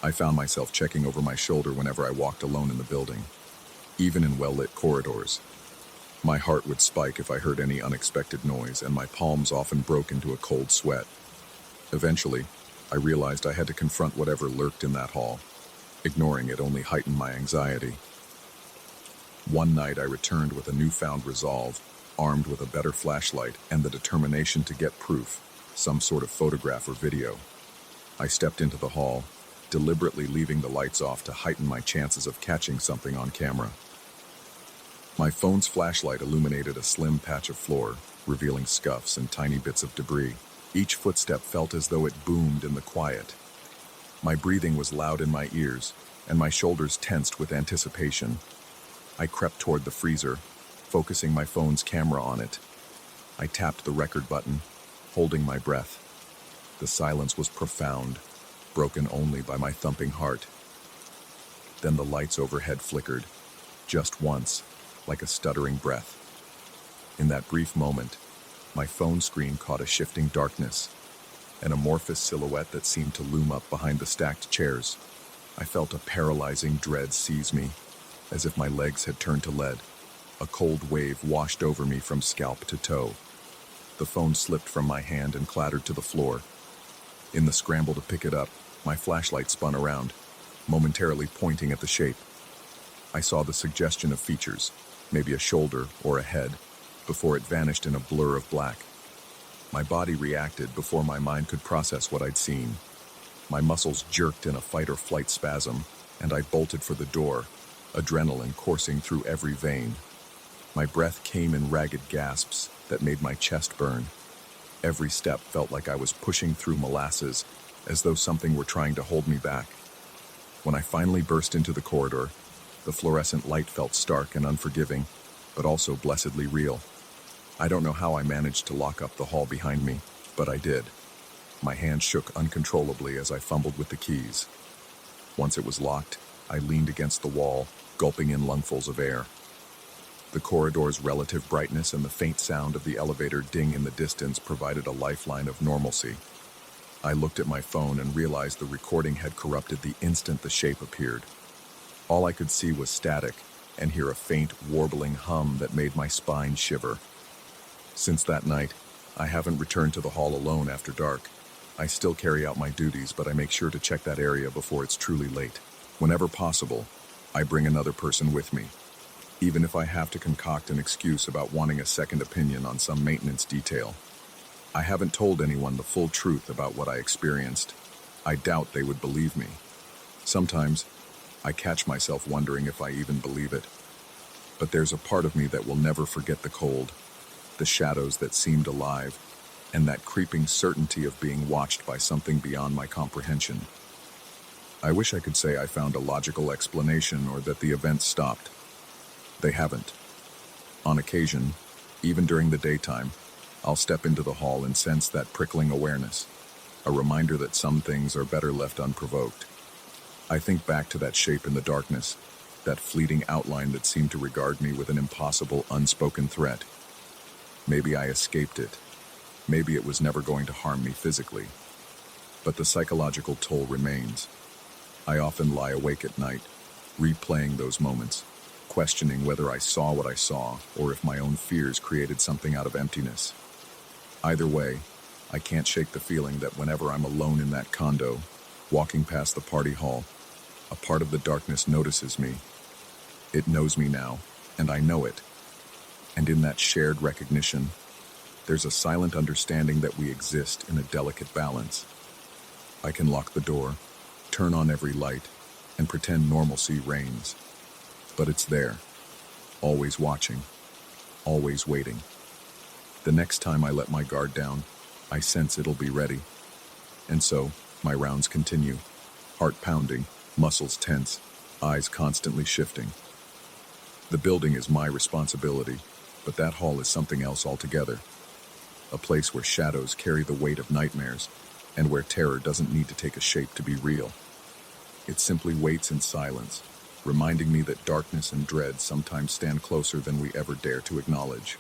I found myself checking over my shoulder whenever I walked alone in the building, even in well-lit corridors. My heart would spike if I heard any unexpected noise, and my palms often broke into a cold sweat. Eventually, I realized I had to confront whatever lurked in that hall. Ignoring it only heightened my anxiety. One night I returned with a newfound resolve, armed with a better flashlight and the determination to get proof, some sort of photograph or video. I stepped into the hall, deliberately leaving the lights off to heighten my chances of catching something on camera. My phone's flashlight illuminated a slim patch of floor, revealing scuffs and tiny bits of debris. Each footstep felt as though it boomed in the quiet. My breathing was loud in my ears, and my shoulders tensed with anticipation. I crept toward the freezer, focusing my phone's camera on it. I tapped the record button, holding my breath. The silence was profound, broken only by my thumping heart. Then the lights overhead flickered, just once, like a stuttering breath. In that brief moment, my phone screen caught a shifting darkness, an amorphous silhouette that seemed to loom up behind the stacked chairs. I felt a paralyzing dread seize me, as if my legs had turned to lead. A cold wave washed over me from scalp to toe. The phone slipped from my hand and clattered to the floor. In the scramble to pick it up, my flashlight spun around, momentarily pointing at the shape. I saw the suggestion of features, maybe a shoulder or a head, before it vanished in a blur of black. My body reacted before my mind could process what I'd seen. My muscles jerked in a fight-or-flight spasm, and I bolted for the door, adrenaline coursing through every vein. My breath came in ragged gasps that made my chest burn. Every step felt like I was pushing through molasses, as though something were trying to hold me back. When I finally burst into the corridor, the fluorescent light felt stark and unforgiving, but also blessedly real. I don't know how I managed to lock up the hall behind me, but I did. My hand shook uncontrollably as I fumbled with the keys. Once it was locked, I leaned against the wall, gulping in lungfuls of air. The corridor's relative brightness and the faint sound of the elevator ding in the distance provided a lifeline of normalcy. I looked at my phone and realized the recording had corrupted the instant the shape appeared. All I could see was static and hear a faint, warbling hum that made my spine shiver. Since that night, I haven't returned to the hall alone after dark. I still carry out my duties, but I make sure to check that area before it's truly late. Whenever possible, I bring another person with me, even if I have to concoct an excuse about wanting a second opinion on some maintenance detail. I haven't told anyone the full truth about what I experienced. I doubt they would believe me. Sometimes, I catch myself wondering if I even believe it. But there's a part of me that will never forget the cold, the shadows that seemed alive, and that creeping certainty of being watched by something beyond my comprehension. I wish I could say I found a logical explanation or that the events stopped. They haven't. On occasion, even during the daytime, I'll step into the hall and sense that prickling awareness, a reminder that some things are better left unprovoked. I think back to that shape in the darkness, that fleeting outline that seemed to regard me with an impossible, unspoken threat. Maybe I escaped it. Maybe it was never going to harm me physically. But the psychological toll remains. I often lie awake at night, replaying those moments, questioning whether I saw what I saw or if my own fears created something out of emptiness. Either way, I can't shake the feeling that whenever I'm alone in that condo, walking past the party hall, a part of the darkness notices me. It knows me now, and I know it. And in that shared recognition, there's a silent understanding that we exist in a delicate balance. I can lock the door, turn on every light, and pretend normalcy reigns. But it's there, always watching, always waiting. The next time I let my guard down, I sense it'll be ready. And so, my rounds continue, heart pounding, muscles tense, eyes constantly shifting. The building is my responsibility, but that hall is something else altogether. A place where shadows carry the weight of nightmares, and where terror doesn't need to take a shape to be real. It simply waits in silence, reminding me that darkness and dread sometimes stand closer than we ever dare to acknowledge.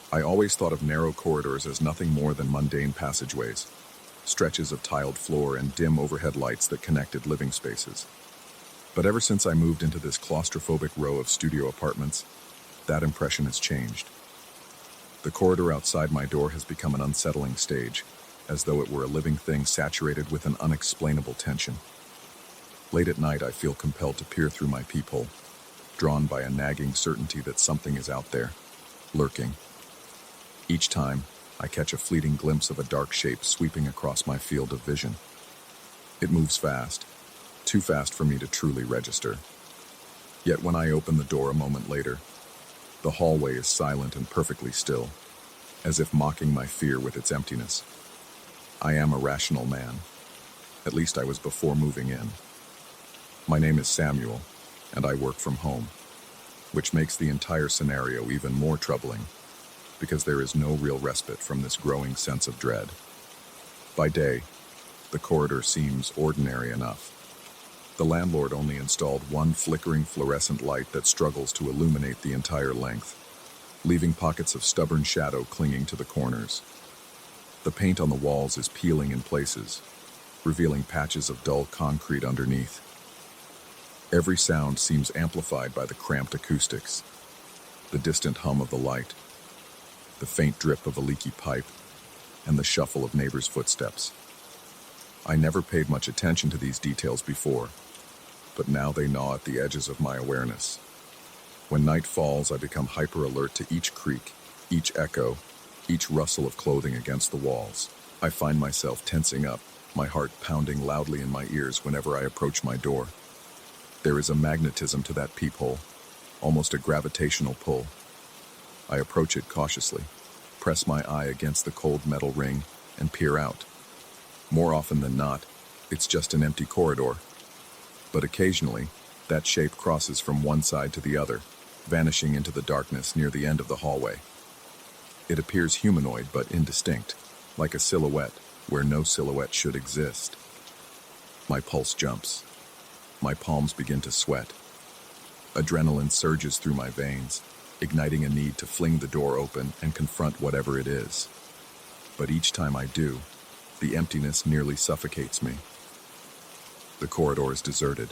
I always thought of narrow corridors as nothing more than mundane passageways, stretches of tiled floor and dim overhead lights that connected living spaces. But ever since I moved into this claustrophobic row of studio apartments, that impression has changed. The corridor outside my door has become an unsettling stage, as though it were a living thing saturated with an unexplainable tension. Late at night, I feel compelled to peer through my peephole, drawn by a nagging certainty that something is out there, lurking. Each time, I catch a fleeting glimpse of a dark shape sweeping across my field of vision. It moves fast, too fast for me to truly register. Yet when I open the door a moment later, the hallway is silent and perfectly still, as if mocking my fear with its emptiness. I am a rational man. At least I was before moving in. My name is Samuel, and I work from home, which makes the entire scenario even more troubling, because there is no real respite from this growing sense of dread. By day, the corridor seems ordinary enough. The landlord only installed one flickering fluorescent light that struggles to illuminate the entire length, leaving pockets of stubborn shadow clinging to the corners. The paint on the walls is peeling in places, revealing patches of dull concrete underneath. Every sound seems amplified by the cramped acoustics, the distant hum of the light, the faint drip of a leaky pipe, and the shuffle of neighbors' footsteps. I never paid much attention to these details before, but now they gnaw at the edges of my awareness. When night falls, I become hyper-alert to each creak, each echo, each rustle of clothing against the walls. I find myself tensing up, my heart pounding loudly in my ears whenever I approach my door. There is a magnetism to that peephole, almost a gravitational pull. I approach it cautiously, press my eye against the cold metal ring, and peer out. More often than not, it's just an empty corridor. But occasionally, that shape crosses from one side to the other, vanishing into the darkness near the end of the hallway. It appears humanoid but indistinct, like a silhouette where no silhouette should exist. My pulse jumps. My palms begin to sweat. Adrenaline surges through my veins, igniting a need to fling the door open and confront whatever it is. But each time I do, the emptiness nearly suffocates me. The corridor is deserted.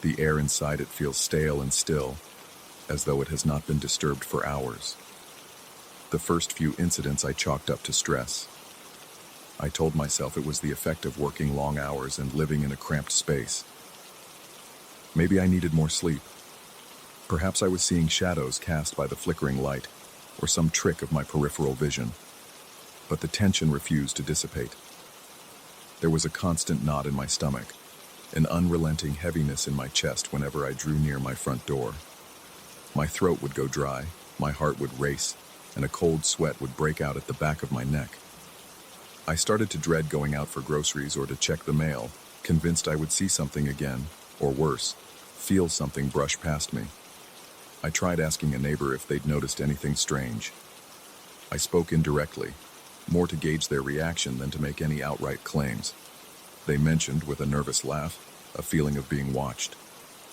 The air inside it feels stale and still, as though it has not been disturbed for hours. The first few incidents I chalked up to stress. I told myself it was the effect of working long hours and living in a cramped space. Maybe I needed more sleep. Perhaps I was seeing shadows cast by the flickering light, or some trick of my peripheral vision. But the tension refused to dissipate. There was a constant knot in my stomach, an unrelenting heaviness in my chest whenever I drew near my front door. My throat would go dry, my heart would race, and a cold sweat would break out at the back of my neck. I started to dread going out for groceries or to check the mail, convinced I would see something again, or worse, feel something brush past me. I tried asking a neighbor if they'd noticed anything strange. I spoke indirectly, more to gauge their reaction than to make any outright claims. They mentioned, with a nervous laugh, a feeling of being watched.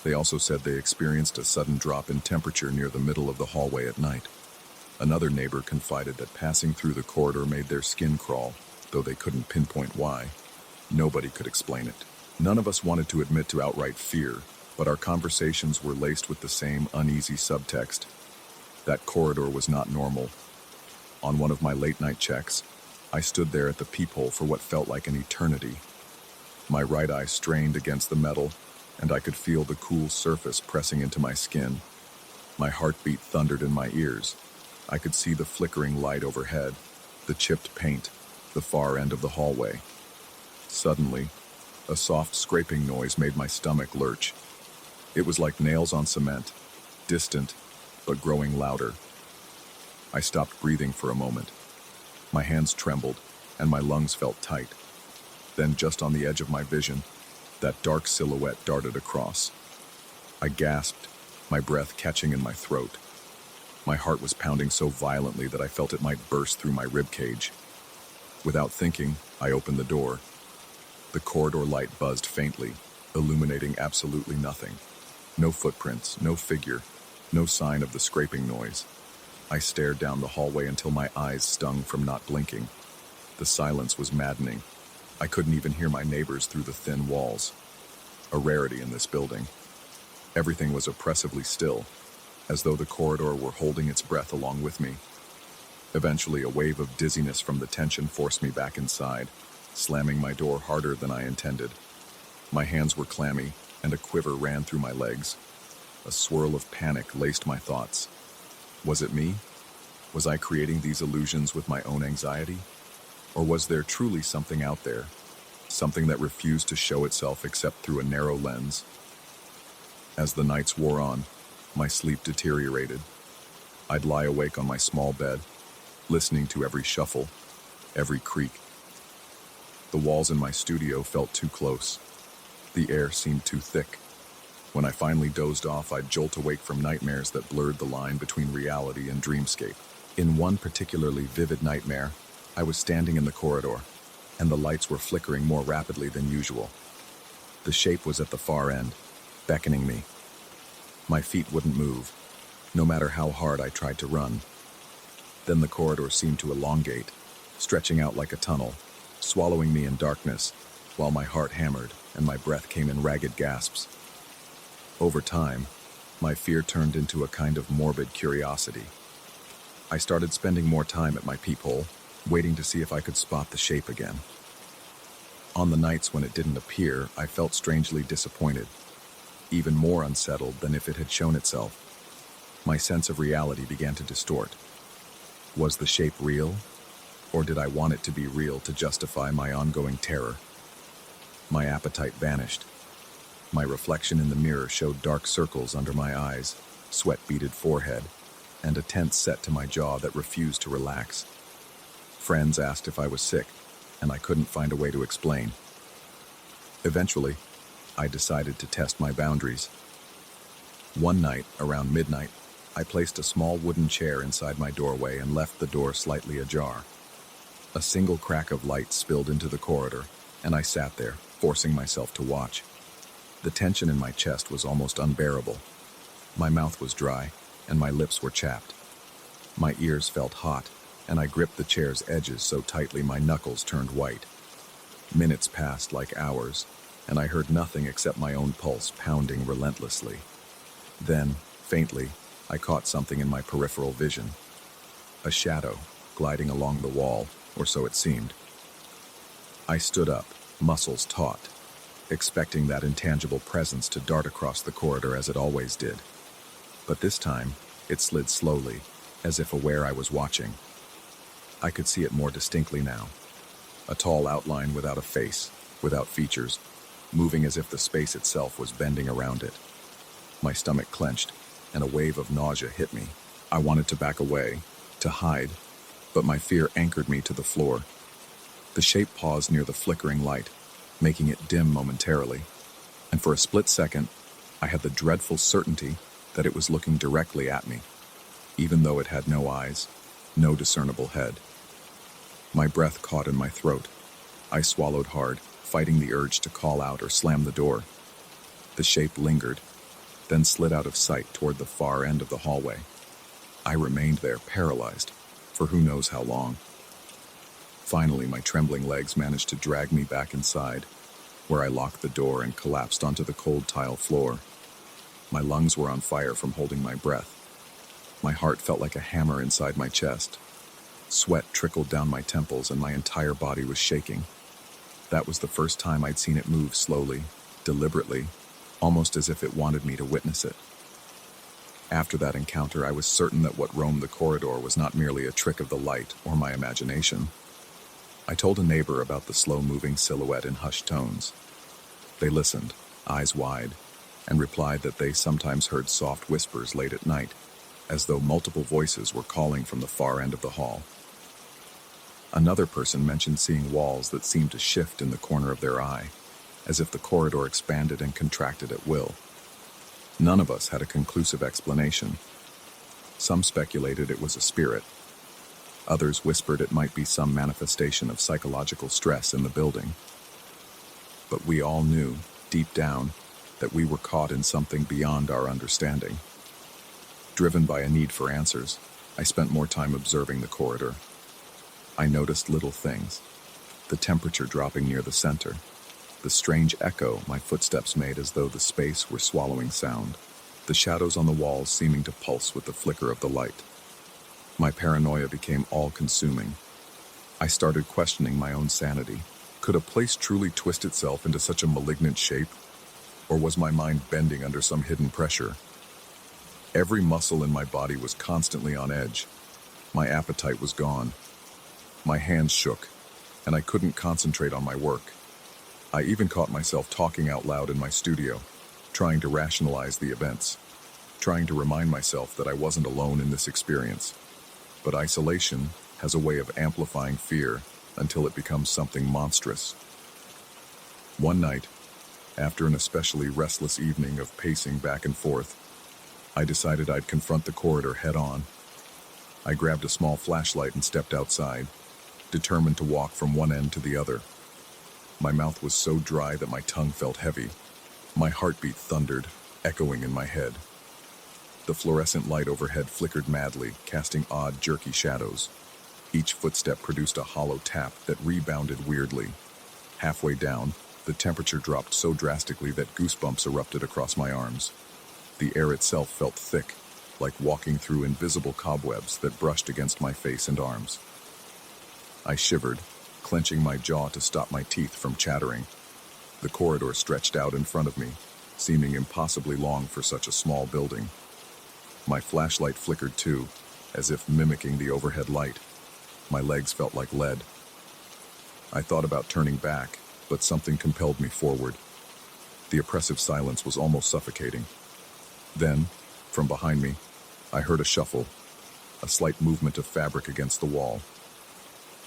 They also said they experienced a sudden drop in temperature near the middle of the hallway at night. Another neighbor confided that passing through the corridor made their skin crawl, though they couldn't pinpoint why. Nobody could explain it. None of us wanted to admit to outright fear, but our conversations were laced with the same uneasy subtext. That corridor was not normal. On one of my late-night checks, I stood there at the peephole for what felt like an eternity. My right eye strained against the metal, and I could feel the cool surface pressing into my skin. My heartbeat thundered in my ears. I could see the flickering light overhead, the chipped paint, the far end of the hallway. Suddenly, a soft scraping noise made my stomach lurch. It was like nails on cement, distant, but growing louder. I stopped breathing for a moment. My hands trembled, and my lungs felt tight. Then, just on the edge of my vision, that dark silhouette darted across. I gasped, my breath catching in my throat. My heart was pounding so violently that I felt it might burst through my ribcage. Without thinking, I opened the door. The corridor light buzzed faintly, illuminating absolutely nothing. No footprints, no figure, no sign of the scraping noise. I stared down the hallway until my eyes stung from not blinking. The silence was maddening. I couldn't even hear my neighbors through the thin walls. A rarity in this building. Everything was oppressively still, as though the corridor were holding its breath along with me. Eventually, a wave of dizziness from the tension forced me back inside, slamming my door harder than I intended. My hands were clammy, and a quiver ran through my legs. A swirl of panic laced my thoughts. Was it me? Was I creating these illusions with my own anxiety? Or was there truly something out there? Something that refused to show itself except through a narrow lens? As the nights wore on, my sleep deteriorated. I'd lie awake on my small bed, listening to every shuffle, every creak. The walls in my studio felt too close. The air seemed too thick. When I finally dozed off, I'd jolt awake from nightmares that blurred the line between reality and dreamscape. In one particularly vivid nightmare, I was standing in the corridor, and the lights were flickering more rapidly than usual. The shape was at the far end, beckoning me. My feet wouldn't move, no matter how hard I tried to run. Then the corridor seemed to elongate, stretching out like a tunnel, swallowing me in darkness, while my heart hammered and my breath came in ragged gasps. Over time, my fear turned into a kind of morbid curiosity. I started spending more time at my peephole, waiting to see if I could spot the shape again. On the nights when it didn't appear, I felt strangely disappointed, even more unsettled than if it had shown itself. My sense of reality began to distort. Was the shape real? Or did I want it to be real to justify my ongoing terror? My appetite vanished. My reflection in the mirror showed dark circles under my eyes, sweat-beaded forehead, and a tense set to my jaw that refused to relax. Friends asked if I was sick, and I couldn't find a way to explain. Eventually, I decided to test my boundaries. One night, around midnight, I placed a small wooden chair inside my doorway and left the door slightly ajar. A single crack of light spilled into the corridor, and I sat there, forcing myself to watch. The tension in my chest was almost unbearable. My mouth was dry, and my lips were chapped. My ears felt hot, and I gripped the chair's edges so tightly my knuckles turned white. Minutes passed like hours, and I heard nothing except my own pulse pounding relentlessly. Then, faintly, I caught something in my peripheral vision. A shadow, gliding along the wall, or so it seemed. I stood up, muscles taut, expecting that intangible presence to dart across the corridor as it always did. But this time, it slid slowly, as if aware I was watching. I could see it more distinctly now. A tall outline without a face, without features, moving as if the space itself was bending around it. My stomach clenched, and a wave of nausea hit me. I wanted to back away, to hide, but my fear anchored me to the floor. The shape paused near the flickering light, making it dim momentarily. And for a split second, I had the dreadful certainty that it was looking directly at me, even though it had no eyes, no discernible head. My breath caught in my throat. I swallowed hard, fighting the urge to call out or slam the door. The shape lingered, then slid out of sight toward the far end of the hallway. I remained there, paralyzed, for who knows how long. Finally, my trembling legs managed to drag me back inside, where I locked the door and collapsed onto the cold tile floor. My lungs were on fire from holding my breath. My heart felt like a hammer inside my chest. Sweat trickled down my temples and my entire body was shaking. That was the first time I'd seen it move slowly, deliberately, almost as if it wanted me to witness it. After that encounter, I was certain that what roamed the corridor was not merely a trick of the light or my imagination. I told a neighbor about the slow-moving silhouette in hushed tones. They listened, eyes wide, and replied that they sometimes heard soft whispers late at night, as though multiple voices were calling from the far end of the hall. Another person mentioned seeing walls that seemed to shift in the corner of their eye, as if the corridor expanded and contracted at will. None of us had a conclusive explanation. Some speculated it was a spirit. Others whispered it might be some manifestation of psychological stress in the building. But we all knew, deep down, that we were caught in something beyond our understanding. Driven by a need for answers, I spent more time observing the corridor. I noticed little things: the temperature dropping near the center, the strange echo my footsteps made as though the space were swallowing sound, the shadows on the walls seeming to pulse with the flicker of the light. My paranoia became all-consuming. I started questioning my own sanity. Could a place truly twist itself into such a malignant shape? Or was my mind bending under some hidden pressure? Every muscle in my body was constantly on edge. My appetite was gone. My hands shook, and I couldn't concentrate on my work. I even caught myself talking out loud in my studio, trying to rationalize the events, trying to remind myself that I wasn't alone in this experience. But isolation has a way of amplifying fear until it becomes something monstrous. One night, after an especially restless evening of pacing back and forth, I decided I'd confront the corridor head-on. I grabbed a small flashlight and stepped outside, determined to walk from one end to the other. My mouth was so dry that my tongue felt heavy. My heartbeat thundered, echoing in my head. The fluorescent light overhead flickered madly, casting odd, jerky shadows. Each footstep produced a hollow tap that rebounded weirdly. Halfway down, the temperature dropped so drastically that goosebumps erupted across my arms. The air itself felt thick, like walking through invisible cobwebs that brushed against my face and arms. I shivered, clenching my jaw to stop my teeth from chattering. The corridor stretched out in front of me, seeming impossibly long for such a small building. My flashlight flickered too, as if mimicking the overhead light. My legs felt like lead. I thought about turning back, but something compelled me forward. The oppressive silence was almost suffocating. Then, from behind me, I heard a shuffle, a slight movement of fabric against the wall.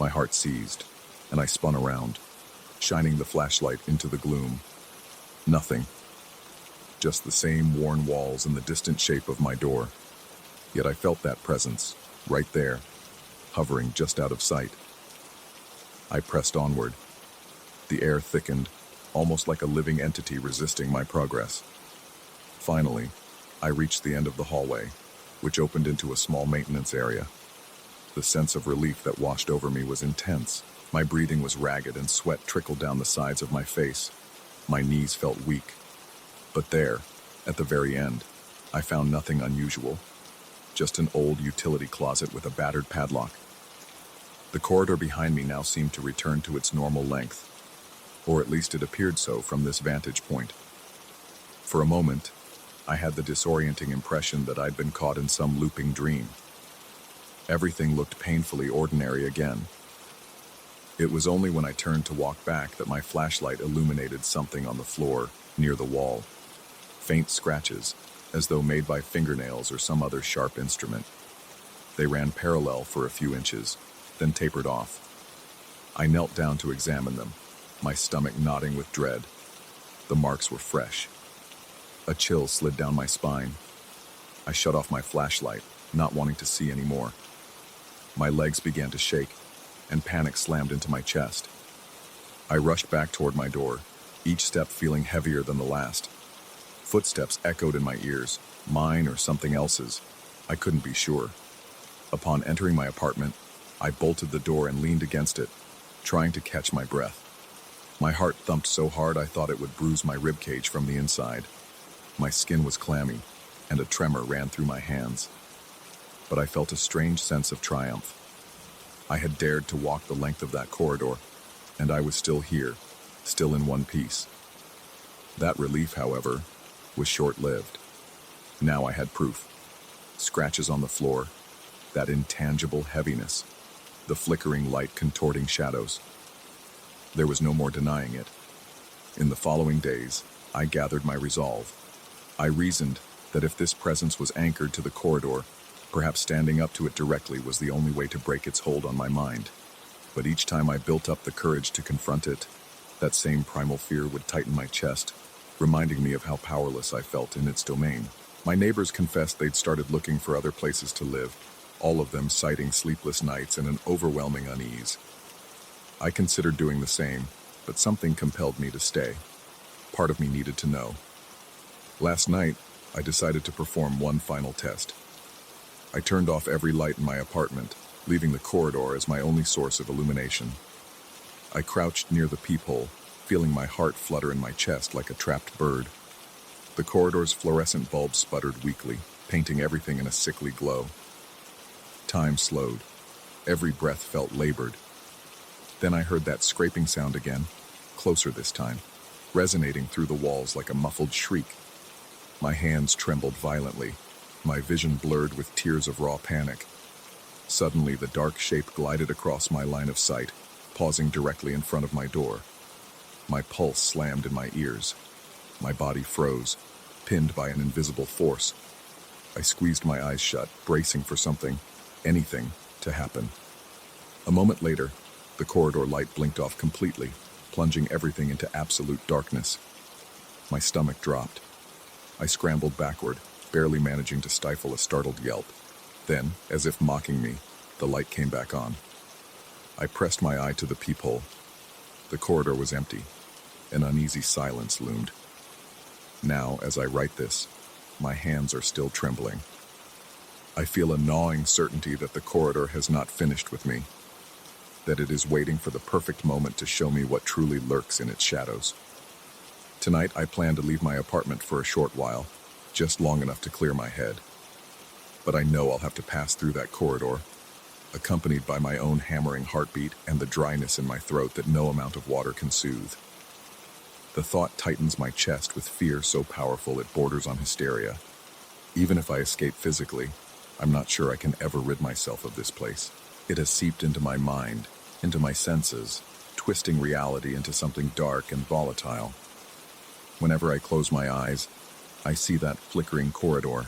My heart seized, and I spun around, shining the flashlight into the gloom. Nothing. Just the same worn walls and the distant shape of my door. Yet I felt that presence, right there, hovering just out of sight. I pressed onward. The air thickened, almost like a living entity resisting my progress. Finally, I reached the end of the hallway, which opened into a small maintenance area. The sense of relief that washed over me was intense. My breathing was ragged and sweat trickled down the sides of my face. My knees felt weak. But there, at the very end, I found nothing unusual. Just an old utility closet with a battered padlock. The corridor behind me now seemed to return to its normal length, or at least it appeared so from this vantage point. For a moment, I had the disorienting impression that I'd been caught in some looping dream. Everything looked painfully ordinary again. It was only when I turned to walk back that my flashlight illuminated something on the floor near the wall. Faint scratches, as though made by fingernails or some other sharp instrument. They ran parallel for a few inches, then tapered off. I knelt down to examine them, my stomach knotting with dread. The marks were fresh. A chill slid down my spine. I shut off my flashlight, not wanting to see anymore. My legs began to shake, and panic slammed into my chest. I rushed back toward my door, each step feeling heavier than the last. Footsteps echoed in my ears, mine or something else's. I couldn't be sure. Upon entering my apartment, I bolted the door and leaned against it, trying to catch my breath. My heart thumped so hard I thought it would bruise my ribcage from the inside. My skin was clammy, and a tremor ran through my hands. But I felt a strange sense of triumph. I had dared to walk the length of that corridor, and I was still here, still in one piece. That relief, however, was short-lived. Now I had proof. Scratches on the floor, that intangible heaviness, the flickering light contorting shadows. There was no more denying it. In the following days, I gathered my resolve. I reasoned that if this presence was anchored to the corridor, perhaps standing up to it directly was the only way to break its hold on my mind. But each time I built up the courage to confront it, that same primal fear would tighten my chest, reminding me of how powerless I felt in its domain. My neighbors confessed they'd started looking for other places to live, all of them citing sleepless nights and an overwhelming unease. I considered doing the same, but something compelled me to stay. Part of me needed to know. Last night, I decided to perform one final test. I turned off every light in my apartment, leaving the corridor as my only source of illumination. I crouched near the peephole, feeling my heart flutter in my chest like a trapped bird. The corridor's fluorescent bulbs sputtered weakly, painting everything in a sickly glow. Time slowed. Every breath felt labored. Then I heard that scraping sound again, closer this time, resonating through the walls like a muffled shriek. My hands trembled violently, my vision blurred with tears of raw panic. Suddenly, the dark shape glided across my line of sight, pausing directly in front of my door. My pulse slammed in my ears. My body froze, pinned by an invisible force. I squeezed my eyes shut, bracing for something, anything, to happen. A moment later, the corridor light blinked off completely, plunging everything into absolute darkness. My stomach dropped. I scrambled backward, barely managing to stifle a startled yelp. Then, as if mocking me, the light came back on. I pressed my eye to the peephole. The corridor was empty. An uneasy silence loomed. Now, as I write this, my hands are still trembling. I feel a gnawing certainty that the corridor has not finished with me, that it is waiting for the perfect moment to show me what truly lurks in its shadows. Tonight, I plan to leave my apartment for a short while, just long enough to clear my head. But I know I'll have to pass through that corridor, accompanied by my own hammering heartbeat and the dryness in my throat that no amount of water can soothe. The thought tightens my chest with fear so powerful it borders on hysteria. Even if I escape physically, I'm not sure I can ever rid myself of this place. It has seeped into my mind, into my senses, twisting reality into something dark and volatile. Whenever I close my eyes, I see that flickering corridor,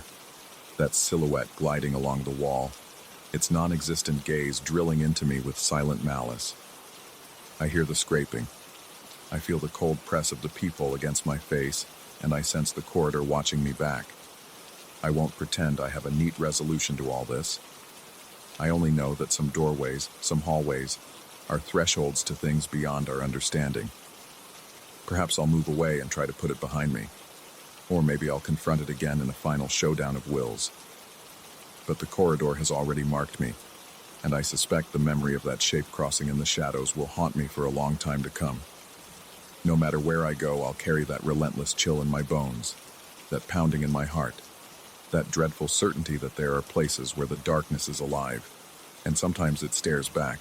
that silhouette gliding along the wall, its non-existent gaze drilling into me with silent malice. I hear the scraping. I feel the cold press of the peephole against my face, and I sense the corridor watching me back. I won't pretend I have a neat resolution to all this. I only know that some doorways, some hallways, are thresholds to things beyond our understanding. Perhaps I'll move away and try to put it behind me. Or maybe I'll confront it again in a final showdown of wills. But the corridor has already marked me, and I suspect the memory of that shape crossing in the shadows will haunt me for a long time to come. No matter where I go, I'll carry that relentless chill in my bones, that pounding in my heart, that dreadful certainty that there are places where the darkness is alive, and sometimes it stares back.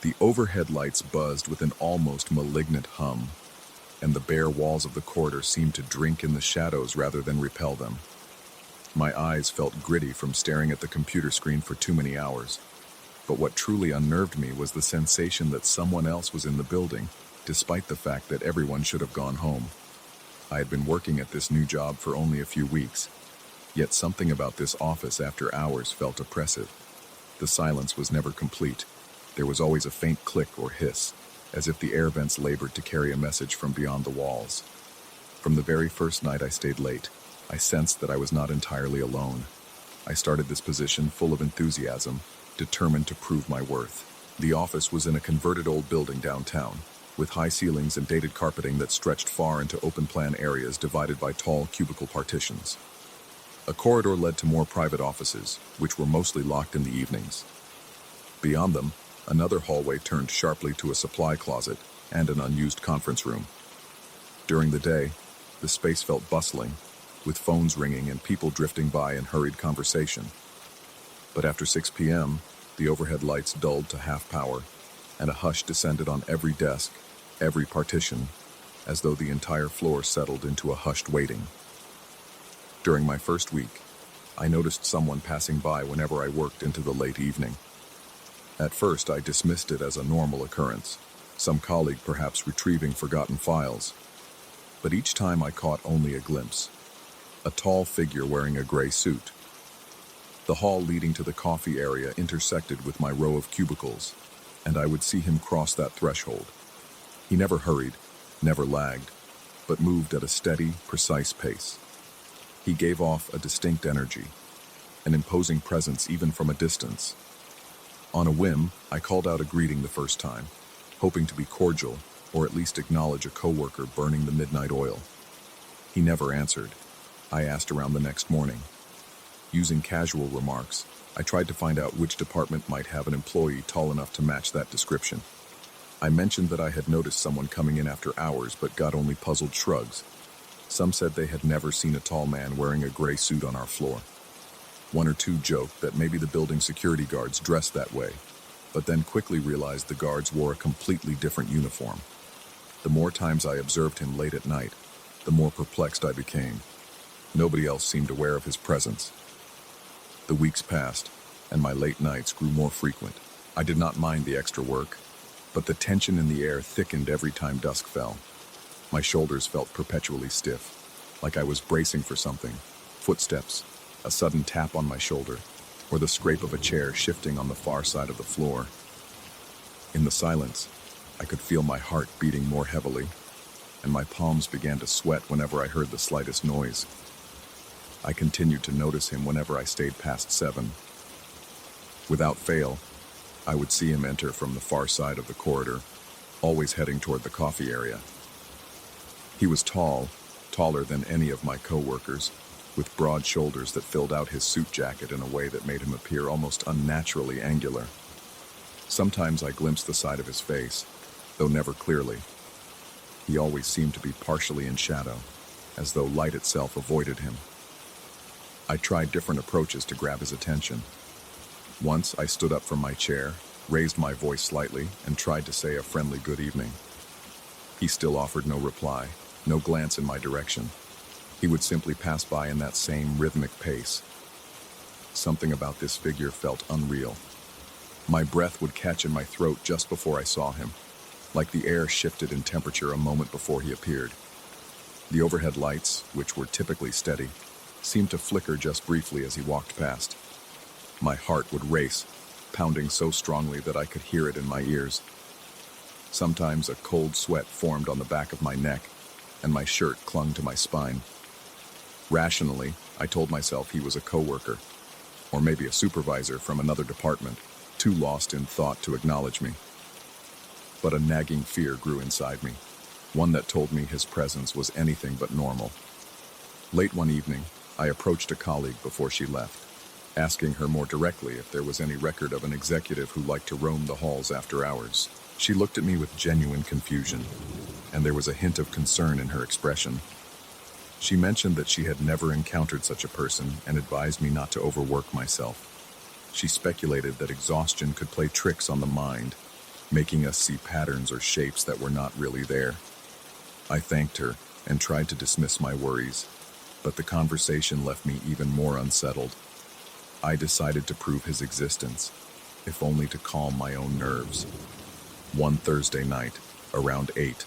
The overhead lights buzzed with an almost malignant hum, and the bare walls of the corridor seemed to drink in the shadows rather than repel them. My eyes felt gritty from staring at the computer screen for too many hours, but what truly unnerved me was the sensation that someone else was in the building, despite the fact that everyone should have gone home. I had been working at this new job for only a few weeks, Yet something about this office after hours felt oppressive. The silence was never complete. There was always a faint click or hiss, as if the air vents labored to carry a message from beyond the walls. From the very first night I stayed late, I sensed that I was not entirely alone. I started this position full of enthusiasm, determined to prove my worth. The office was in a converted old building downtown, with high ceilings and dated carpeting that stretched far into open-plan areas divided by tall cubicle partitions. A corridor led to more private offices, which were mostly locked in the evenings. Beyond them, another hallway turned sharply to a supply closet and an unused conference room. During the day, the space felt bustling, with phones ringing and people drifting by in hurried conversation. But after 6 p.m., the overhead lights dulled to half power, and a hush descended on every desk, every partition, as though the entire floor settled into a hushed waiting. During my first week, I noticed someone passing by whenever I worked into the late evening. At first, I dismissed it as a normal occurrence, some colleague perhaps retrieving forgotten files. But each time I caught only a glimpse. A tall figure wearing a gray suit. The hall leading to the coffee area intersected with my row of cubicles, and I would see him cross that threshold. He never hurried, never lagged, but moved at a steady, precise pace. He gave off a distinct energy, an imposing presence even from a distance. On a whim, I called out a greeting the first time, hoping to be cordial or at least acknowledge a coworker burning the midnight oil. He never answered. I asked around the next morning. Using casual remarks, I tried to find out which department might have an employee tall enough to match that description. I mentioned that I had noticed someone coming in after hours but got only puzzled shrugs. Some said they had never seen a tall man wearing a gray suit on our floor. One or two joked that maybe the building security guards dressed that way, but then quickly realized the guards wore a completely different uniform. The more times I observed him late at night, the more perplexed I became. Nobody else seemed aware of his presence. The weeks passed, and my late nights grew more frequent. I did not mind the extra work, but the tension in the air thickened every time dusk fell. My shoulders felt perpetually stiff, like I was bracing for something. Footsteps, a sudden tap on my shoulder, or the scrape of a chair shifting on the far side of the floor. In the silence, I could feel my heart beating more heavily, and my palms began to sweat whenever I heard the slightest noise. I continued to notice him whenever I stayed past 7. Without fail, I would see him enter from the far side of the corridor, always heading toward the coffee area. He was tall, taller than any of my coworkers, with broad shoulders that filled out his suit jacket in a way that made him appear almost unnaturally angular. Sometimes I glimpsed the side of his face, though never clearly. He always seemed to be partially in shadow, as though light itself avoided him. I tried different approaches to grab his attention. Once I stood up from my chair, raised my voice slightly, and tried to say a friendly good evening. He still offered no reply, no glance in my direction. He would simply pass by in that same rhythmic pace. Something about this figure felt unreal. My breath would catch in my throat just before I saw him, like the air shifted in temperature a moment before he appeared. The overhead lights, which were typically steady, seemed to flicker just briefly as he walked past. My heart would race, pounding so strongly that I could hear it in my ears. Sometimes a cold sweat formed on the back of my neck, and my shirt clung to my spine. Rationally, I told myself he was a coworker, or maybe a supervisor from another department, too lost in thought to acknowledge me. But a nagging fear grew inside me, one that told me his presence was anything but normal. Late one evening, I approached a colleague before she left, asking her more directly if there was any record of an executive who liked to roam the halls after hours. She looked at me with genuine confusion, and there was a hint of concern in her expression. She mentioned that she had never encountered such a person and advised me not to overwork myself. She speculated that exhaustion could play tricks on the mind, making us see patterns or shapes that were not really there. I thanked her and tried to dismiss my worries, but the conversation left me even more unsettled. I decided to prove his existence, if only to calm my own nerves. One Thursday night, around 8,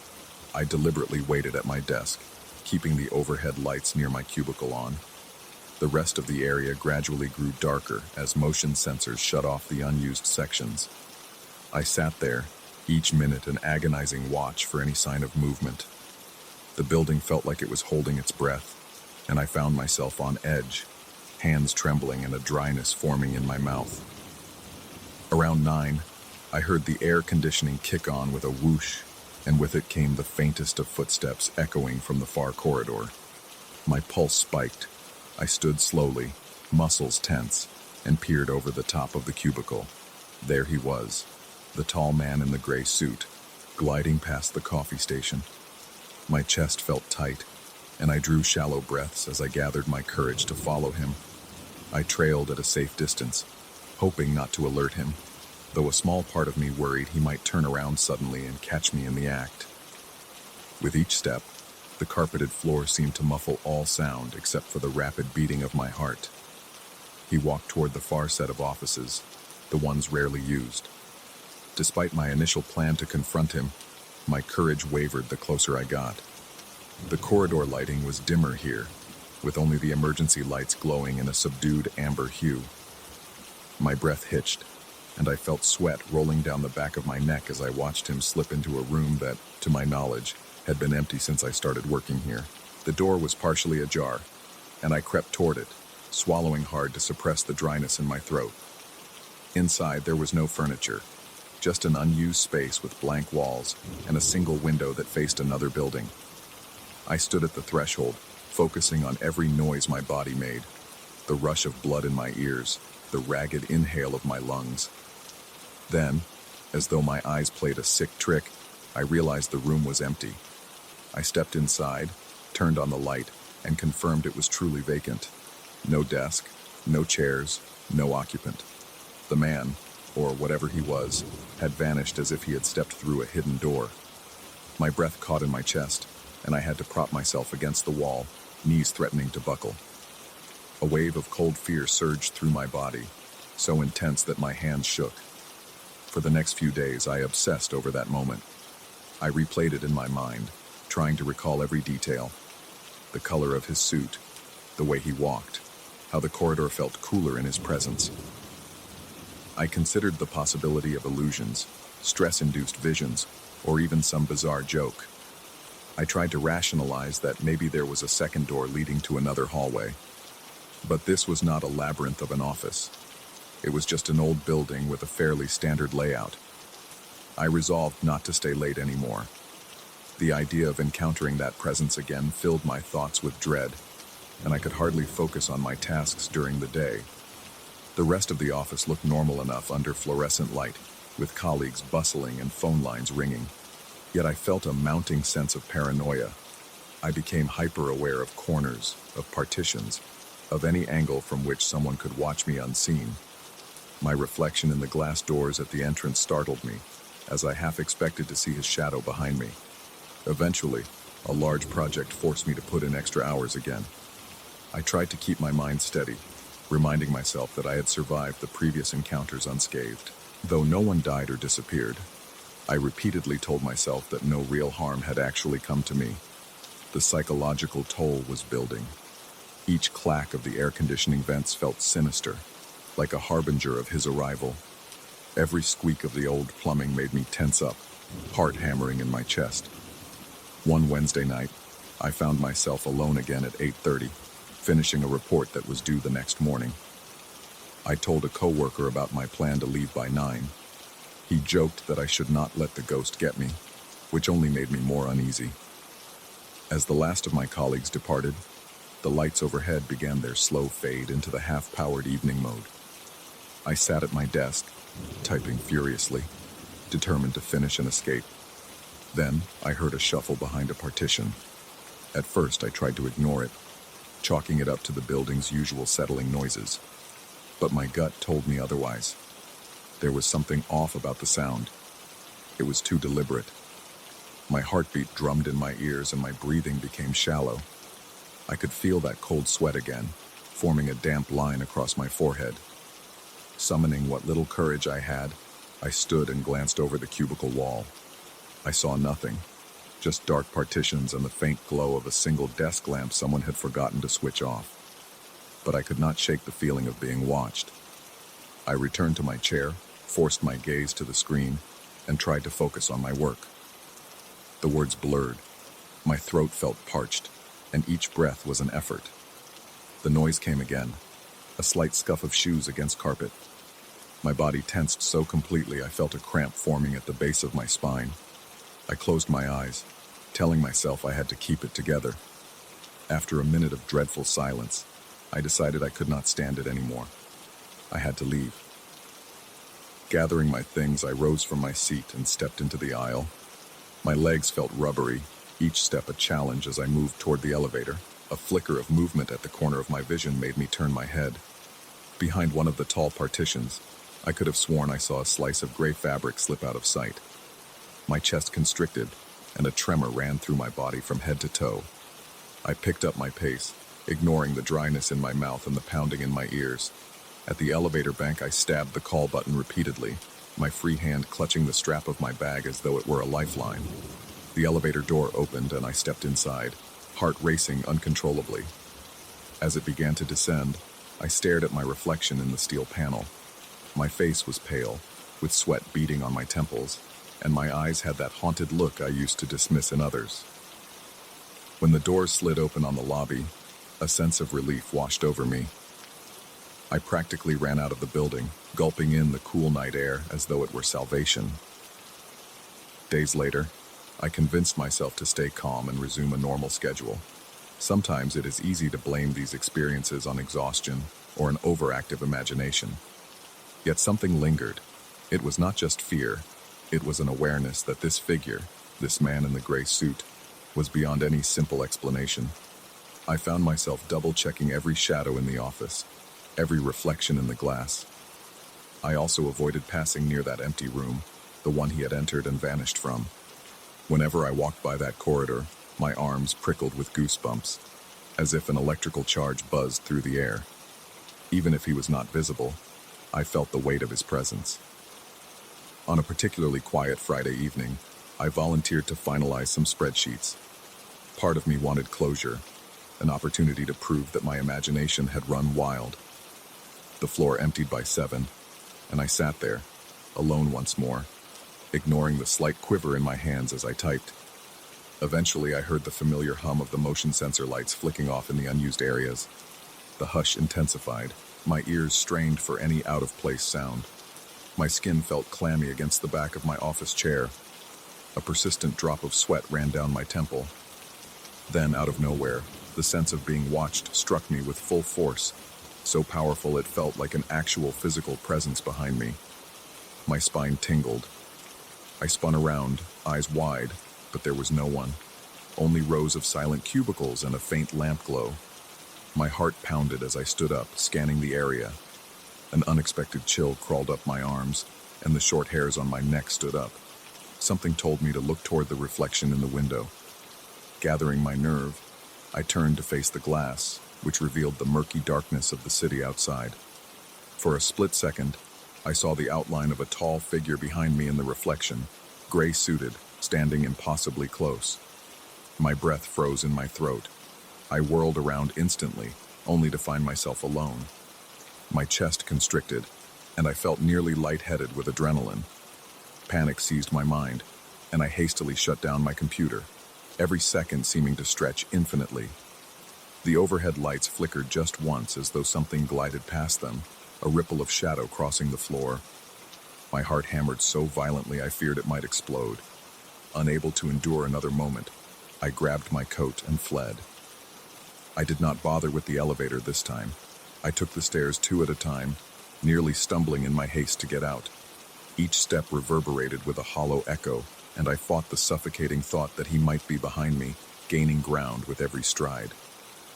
I deliberately waited at my desk, keeping the overhead lights near my cubicle on. The rest of the area gradually grew darker as motion sensors shut off the unused sections. I sat there, each minute an agonizing watch for any sign of movement. The building felt like it was holding its breath, and I found myself on edge, hands trembling and a dryness forming in my mouth. Around 9, I heard the air conditioning kick on with a whoosh, and with it came the faintest of footsteps echoing from the far corridor. My pulse spiked. I stood slowly, muscles tense, and peered over the top of the cubicle. There he was, the tall man in the gray suit, gliding past the coffee station. My chest felt tight, and I drew shallow breaths as I gathered my courage to follow him. I trailed at a safe distance, hoping not to alert him, though a small part of me worried he might turn around suddenly and catch me in the act. With each step, the carpeted floor seemed to muffle all sound except for the rapid beating of my heart. He walked toward the far set of offices, the ones rarely used. Despite my initial plan to confront him, my courage wavered the closer I got. The corridor lighting was dimmer here, with only the emergency lights glowing in a subdued amber hue. My breath hitched, and I felt sweat rolling down the back of my neck as I watched him slip into a room that, to my knowledge, had been empty since I started working here. The door was partially ajar, and I crept toward it, swallowing hard to suppress the dryness in my throat. Inside, there was no furniture, just an unused space with blank walls and a single window that faced another building. I stood at the threshold, focusing on every noise my body made, the rush of blood in my ears, the ragged inhale of my lungs. Then, as though my eyes played a sick trick, I realized the room was empty. I stepped inside, turned on the light, and confirmed it was truly vacant. No desk, no chairs, no occupant. The man, or whatever he was, had vanished as if he had stepped through a hidden door. My breath caught in my chest, and I had to prop myself against the wall, knees threatening to buckle. A wave of cold fear surged through my body, so intense that my hands shook. For the next few days, I obsessed over that moment. I replayed it in my mind, trying to recall every detail. The color of his suit, the way he walked, how the corridor felt cooler in his presence. I considered the possibility of illusions, stress-induced visions, or even some bizarre joke. I tried to rationalize that maybe there was a second door leading to another hallway. But this was not a labyrinth of an office. It was just an old building with a fairly standard layout. I resolved not to stay late anymore. The idea of encountering that presence again filled my thoughts with dread, and I could hardly focus on my tasks during the day. The rest of the office looked normal enough under fluorescent light, with colleagues bustling and phone lines ringing. Yet I felt a mounting sense of paranoia. I became hyper-aware of corners, of partitions, of any angle from which someone could watch me unseen. My reflection in the glass doors at the entrance startled me, as I half expected to see his shadow behind me. Eventually, a large project forced me to put in extra hours again. I tried to keep my mind steady, reminding myself that I had survived the previous encounters unscathed. Though no one died or disappeared, I repeatedly told myself that no real harm had actually come to me. The psychological toll was building. Each clack of the air conditioning vents felt sinister, like a harbinger of his arrival. Every squeak of the old plumbing made me tense up, heart hammering in my chest. One Wednesday night, I found myself alone again at 8:30, finishing a report that was due the next morning. I told a coworker about my plan to leave by 9. He joked that I should not let the ghost get me, which only made me more uneasy. As the last of my colleagues departed, the lights overhead began their slow fade into the half-powered evening mode. I sat at my desk, typing furiously, determined to finish and escape. Then I heard a shuffle behind a partition. At first I tried to ignore it, chalking it up to the building's usual settling noises. But my gut told me otherwise. There was something off about the sound. It was too deliberate. My heartbeat drummed in my ears and my breathing became shallow. I could feel that cold sweat again, forming a damp line across my forehead. Summoning what little courage I had, I stood and glanced over the cubicle wall. I saw nothing, just dark partitions and the faint glow of a single desk lamp someone had forgotten to switch off. but I could not shake the feeling of being watched. I returned to my chair, forced my gaze to the screen, and tried to focus on my work. The words blurred. My throat felt parched, and each breath was an effort. The noise came again, a slight scuff of shoes against carpet. My body tensed so completely I felt a cramp forming at the base of my spine. I closed my eyes, telling myself I had to keep it together. After a minute of dreadful silence, I decided I could not stand it anymore. I had to leave. Gathering my things, I rose from my seat and stepped into the aisle. My legs felt rubbery, each step a challenge as I moved toward the elevator. A flicker of movement at the corner of my vision made me turn my head. Behind one of the tall partitions, I could have sworn I saw a slice of gray fabric slip out of sight. My chest constricted, and a tremor ran through my body from head to toe. I picked up my pace, ignoring the dryness in my mouth and the pounding in my ears. At the elevator bank, I stabbed the call button repeatedly, my free hand clutching the strap of my bag as though it were a lifeline. The elevator door opened and I stepped inside, heart racing uncontrollably. As it began to descend, I stared at my reflection in the steel panel. My face was pale, with sweat beading on my temples, and my eyes had that haunted look I used to dismiss in others. When the doors slid open on the lobby, a sense of relief washed over me. I practically ran out of the building, gulping in the cool night air as though it were salvation. Days later, I convinced myself to stay calm and resume a normal schedule. Sometimes it is easy to blame these experiences on exhaustion or an overactive imagination. Yet something lingered. It was not just fear. It was an awareness that this figure, this man in the gray suit, was beyond any simple explanation. I found myself double-checking every shadow in the office, every reflection in the glass. I also avoided passing near that empty room, the one he had entered and vanished from. Whenever I walked by that corridor, my arms prickled with goosebumps, as if an electrical charge buzzed through the air. Even if he was not visible, I felt the weight of his presence. On a particularly quiet Friday evening, I volunteered to finalize some spreadsheets. Part of me wanted closure, an opportunity to prove that my imagination had run wild. The floor emptied by 7, and I sat there, alone once more, ignoring the slight quiver in my hands as I typed. Eventually, I heard the familiar hum of the motion sensor lights flicking off in the unused areas. The hush intensified, my ears strained for any out-of-place sound. My skin felt clammy against the back of my office chair. A persistent drop of sweat ran down my temple. Then, out of nowhere, the sense of being watched struck me with full force, so powerful it felt like an actual physical presence behind me. My spine tingled. I spun around, eyes wide, but there was no one. Only rows of silent cubicles and a faint lamp glow. My heart pounded as I stood up, scanning the area. An unexpected chill crawled up my arms, and the short hairs on my neck stood up. Something told me to look toward the reflection in the window. Gathering my nerve, I turned to face the glass, which revealed the murky darkness of the city outside. For a split second, I saw the outline of a tall figure behind me in the reflection, gray-suited, standing impossibly close. My breath froze in my throat. I whirled around instantly, only to find myself alone. My chest constricted, and I felt nearly lightheaded with adrenaline. Panic seized my mind, and I hastily shut down my computer, every second seeming to stretch infinitely. The overhead lights flickered just once as though something glided past them, a ripple of shadow crossing the floor. My heart hammered so violently I feared it might explode. Unable to endure another moment, I grabbed my coat and fled. I did not bother with the elevator this time. I took the stairs 2 at a time, nearly stumbling in my haste to get out. Each step reverberated with a hollow echo, and I fought the suffocating thought that he might be behind me, gaining ground with every stride.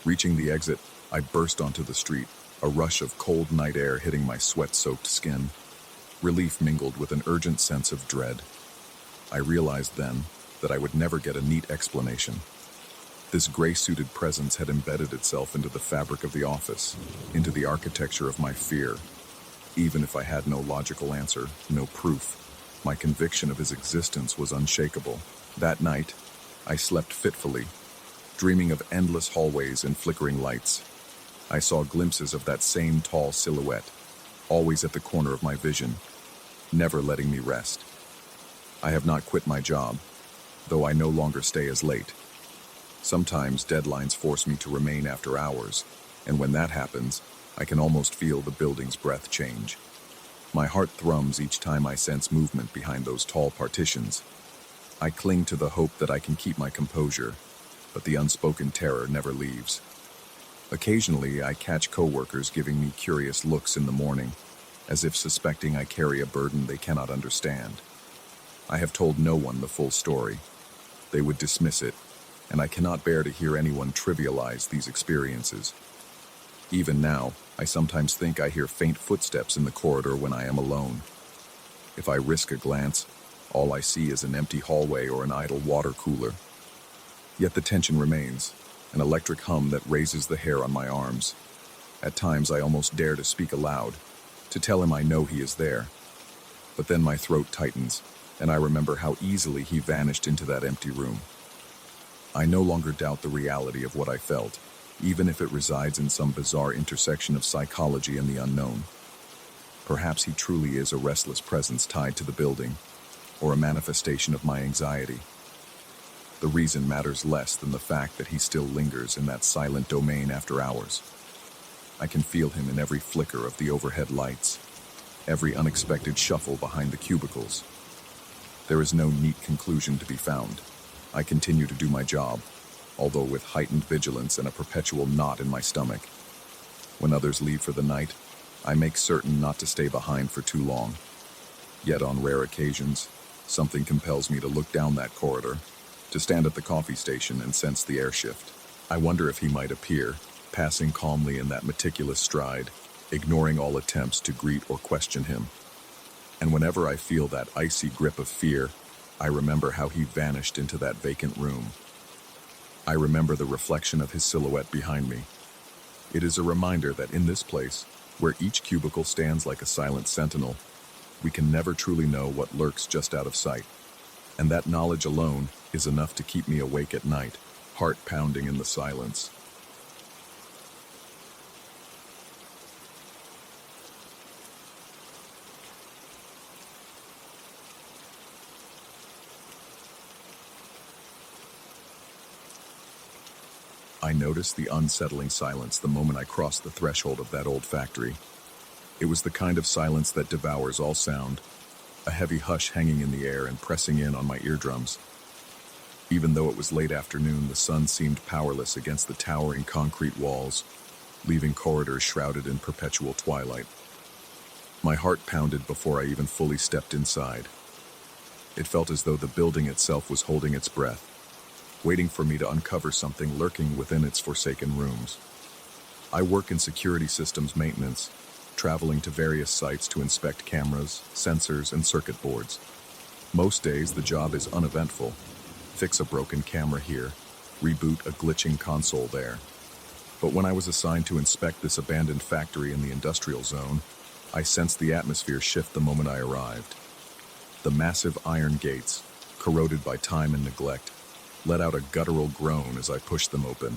Reaching the exit, I burst onto the street, a rush of cold night air hitting my sweat-soaked skin. Relief mingled with an urgent sense of dread. I realized then that I would never get a neat explanation. This gray-suited presence had embedded itself into the fabric of the office, into the architecture of my fear. Even if I had no logical answer, no proof, my conviction of his existence was unshakable. That night, I slept fitfully, dreaming of endless hallways and flickering lights. I saw glimpses of that same tall silhouette, always at the corner of my vision, never letting me rest. I have not quit my job, though I no longer stay as late. Sometimes deadlines force me to remain after hours, and when that happens, I can almost feel the building's breath change. My heart thrums each time I sense movement behind those tall partitions. I cling to the hope that I can keep my composure, but the unspoken terror never leaves. Occasionally, I catch coworkers giving me curious looks in the morning, as if suspecting I carry a burden they cannot understand. I have told no one the full story. They would dismiss it, and I cannot bear to hear anyone trivialize these experiences. Even now, I sometimes think I hear faint footsteps in the corridor when I am alone. If I risk a glance, all I see is an empty hallway or an idle water cooler. Yet the tension remains, an electric hum that raises the hair on my arms. At times I almost dare to speak aloud, to tell him I know he is there. But then my throat tightens, and I remember how easily he vanished into that empty room. I no longer doubt the reality of what I felt, even if it resides in some bizarre intersection of psychology and the unknown. Perhaps he truly is a restless presence tied to the building, or a manifestation of my anxiety. The reason matters less than the fact that he still lingers in that silent domain after hours. I can feel him in every flicker of the overhead lights, every unexpected shuffle behind the cubicles. There is no neat conclusion to be found. I continue to do my job, although with heightened vigilance and a perpetual knot in my stomach. When others leave for the night, I make certain not to stay behind for too long. Yet on rare occasions, something compels me to look down that corridor, to stand at the coffee station and sense the air shift. I wonder if he might appear, passing calmly in that meticulous stride, ignoring all attempts to greet or question him. And whenever I feel that icy grip of fear, I remember how he vanished into that vacant room. I remember the reflection of his silhouette behind me. It is a reminder that in this place, where each cubicle stands like a silent sentinel, we can never truly know what lurks just out of sight. And that knowledge alone is enough to keep me awake at night, heart pounding in the silence. I noticed the unsettling silence the moment I crossed the threshold of that old factory. It was the kind of silence that devours all sound, a heavy hush hanging in the air and pressing in on my eardrums. Even though it was late afternoon, the sun seemed powerless against the towering concrete walls, leaving corridors shrouded in perpetual twilight. My heart pounded before I even fully stepped inside. It felt as though the building itself was holding its breath, waiting for me to uncover something lurking within its forsaken rooms. I work in security systems maintenance, traveling to various sites to inspect cameras, sensors, and circuit boards. Most days, the job is uneventful. Fix a broken camera here, reboot a glitching console there. But when I was assigned to inspect this abandoned factory in the industrial zone, I sensed the atmosphere shift the moment I arrived. The massive iron gates, corroded by time and neglect, let out a guttural groan as I pushed them open.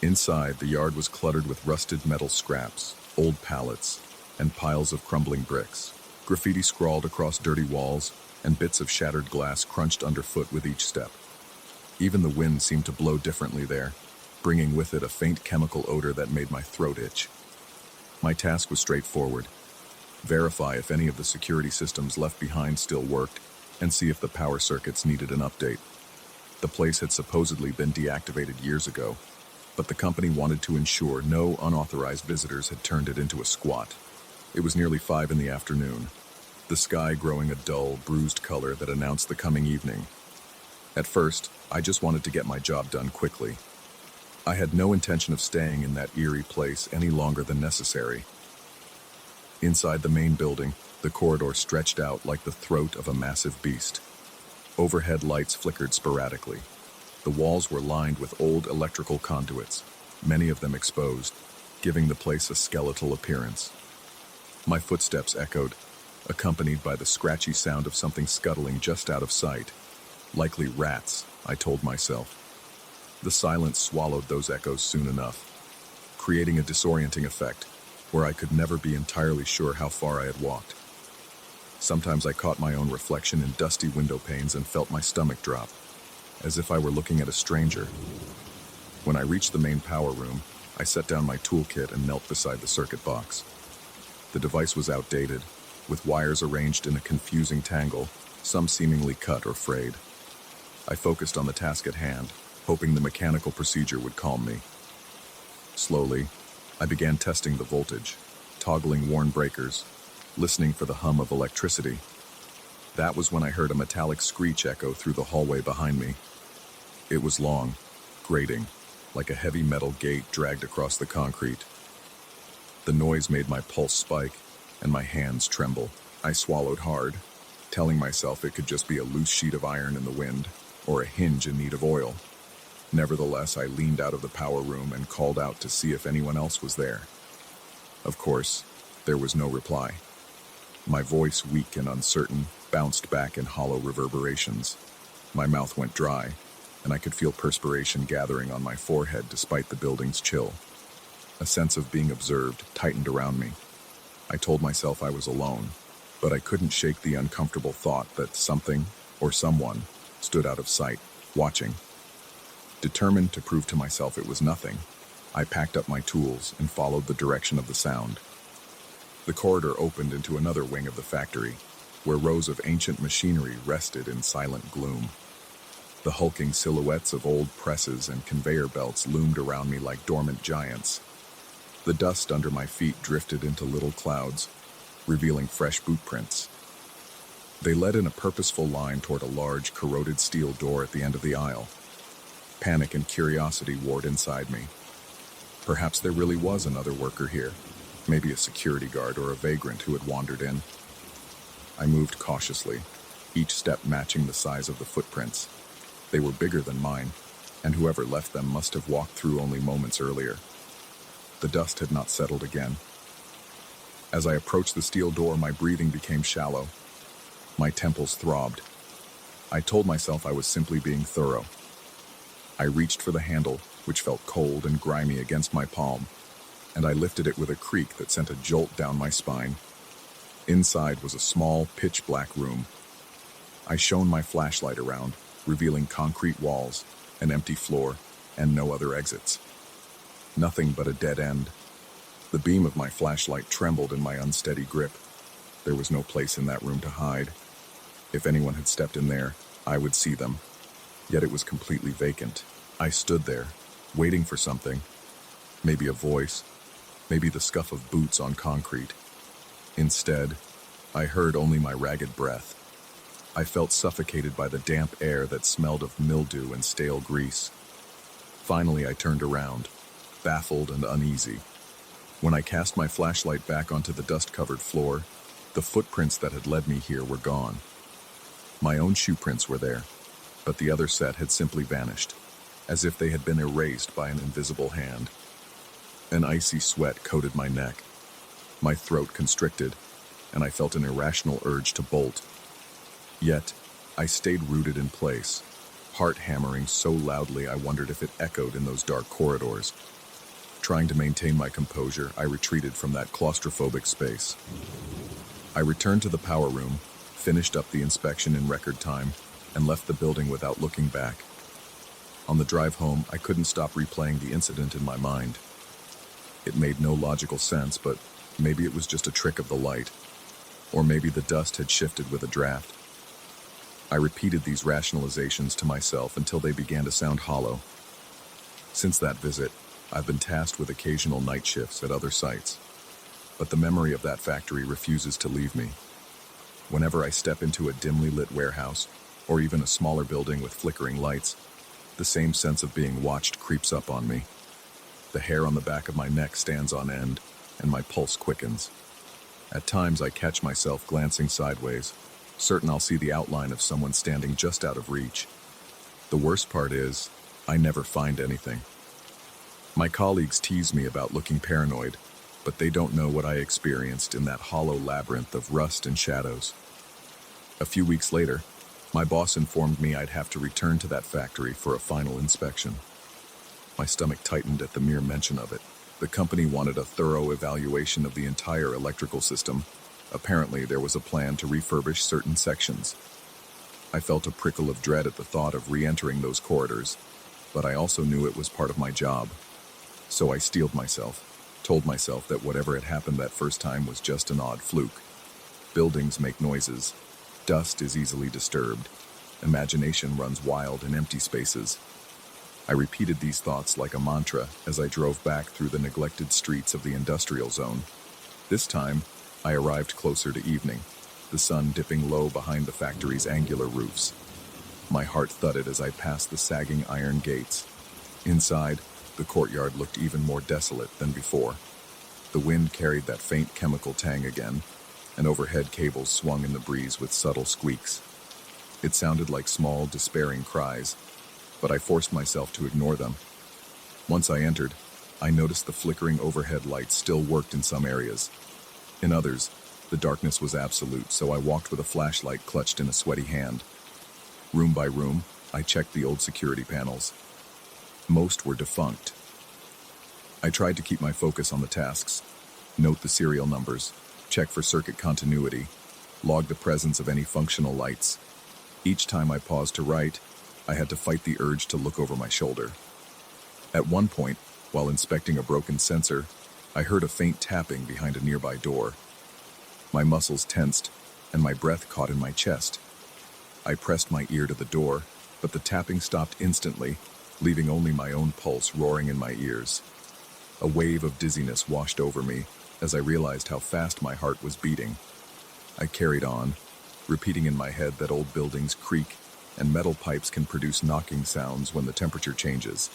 Inside, the yard was cluttered with rusted metal scraps, old pallets, and piles of crumbling bricks. Graffiti scrawled across dirty walls, and bits of shattered glass crunched underfoot with each step. Even the wind seemed to blow differently there, bringing with it a faint chemical odor that made my throat itch. My task was straightforward: verify if any of the security systems left behind still worked, and see if the power circuits needed an update. The place had supposedly been deactivated years ago, but the company wanted to ensure no unauthorized visitors had turned it into a squat. It was nearly 5 in the afternoon, the sky growing a dull, bruised color that announced the coming evening. At first, I just wanted to get my job done quickly. I had no intention of staying in that eerie place any longer than necessary. Inside the main building, the corridor stretched out like the throat of a massive beast. Overhead lights flickered sporadically. The walls were lined with old electrical conduits, many of them exposed, giving the place a skeletal appearance. My footsteps echoed, accompanied by the scratchy sound of something scuttling just out of sight. Likely rats, I told myself. The silence swallowed those echoes soon enough. creating a disorienting effect where I could never be entirely sure how far I had walked. Sometimes I caught my own reflection in dusty window panes and felt my stomach drop, as if I were looking at a stranger. When I reached the main power room, I set down my toolkit and knelt beside the circuit box. The device was outdated, with wires arranged in a confusing tangle, some seemingly cut or frayed. I focused on the task at hand, hoping the mechanical procedure would calm me. Slowly, I began testing the voltage, toggling worn breakers, listening for the hum of electricity. That was when I heard a metallic screech echo through the hallway behind me. It was long, grating, like a heavy metal gate dragged across the concrete. The noise made my pulse spike and my hands tremble. I swallowed hard, telling myself it could just be a loose sheet of iron in the wind or a hinge in need of oil. Nevertheless, I leaned out of the power room and called out to see if anyone else was there. Of course, there was no reply. My voice, weak and uncertain, bounced back in hollow reverberations. My mouth went dry, and I could feel perspiration gathering on my forehead despite the building's chill. A sense of being observed tightened around me. I told myself I was alone, but I couldn't shake the uncomfortable thought that something, or someone, stood out of sight, watching. Determined to prove to myself it was nothing, I packed up my tools and followed the direction of the sound. The corridor opened into another wing of the factory, where rows of ancient machinery rested in silent gloom. The hulking silhouettes of old presses and conveyor belts loomed around me like dormant giants. The dust under my feet drifted into little clouds, revealing fresh boot prints. They led in a purposeful line toward a large, corroded steel door at the end of the aisle. Panic and curiosity warred inside me. Perhaps there really was another worker here, maybe a security guard or a vagrant who had wandered in. I moved cautiously, each step matching the size of the footprints. They were bigger than mine, and whoever left them must have walked through only moments earlier. The dust had not settled again. As I approached the steel door, my breathing became shallow. My temples throbbed. I told myself I was simply being thorough. I reached for the handle, which felt cold and grimy against my palm, and I lifted it with a creak that sent a jolt down my spine. Inside was a small, pitch-black room. I shone my flashlight around, revealing concrete walls, an empty floor, and no other exits. Nothing but a dead end. The beam of my flashlight trembled in my unsteady grip. There was no place in that room to hide. If anyone had stepped in there, I would see them. Yet it was completely vacant. I stood there, waiting for something. Maybe a voice, maybe the scuff of boots on concrete. Instead, I heard only my ragged breath. I felt suffocated by the damp air that smelled of mildew and stale grease. Finally, I turned around, baffled and uneasy. When I cast my flashlight back onto the dust-covered floor, the footprints that had led me here were gone. My own shoe prints were there, but the other set had simply vanished, as if they had been erased by an invisible hand. An icy sweat coated my neck. My throat constricted, and I felt an irrational urge to bolt. Yet, I stayed rooted in place, heart hammering so loudly I wondered if it echoed in those dark corridors. Trying to maintain my composure, I retreated from that claustrophobic space. I returned to the power room, finished up the inspection in record time, and left the building without looking back. On the drive home, I couldn't stop replaying the incident in my mind. It made no logical sense, but maybe it was just a trick of the light, or maybe the dust had shifted with a draft. I repeated these rationalizations to myself until they began to sound hollow. Since that visit, I've been tasked with occasional night shifts at other sites, but the memory of that factory refuses to leave me. Whenever I step into a dimly lit warehouse, or even a smaller building with flickering lights, the same sense of being watched creeps up on me. The hair on the back of my neck stands on end, and my pulse quickens. At times I catch myself glancing sideways, certain I'll see the outline of someone standing just out of reach. The worst part is, I never find anything. My colleagues tease me about looking paranoid, but they don't know what I experienced in that hollow labyrinth of rust and shadows. A few weeks later, my boss informed me I'd have to return to that factory for a final inspection. My stomach tightened at the mere mention of it. The company wanted a thorough evaluation of the entire electrical system. Apparently, there was a plan to refurbish certain sections. I felt a prickle of dread at the thought of re-entering those corridors, but I also knew it was part of my job. So I steeled myself, told myself that whatever had happened that first time was just an odd fluke. Buildings make noises. Dust is easily disturbed. Imagination runs wild in empty spaces. I repeated these thoughts like a mantra as I drove back through the neglected streets of the industrial zone. This time, I arrived closer to evening, the sun dipping low behind the factory's angular roofs. My heart thudded as I passed the sagging iron gates. Inside, the courtyard looked even more desolate than before. The wind carried that faint chemical tang again, and overhead cables swung in the breeze with subtle squeaks. It sounded like small, despairing cries, but I forced myself to ignore them. Once I entered, I noticed the flickering overhead lights still worked in some areas. In others, the darkness was absolute, so I walked with a flashlight clutched in a sweaty hand. Room by room, I checked the old security panels. Most were defunct. I tried to keep my focus on the tasks, note the serial numbers, check for circuit continuity, log the presence of any functional lights. Each time I paused to write, I had to fight the urge to look over my shoulder. At one point, while inspecting a broken sensor, I heard a faint tapping behind a nearby door. My muscles tensed, and my breath caught in my chest. I pressed my ear to the door, but the tapping stopped instantly, leaving only my own pulse roaring in my ears. A wave of dizziness washed over me as I realized how fast my heart was beating. I carried on, repeating in my head that old buildings creak and metal pipes can produce knocking sounds when the temperature changes.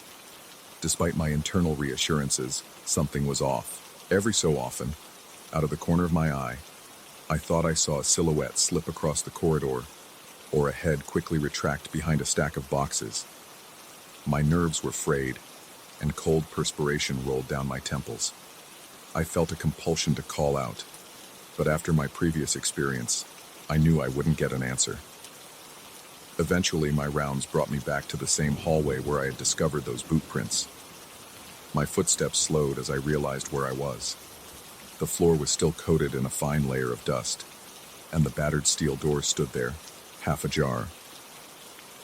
Despite my internal reassurances, something was off. Every so often, out of the corner of my eye, I thought I saw a silhouette slip across the corridor, or a head quickly retract behind a stack of boxes. My nerves were frayed, and cold perspiration rolled down my temples. I felt a compulsion to call out, but after my previous experience, I knew I wouldn't get an answer. Eventually, my rounds brought me back to the same hallway where I had discovered those boot prints. My footsteps slowed as I realized where I was. The floor was still coated in a fine layer of dust, and the battered steel door stood there, half ajar.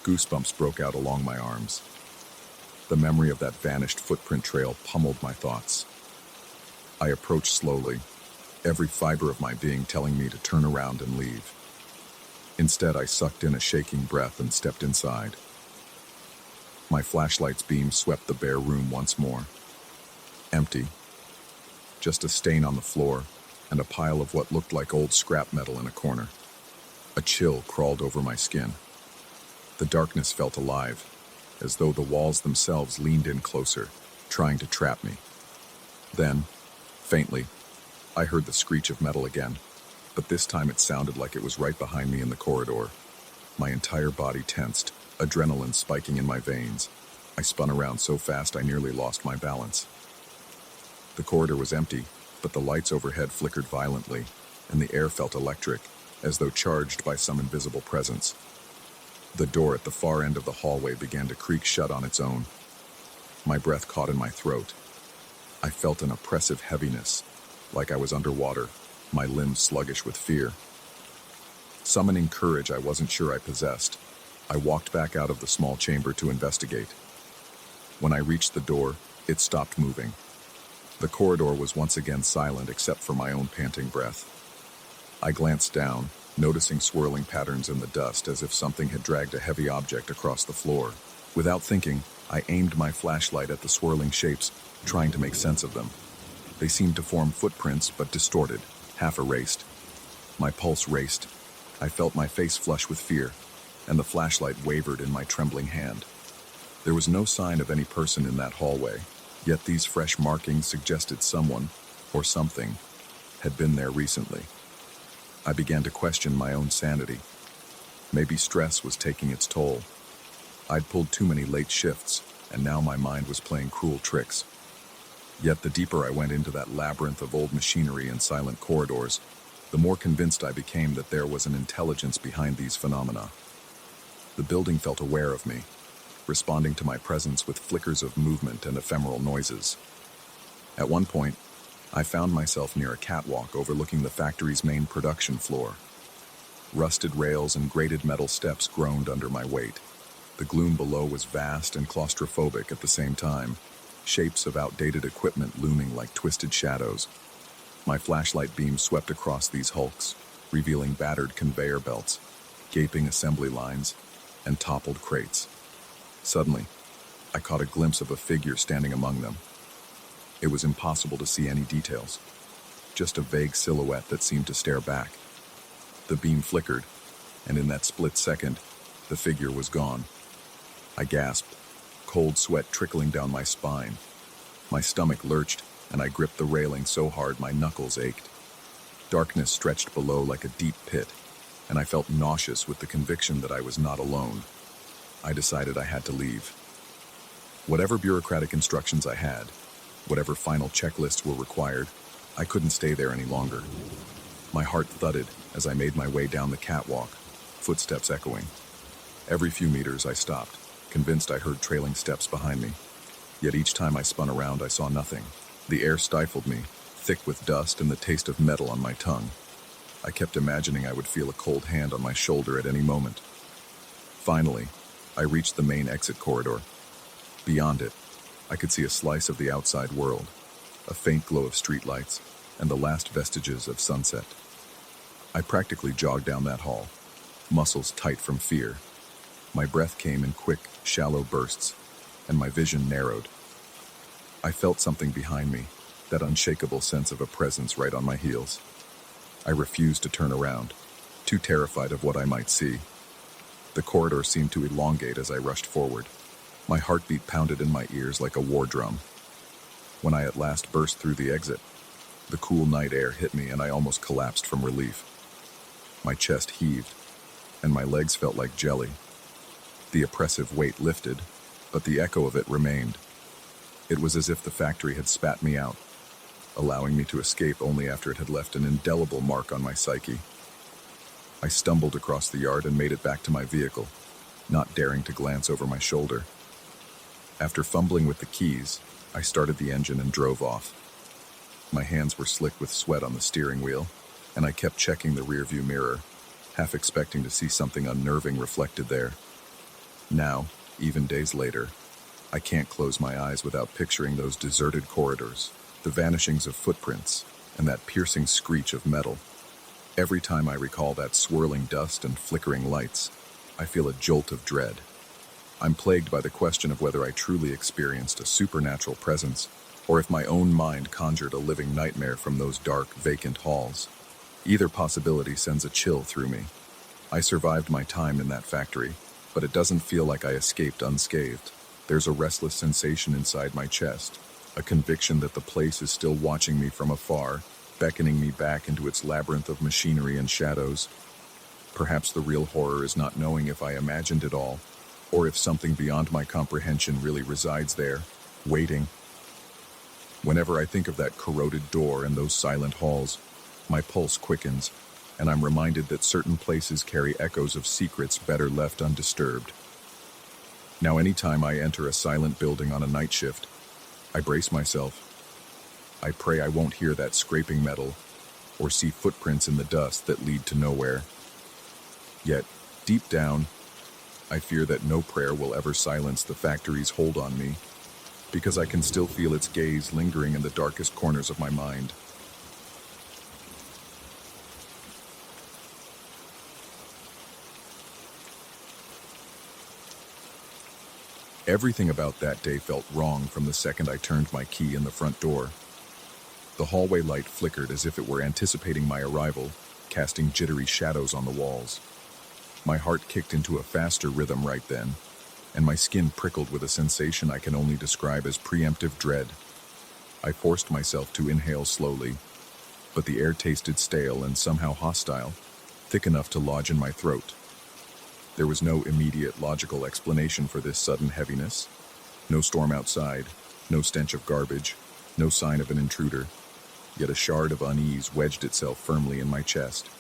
Goosebumps broke out along my arms. The memory of that vanished footprint trail pummeled my thoughts. I approached slowly, every fiber of my being telling me to turn around and leave. Instead, I sucked in a shaking breath and stepped inside. My flashlight's beam swept the bare room once more. Empty. Just a stain on the floor and a pile of what looked like old scrap metal in a corner. A chill crawled over my skin. The darkness felt alive, as though the walls themselves leaned in closer, trying to trap me. Then, faintly, I heard the screech of metal again, but this time it sounded like it was right behind me in the corridor. My entire body tensed, adrenaline spiking in my veins. I spun around so fast I nearly lost my balance. The corridor was empty, but the lights overhead flickered violently, and the air felt electric, as though charged by some invisible presence. The door at the far end of the hallway began to creak shut on its own. My breath caught in my throat. I felt an oppressive heaviness, like I was underwater, my limbs sluggish with fear. Summoning courage I wasn't sure I possessed, I walked back out of the small chamber to investigate. When I reached the door, it stopped moving. The corridor was once again silent except for my own panting breath. I glanced down, noticing swirling patterns in the dust as if something had dragged a heavy object across the floor. Without thinking, I aimed my flashlight at the swirling shapes, trying to make sense of them. They seemed to form footprints, but distorted, half erased. My pulse raced. I felt my face flush with fear, and the flashlight wavered in my trembling hand. There was no sign of any person in that hallway, yet these fresh markings suggested someone, or something, had been there recently. I began to question my own sanity. Maybe stress was taking its toll. I'd pulled too many late shifts, and now my mind was playing cruel tricks. Yet the deeper I went into that labyrinth of old machinery and silent corridors, the more convinced I became that there was an intelligence behind these phenomena. The building felt aware of me, responding to my presence with flickers of movement and ephemeral noises. At one point, I found myself near a catwalk overlooking the factory's main production floor. Rusted rails and grated metal steps groaned under my weight. The gloom below was vast and claustrophobic at the same time, shapes of outdated equipment looming like twisted shadows. My flashlight beam swept across these hulks, revealing battered conveyor belts, gaping assembly lines, and toppled crates. Suddenly, I caught a glimpse of a figure standing among them. It was impossible to see any details, just a vague silhouette that seemed to stare back. The beam flickered, and in that split second, the figure was gone. I gasped, cold sweat trickling down my spine. My stomach lurched, and I gripped the railing so hard my knuckles ached. Darkness stretched below like a deep pit, and I felt nauseous with the conviction that I was not alone. I decided I had to leave. Whatever bureaucratic instructions I had, whatever final checklists were required, I couldn't stay there any longer. My heart thudded as I made my way down the catwalk, footsteps echoing. Every few meters I stopped, convinced I heard trailing steps behind me. Yet each time I spun around, I saw nothing. The air stifled me, thick with dust and the taste of metal on my tongue. I kept imagining I would feel a cold hand on my shoulder at any moment. Finally, I reached the main exit corridor. Beyond it, I could see a slice of the outside world, a faint glow of streetlights, and the last vestiges of sunset. I practically jogged down that hall, muscles tight from fear. My breath came in quick, shallow bursts, and my vision narrowed. I felt something behind me, that unshakable sense of a presence right on my heels. I refused to turn around, too terrified of what I might see. The corridor seemed to elongate as I rushed forward. My heartbeat pounded in my ears like a war drum. When I at last burst through the exit, the cool night air hit me and I almost collapsed from relief. My chest heaved, and my legs felt like jelly. The oppressive weight lifted, but the echo of it remained. It was as if the factory had spat me out, allowing me to escape only after it had left an indelible mark on my psyche. I stumbled across the yard and made it back to my vehicle, not daring to glance over my shoulder. After fumbling with the keys, I started the engine and drove off. My hands were slick with sweat on the steering wheel, and I kept checking the rearview mirror, half expecting to see something unnerving reflected there. Now, even days later, I can't close my eyes without picturing those deserted corridors, the vanishings of footprints, and that piercing screech of metal. Every time I recall that swirling dust and flickering lights, I feel a jolt of dread. I'm plagued by the question of whether I truly experienced a supernatural presence, or if my own mind conjured a living nightmare from those dark, vacant halls. Either possibility sends a chill through me. I survived my time in that factory, but it doesn't feel like I escaped unscathed. There's a restless sensation inside my chest, a conviction that the place is still watching me from afar, beckoning me back into its labyrinth of machinery and shadows. Perhaps the real horror is not knowing if I imagined it all, or if something beyond my comprehension really resides there, waiting. Whenever I think of that corroded door and those silent halls, my pulse quickens, and I'm reminded that certain places carry echoes of secrets better left undisturbed. Now, anytime I enter a silent building on a night shift, I brace myself. I pray I won't hear that scraping metal or see footprints in the dust that lead to nowhere. Yet, deep down, I fear that no prayer will ever silence the factory's hold on me, because I can still feel its gaze lingering in the darkest corners of my mind. Everything about that day felt wrong from the second I turned my key in the front door. The hallway light flickered as if it were anticipating my arrival, casting jittery shadows on the walls. My heart kicked into a faster rhythm right then, and my skin prickled with a sensation I can only describe as preemptive dread. I forced myself to inhale slowly, but the air tasted stale and somehow hostile, thick enough to lodge in my throat. There was no immediate logical explanation for this sudden heaviness. No storm outside, no stench of garbage, no sign of an intruder. Yet a shard of unease wedged itself firmly in my chest,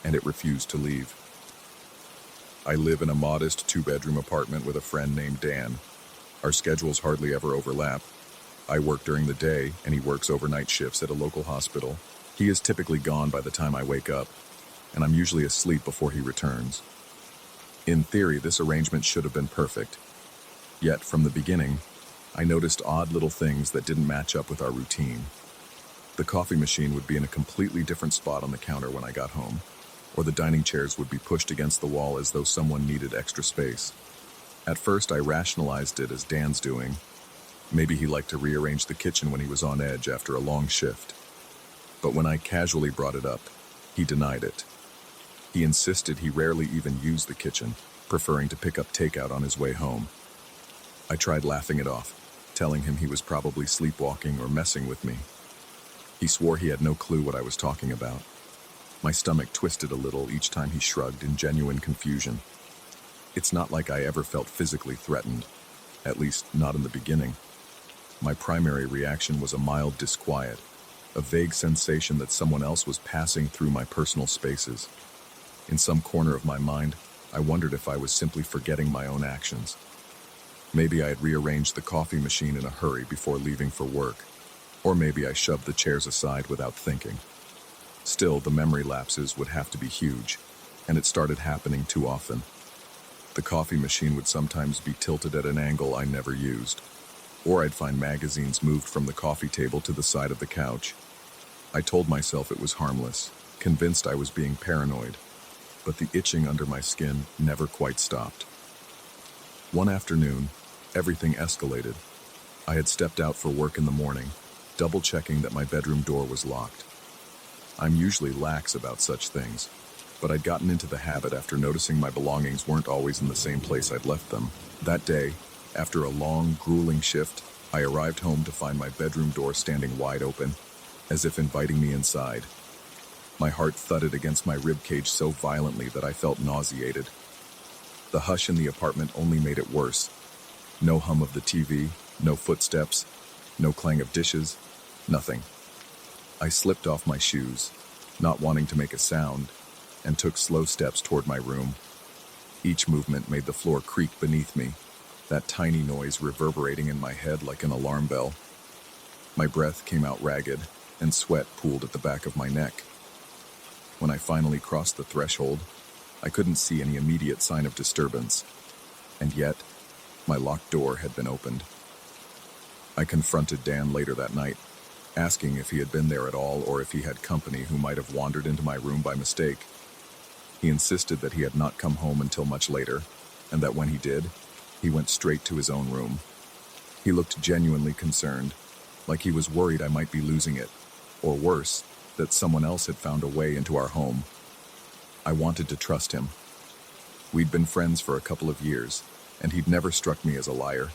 and it refused to leave. I live in a modest 2-bedroom apartment with a friend named Dan. Our schedules hardly ever overlap, I work during the day, and he works overnight shifts at a local hospital. He is typically gone by the time I wake up, and I'm usually asleep before he returns. In theory, this arrangement should have been perfect. Yet, from the beginning, I noticed odd little things that didn't match up with our routine. The coffee machine would be in a completely different spot on the counter when I got home, or the dining chairs would be pushed against the wall as though someone needed extra space. At first, I rationalized it as Dan's doing. Maybe he liked to rearrange the kitchen when he was on edge after a long shift. But when I casually brought it up, he denied it. He insisted he rarely even used the kitchen, preferring to pick up takeout on his way home. I tried laughing it off, telling him he was probably sleepwalking or messing with me. He swore he had no clue what I was talking about. My stomach twisted a little each time he shrugged in genuine confusion. It's not like I ever felt physically threatened, at least not in the beginning. My primary reaction was a mild disquiet, a vague sensation that someone else was passing through my personal spaces. In some corner of my mind, I wondered if I was simply forgetting my own actions. Maybe I had rearranged the coffee machine in a hurry before leaving for work, or maybe I shoved the chairs aside without thinking. Still, the memory lapses would have to be huge, and it started happening too often. The coffee machine would sometimes be tilted at an angle I never used, or I'd find magazines moved from the coffee table to the side of the couch. I told myself it was harmless, convinced I was being paranoid, but the itching under my skin never quite stopped. One afternoon, everything escalated. I had stepped out for work in the morning, double-checking that my bedroom door was locked. I'm usually lax about such things, but I'd gotten into the habit after noticing my belongings weren't always in the same place I'd left them. That day, after a long, grueling shift, I arrived home to find my bedroom door standing wide open, as if inviting me inside. My heart thudded against my ribcage so violently that I felt nauseated. The hush in the apartment only made it worse. No hum of the TV, no footsteps, no clang of dishes, nothing. I slipped off my shoes, not wanting to make a sound, and took slow steps toward my room. Each movement made the floor creak beneath me, that tiny noise reverberating in my head like an alarm bell. My breath came out ragged, and sweat pooled at the back of my neck. When I finally crossed the threshold, I couldn't see any immediate sign of disturbance, and yet, my locked door had been opened. I confronted Dan later that night, asking if he had been there at all or if he had company who might have wandered into my room by mistake. He insisted that he had not come home until much later, and that when he did, he went straight to his own room. He looked genuinely concerned, like he was worried I might be losing it, or worse, that someone else had found a way into our home. I wanted to trust him. We'd been friends for a couple of years, and he'd never struck me as a liar.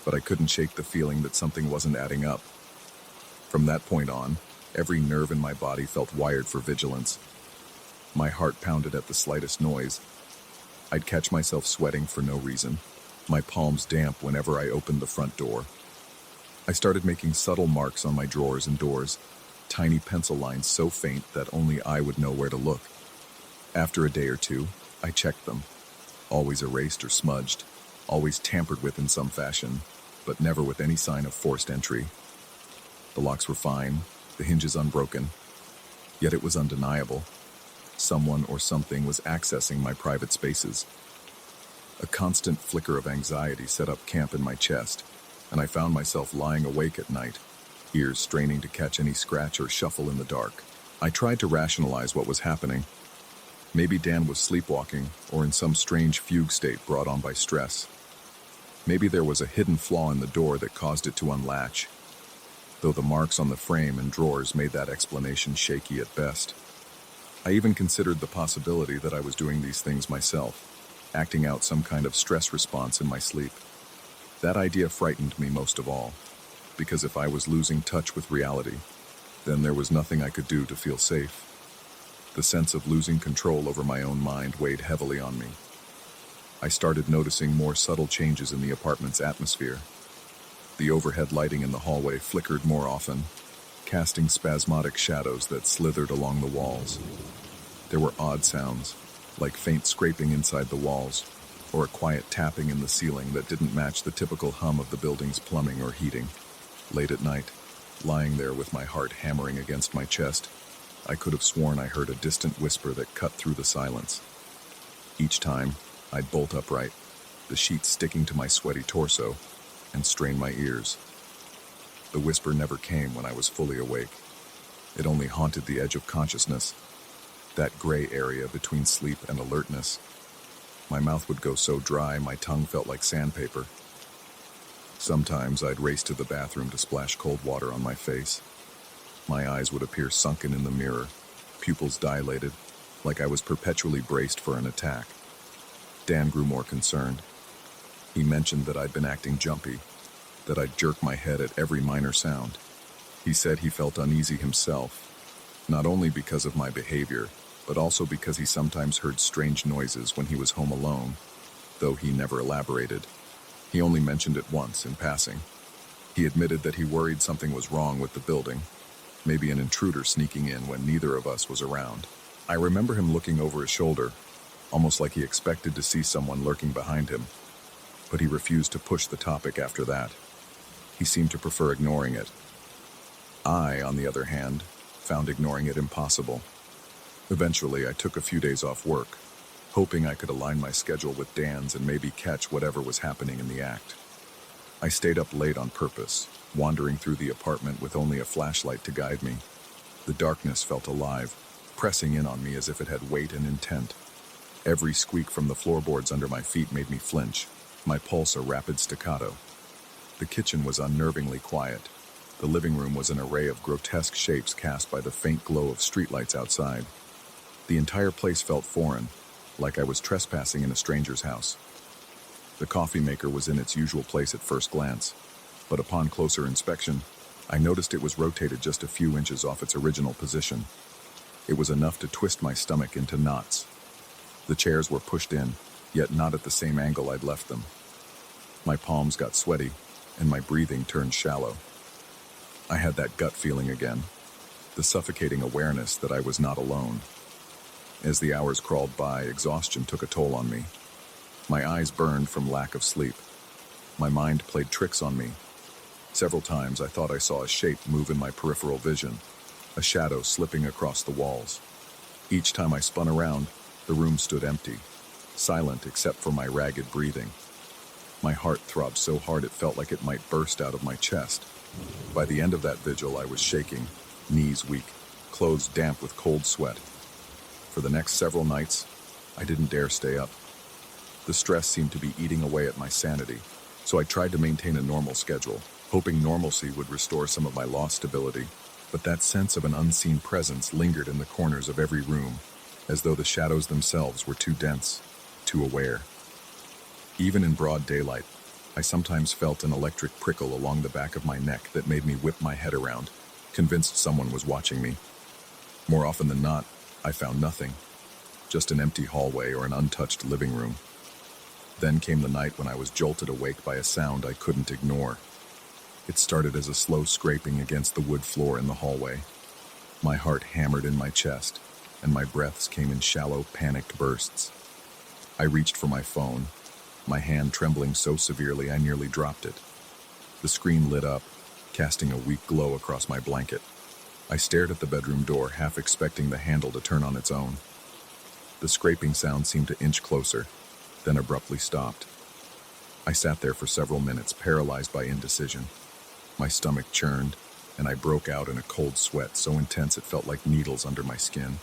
But I couldn't shake the feeling that something wasn't adding up. From that point on, every nerve in my body felt wired for vigilance. My heart pounded at the slightest noise. I'd catch myself sweating for no reason, my palms damp whenever I opened the front door. I started making subtle marks on my drawers and doors, tiny pencil lines so faint that only I would know where to look. After a day or two, I checked them. Always erased or smudged, always tampered with in some fashion, but never with any sign of forced entry. The locks were fine, the hinges unbroken, yet it was undeniable. Someone or something was accessing my private spaces. A constant flicker of anxiety set up camp in my chest, and I found myself lying awake at night, ears straining to catch any scratch or shuffle in the dark. I tried to rationalize what was happening. Maybe Dan was sleepwalking or in some strange fugue state brought on by stress. Maybe there was a hidden flaw in the door that caused it to unlatch, though the marks on the frame and drawers made that explanation shaky at best. I even considered the possibility that I was doing these things myself, acting out some kind of stress response in my sleep. That idea frightened me most of all, because if I was losing touch with reality, then there was nothing I could do to feel safe. The sense of losing control over my own mind weighed heavily on me. I started noticing more subtle changes in the apartment's atmosphere. The overhead lighting in the hallway flickered more often, casting spasmodic shadows that slithered along the walls. There were odd sounds, like faint scraping inside the walls, or a quiet tapping in the ceiling that didn't match the typical hum of the building's plumbing or heating. Late at night, lying there with my heart hammering against my chest, I could have sworn I heard a distant whisper that cut through the silence. Each time, I'd bolt upright, the sheets sticking to my sweaty torso, and strain my ears. The whisper never came when I was fully awake. It only haunted the edge of consciousness, that gray area between sleep and alertness. My mouth would go so dry, my tongue felt like sandpaper. Sometimes I'd race to the bathroom to splash cold water on my face. My eyes would appear sunken in the mirror, pupils dilated, like I was perpetually braced for an attack. Dan grew more concerned. He mentioned that I'd been acting jumpy, that I'd jerk my head at every minor sound. He said he felt uneasy himself, not only because of my behavior, but also because he sometimes heard strange noises when he was home alone, though he never elaborated. He only mentioned it once, in passing. He admitted that he worried something was wrong with the building, maybe an intruder sneaking in when neither of us was around. I remember him looking over his shoulder, almost like he expected to see someone lurking behind him, but he refused to push the topic after that. He seemed to prefer ignoring it. I, on the other hand, found ignoring it impossible. Eventually, I took a few days off work, hoping I could align my schedule with Dan's and maybe catch whatever was happening in the act. I stayed up late on purpose, wandering through the apartment with only a flashlight to guide me. The darkness felt alive, pressing in on me as if it had weight and intent. Every squeak from the floorboards under my feet made me flinch, my pulse a rapid staccato. The kitchen was unnervingly quiet. The living room was an array of grotesque shapes cast by the faint glow of streetlights outside. The entire place felt foreign, like I was trespassing in a stranger's house. The coffee maker was in its usual place at first glance, but upon closer inspection, I noticed it was rotated just a few inches off its original position. It was enough to twist my stomach into knots. The chairs were pushed in, yet not at the same angle I'd left them. My palms got sweaty, and my breathing turned shallow. I had that gut feeling again, the suffocating awareness that I was not alone. As the hours crawled by, exhaustion took a toll on me. My eyes burned from lack of sleep. My mind played tricks on me. Several times I thought I saw a shape move in my peripheral vision, a shadow slipping across the walls. Each time I spun around, the room stood empty, silent except for my ragged breathing. My heart throbbed so hard it felt like it might burst out of my chest. By the end of that vigil, I was shaking, knees weak, clothes damp with cold sweat. For the next several nights, I didn't dare stay up. The stress seemed to be eating away at my sanity, so I tried to maintain a normal schedule, hoping normalcy would restore some of my lost stability. But that sense of an unseen presence lingered in the corners of every room, as though the shadows themselves were too dense, too aware. Even in broad daylight, I sometimes felt an electric prickle along the back of my neck that made me whip my head around, convinced someone was watching me. More often than not, I found nothing, just an empty hallway or an untouched living room. Then came the night when I was jolted awake by a sound I couldn't ignore. It started as a slow scraping against the wood floor in the hallway. My heart hammered in my chest, and my breaths came in shallow, panicked bursts. I reached for my phone, my hand trembling so severely I nearly dropped it. The screen lit up, casting a weak glow across my blanket. I stared at the bedroom door, half expecting the handle to turn on its own. The scraping sound seemed to inch closer, then abruptly stopped. I sat there for several minutes, paralyzed by indecision. My stomach churned, and I broke out in a cold sweat so intense it felt like needles under my skin.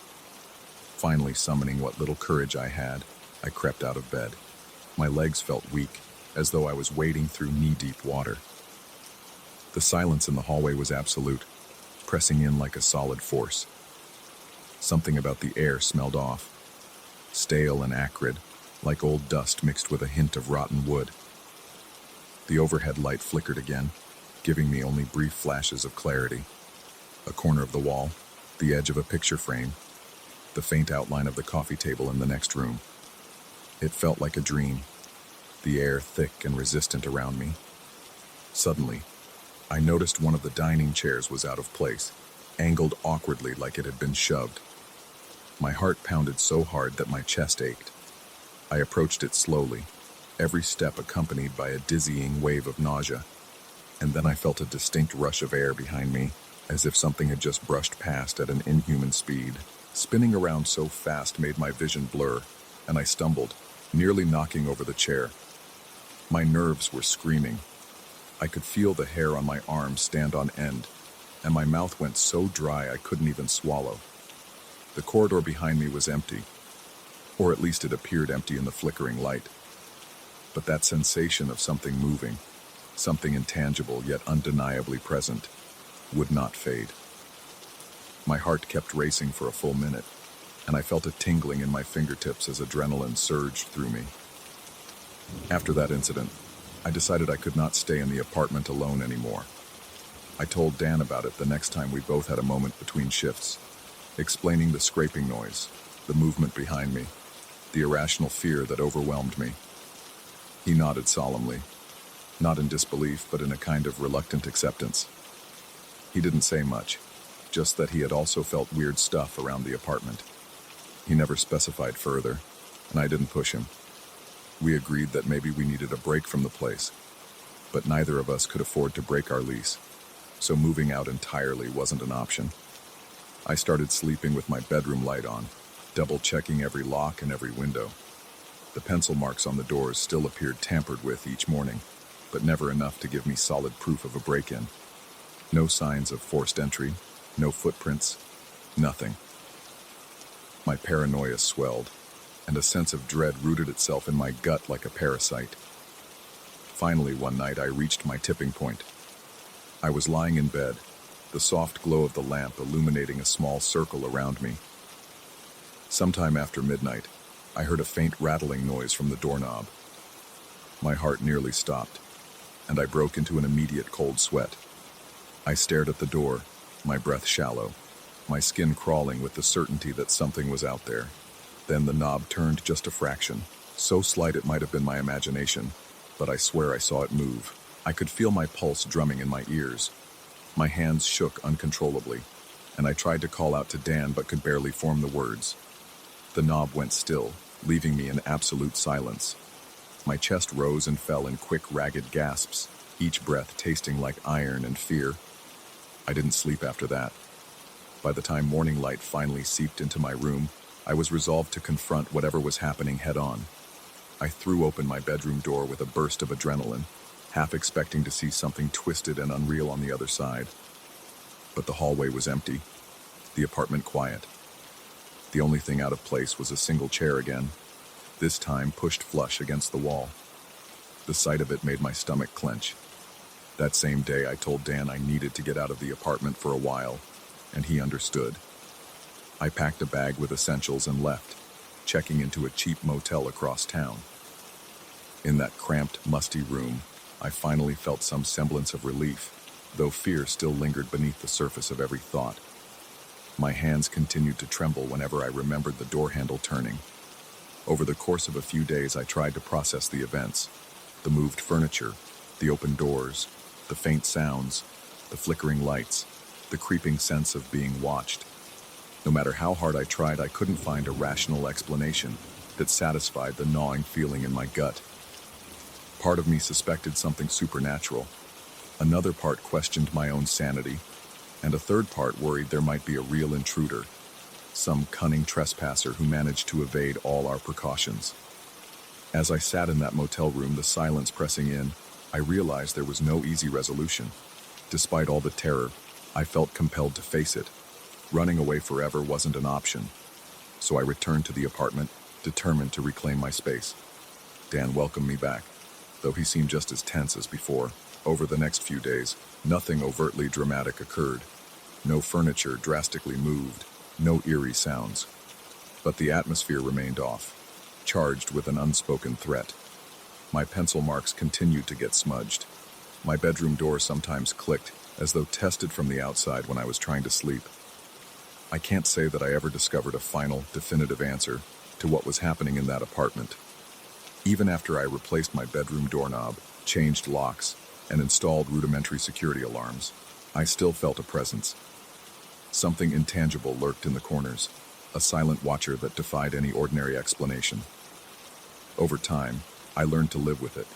Finally, summoning what little courage I had, I crept out of bed. My legs felt weak, as though I was wading through knee-deep water. The silence in the hallway was absolute, pressing in like a solid force. Something about the air smelled off, stale and acrid, like old dust mixed with a hint of rotten wood. The overhead light flickered again, giving me only brief flashes of clarity. A corner of the wall, the edge of a picture frame, the faint outline of the coffee table in the next room. It felt like a dream, the air thick and resistant around me. Suddenly, I noticed one of the dining chairs was out of place, angled awkwardly like it had been shoved. My heart pounded so hard that my chest ached. I approached it slowly, every step accompanied by a dizzying wave of nausea. And then I felt a distinct rush of air behind me, as if something had just brushed past at an inhuman speed. Spinning around so fast made my vision blur, and I stumbled, nearly knocking over the chair. My nerves were screaming. I could feel the hair on my arms stand on end, and my mouth went so dry I couldn't even swallow. The corridor behind me was empty, or at least it appeared empty in the flickering light. But that sensation of something moving, something intangible yet undeniably present, would not fade. My heart kept racing for a full minute, and I felt a tingling in my fingertips as adrenaline surged through me. After that incident, I decided I could not stay in the apartment alone anymore. I told Dan about it the next time we both had a moment between shifts, explaining the scraping noise, the movement behind me, the irrational fear that overwhelmed me. He nodded solemnly, not in disbelief, but in a kind of reluctant acceptance. He didn't say much, just that he had also felt weird stuff around the apartment. He never specified further, and I didn't push him. We agreed that maybe we needed a break from the place, but neither of us could afford to break our lease, so moving out entirely wasn't an option. I started sleeping with my bedroom light on, double-checking every lock and every window. The pencil marks on the doors still appeared tampered with each morning, but never enough to give me solid proof of a break-in. No signs of forced entry, no footprints, nothing. My paranoia swelled, and a sense of dread rooted itself in my gut like a parasite. Finally, one night, I reached my tipping point. I was lying in bed, the soft glow of the lamp illuminating a small circle around me. Sometime after midnight, I heard a faint rattling noise from the doorknob. My heart nearly stopped, and I broke into an immediate cold sweat. I stared at the door, my breath shallow, my skin crawling with the certainty that something was out there. Then the knob turned just a fraction, so slight it might have been my imagination, but I swear I saw it move. I could feel my pulse drumming in my ears. My hands shook uncontrollably, and I tried to call out to Dan but could barely form the words. The knob went still, leaving me in absolute silence. My chest rose and fell in quick, ragged gasps, each breath tasting like iron and fear. I didn't sleep after that. By the time morning light finally seeped into my room, I was resolved to confront whatever was happening head-on. I threw open my bedroom door with a burst of adrenaline, half expecting to see something twisted and unreal on the other side. But the hallway was empty, the apartment quiet. The only thing out of place was a single chair again, this time pushed flush against the wall. The sight of it made my stomach clench. That same day, I told Dan I needed to get out of the apartment for a while, and he understood. I packed a bag with essentials and left, checking into a cheap motel across town. In that cramped, musty room, I finally felt some semblance of relief, though fear still lingered beneath the surface of every thought. My hands continued to tremble whenever I remembered the door handle turning. Over the course of a few days, I tried to process the events. The moved furniture, the open doors, the faint sounds, the flickering lights, the creeping sense of being watched. No matter how hard I tried, I couldn't find a rational explanation that satisfied the gnawing feeling in my gut. Part of me suspected something supernatural. Another part questioned my own sanity, and a third part worried there might be a real intruder, some cunning trespasser who managed to evade all our precautions. As I sat in that motel room, the silence pressing in, I realized there was no easy resolution. Despite all the terror, I felt compelled to face it. Running away forever wasn't an option, so I returned to the apartment, determined to reclaim my space. Dan welcomed me back, though he seemed just as tense as before. Over the next few days, nothing overtly dramatic occurred. No furniture drastically moved, no eerie sounds. But the atmosphere remained off, charged with an unspoken threat. My pencil marks continued to get smudged. My bedroom door sometimes clicked, as though tested from the outside when I was trying to sleep. I can't say that I ever discovered a final, definitive answer to what was happening in that apartment. Even after I replaced my bedroom doorknob, changed locks, and installed rudimentary security alarms, I still felt a presence. Something intangible lurked in the corners, a silent watcher that defied any ordinary explanation. Over time, I learned to live with it,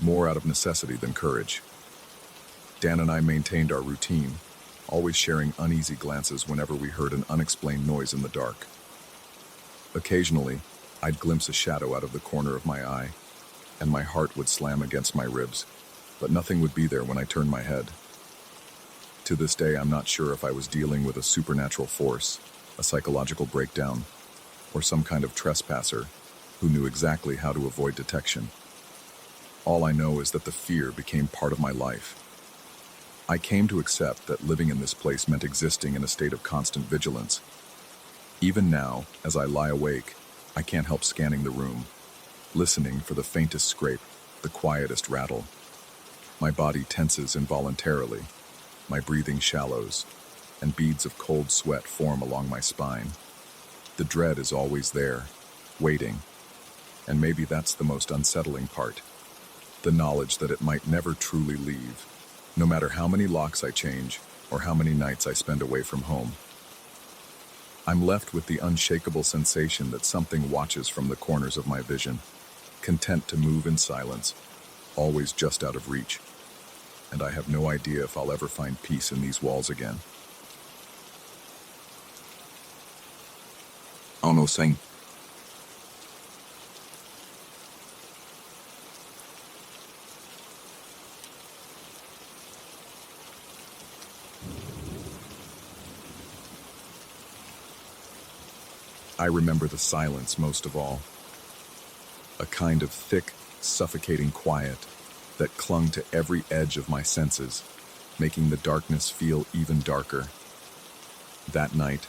more out of necessity than courage. Dan and I maintained our routine, always sharing uneasy glances whenever we heard an unexplained noise in the dark. Occasionally, I'd glimpse a shadow out of the corner of my eye, and my heart would slam against my ribs, but nothing would be there when I turned my head. To this day, I'm not sure if I was dealing with a supernatural force, a psychological breakdown, or some kind of trespasser who knew exactly how to avoid detection. All I know is that the fear became part of my life. I came to accept that living in this place meant existing in a state of constant vigilance. Even now, as I lie awake, I can't help scanning the room, listening for the faintest scrape, the quietest rattle. My body tenses involuntarily, my breathing shallows, and beads of cold sweat form along my spine. The dread is always there, waiting, and maybe that's the most unsettling part, the knowledge that it might never truly leave, no matter how many locks I change or how many nights I spend away from home. I'm left with the unshakable sensation that something watches from the corners of my vision, content to move in silence, always just out of reach. And I have no idea if I'll ever find peace in these walls again. Oh no, Sing. I remember the silence most of all. A kind of thick, suffocating quiet that clung to every edge of my senses, making the darkness feel even darker. That night,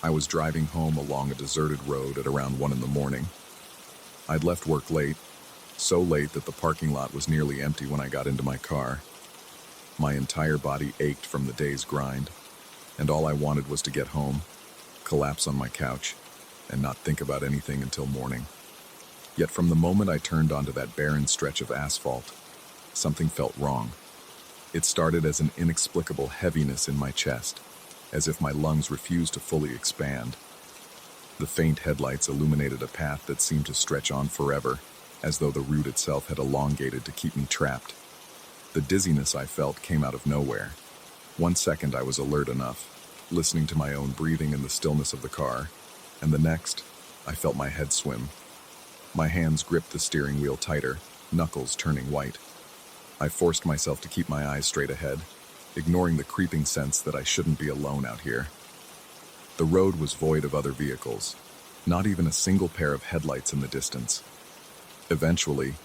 I was driving home along a deserted road at around 1 a.m. I'd left work late, so late that the parking lot was nearly empty when I got into my car. My entire body ached from the day's grind, and all I wanted was to get home, collapse on my couch, and not think about anything until morning. Yet from the moment I turned onto that barren stretch of asphalt, something felt wrong. It started as an inexplicable heaviness in my chest, as if my lungs refused to fully expand. The faint headlights illuminated a path that seemed to stretch on forever, as though the route itself had elongated to keep me trapped. The dizziness I felt came out of nowhere. 1 second I was alert enough, listening to my own breathing in the stillness of the car, and the next, I felt my head swim. My hands gripped the steering wheel tighter, knuckles turning white. I forced myself to keep my eyes straight ahead, ignoring the creeping sense that I shouldn't be alone out here. The road was void of other vehicles, not even a single pair of headlights in the distance. Eventually,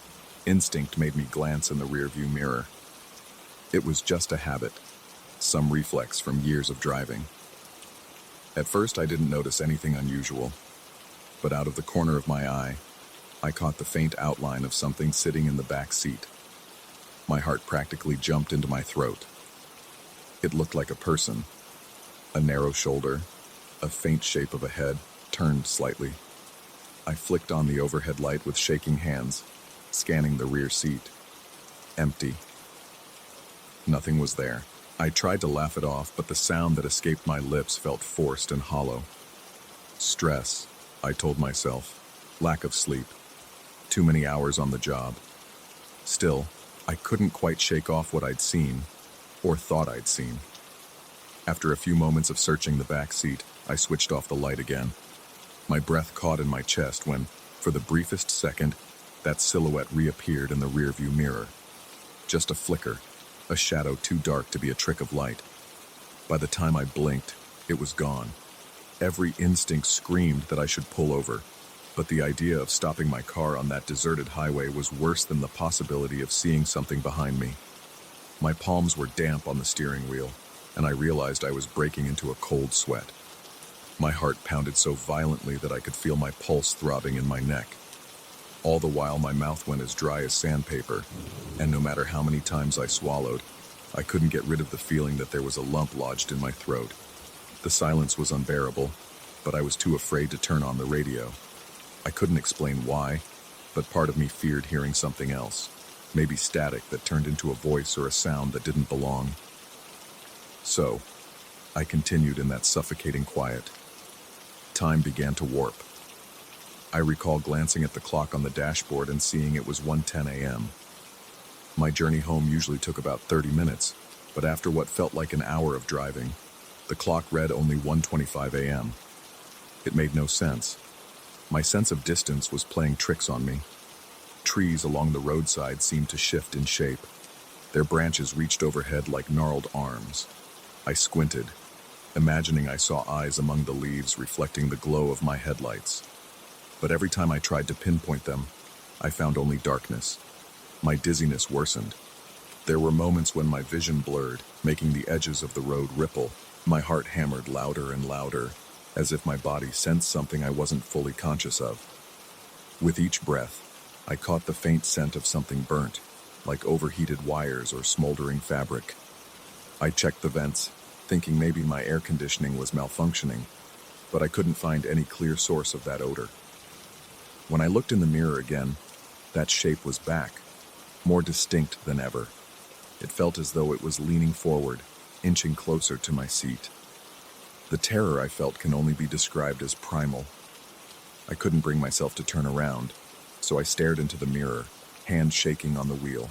instinct made me glance in the rearview mirror. It was just a habit, some reflex from years of driving. At first, I didn't notice anything unusual, but out of the corner of my eye, I caught the faint outline of something sitting in the back seat. My heart practically jumped into my throat. It looked like a person, a narrow shoulder, a faint shape of a head, turned slightly. I flicked on the overhead light with shaking hands, scanning the rear seat. Empty. Nothing was there. I tried to laugh it off, but the sound that escaped my lips felt forced and hollow. Stress, I told myself. Lack of sleep. Too many hours on the job. Still, I couldn't quite shake off what I'd seen, or thought I'd seen. After a few moments of searching the back seat, I switched off the light again. My breath caught in my chest when, for the briefest second, that silhouette reappeared in the rearview mirror. Just a flicker, a shadow too dark to be a trick of light. By the time I blinked, it was gone. Every instinct screamed that I should pull over, but the idea of stopping my car on that deserted highway was worse than the possibility of seeing something behind me. My palms were damp on the steering wheel, and I realized I was breaking into a cold sweat. My heart pounded so violently that I could feel my pulse throbbing in my neck. All the while, my mouth went as dry as sandpaper, and no matter how many times I swallowed, I couldn't get rid of the feeling that there was a lump lodged in my throat. The silence was unbearable, but I was too afraid to turn on the radio. I couldn't explain why, but part of me feared hearing something else, maybe static that turned into a voice or a sound that didn't belong. So, I continued in that suffocating quiet. Time began to warp. I recall glancing at the clock on the dashboard and seeing it was 1:10 a.m. My journey home usually took about 30 minutes, But after what felt like an hour of driving, the clock read only 1:25 a.m. It made no sense. My sense of distance was playing tricks on me. Trees along the roadside seemed to shift in shape. Their branches reached overhead like gnarled arms. I squinted, imagining I saw eyes among the leaves reflecting the glow of my headlights. But every time I tried to pinpoint them, I found only darkness. My dizziness worsened. There were moments when my vision blurred, making the edges of the road ripple. My heart hammered louder and louder, as if my body sensed something I wasn't fully conscious of. With each breath, I caught the faint scent of something burnt, like overheated wires or smoldering fabric. I checked the vents, thinking maybe my air conditioning was malfunctioning, but I couldn't find any clear source of that odor. When I looked in the mirror again, that shape was back, more distinct than ever. It felt as though it was leaning forward, inching closer to my seat. The terror I felt can only be described as primal. I couldn't bring myself to turn around, so I stared into the mirror, hand shaking on the wheel.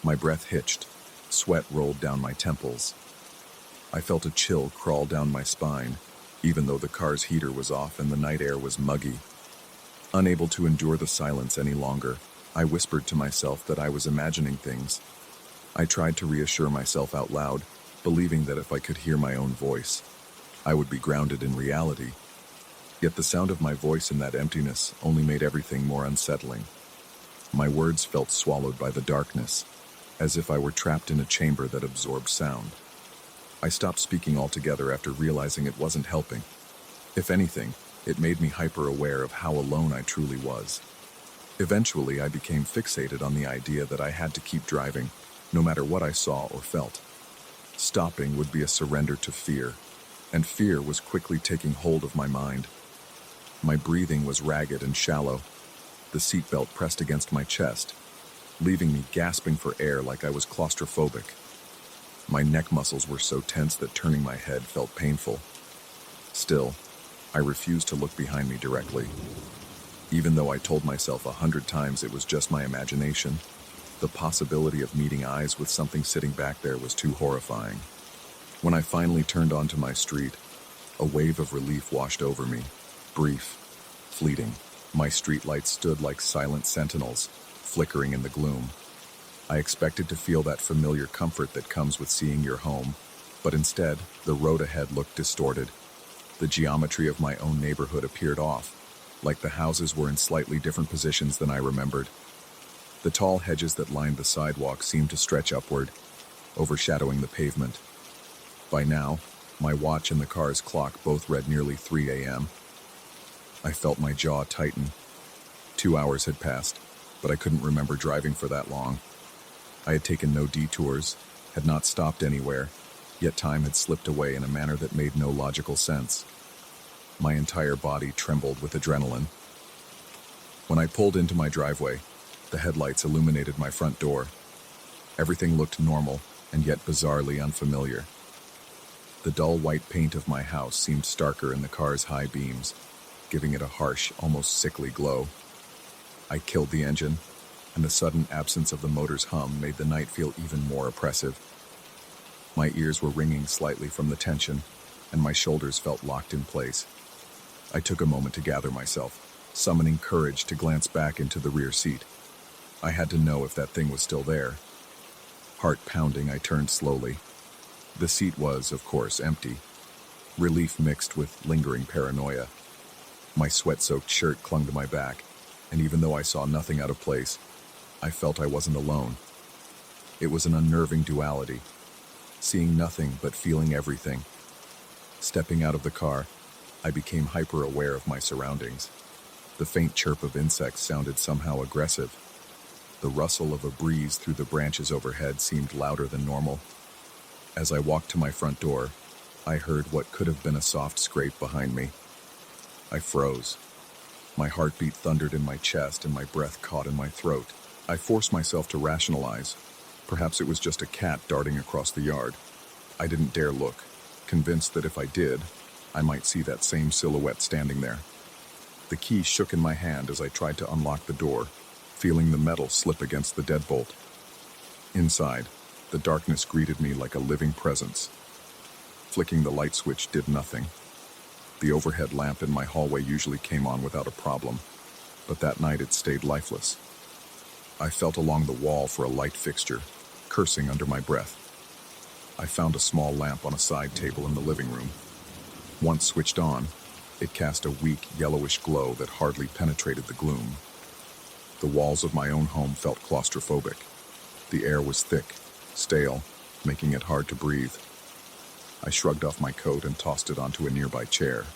My breath hitched, sweat rolled down my temples. I felt a chill crawl down my spine, even though the car's heater was off and the night air was muggy. Unable to endure the silence any longer, I whispered to myself that I was imagining things. I tried to reassure myself out loud, believing that if I could hear my own voice, I would be grounded in reality. Yet the sound of my voice in that emptiness only made everything more unsettling. My words felt swallowed by the darkness, as if I were trapped in a chamber that absorbed sound. I stopped speaking altogether after realizing it wasn't helping. If anything, it made me hyper-aware of how alone I truly was. Eventually, I became fixated on the idea that I had to keep driving, no matter what I saw or felt. Stopping would be a surrender to fear, and fear was quickly taking hold of my mind. My breathing was ragged and shallow, the seatbelt pressed against my chest, leaving me gasping for air like I was claustrophobic. My neck muscles were so tense that turning my head felt painful. Still, I refused to look behind me directly. Even though I told myself 100 times it was just my imagination, the possibility of meeting eyes with something sitting back there was too horrifying. When I finally turned onto my street, a wave of relief washed over me, brief, fleeting. My streetlights stood like silent sentinels, flickering in the gloom. I expected to feel that familiar comfort that comes with seeing your home, but instead, the road ahead looked distorted. The geometry of my own neighborhood appeared off, like the houses were in slightly different positions than I remembered. The tall hedges that lined the sidewalk seemed to stretch upward, overshadowing the pavement. By now, my watch and the car's clock both read nearly 3 a.m. I felt my jaw tighten. 2 hours had passed, but I couldn't remember driving for that long. I had taken no detours, had not stopped anywhere, yet time had slipped away in a manner that made no logical sense. My entire body trembled with adrenaline. When I pulled into my driveway, the headlights illuminated my front door. Everything looked normal, and yet bizarrely unfamiliar. The dull white paint of my house seemed starker in the car's high beams, giving it a harsh, almost sickly glow. I killed the engine, and the sudden absence of the motor's hum made the night feel even more oppressive. My ears were ringing slightly from the tension, and my shoulders felt locked in place. I took a moment to gather myself, summoning courage to glance back into the rear seat. I had to know if that thing was still there. Heart pounding, I turned slowly. The seat was, of course, empty. Relief mixed with lingering paranoia. My sweat-soaked shirt clung to my back, and even though I saw nothing out of place, I felt I wasn't alone. It was an unnerving duality, seeing nothing but feeling everything. Stepping out of the car, I became hyper-aware of my surroundings. The faint chirp of insects sounded somehow aggressive. The rustle of a breeze through the branches overhead seemed louder than normal. As I walked to my front door, I heard what could have been a soft scrape behind me. I froze. My heartbeat thundered in my chest and my breath caught in my throat. I forced myself to rationalize. Perhaps it was just a cat darting across the yard. I didn't dare look, convinced that if I did, I might see that same silhouette standing there. The key shook in my hand as I tried to unlock the door, feeling the metal slip against the deadbolt. Inside, The darkness greeted me like a living presence. Flicking the light switch did nothing. The overhead lamp in my hallway usually came on without a problem, but that night it stayed lifeless. I felt along the wall for a light fixture, cursing under my breath. I found a small lamp on a side table in the living room. Once switched on, it cast a weak, yellowish glow that hardly penetrated the gloom. The walls of my own home felt claustrophobic. The air was thick, stale, making it hard to breathe. I shrugged off my coat and tossed it onto a nearby chair.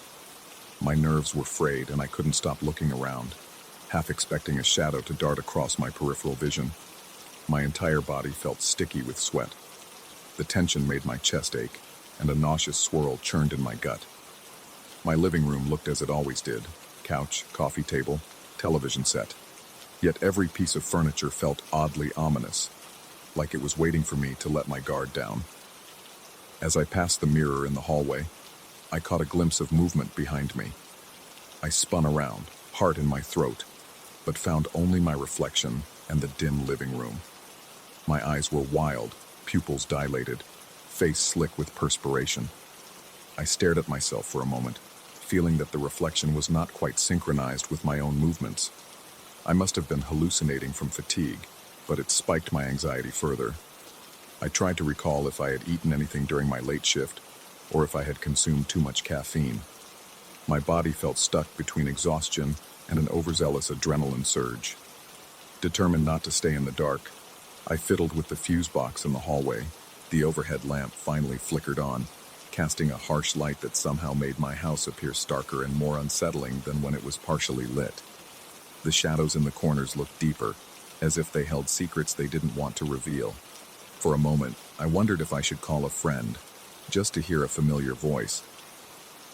My nerves were frayed and I couldn't stop looking around, half expecting a shadow to dart across my peripheral vision. My entire body felt sticky with sweat. The tension made my chest ache, and a nauseous swirl churned in my gut. My living room looked as it always did: couch, coffee table, television set. Yet every piece of furniture felt oddly ominous, like it was waiting for me to let my guard down. As I passed the mirror in the hallway, I caught a glimpse of movement behind me. I spun around, heart in my throat, but found only my reflection and the dim living room. My eyes were wild, pupils dilated, face slick with perspiration. I stared at myself for a moment, feeling that the reflection was not quite synchronized with my own movements. I must have been hallucinating from fatigue, but it spiked my anxiety further. I tried to recall if I had eaten anything during my late shift, or if I had consumed too much caffeine. My body felt stuck between exhaustion and an overzealous adrenaline surge. Determined not to stay in the dark, I fiddled with the fuse box in the hallway. The overhead lamp finally flickered on, casting a harsh light that somehow made my house appear starker and more unsettling than when it was partially lit. The shadows in the corners looked deeper, as if they held secrets they didn't want to reveal. For a moment, I wondered if I should call a friend, just to hear a familiar voice.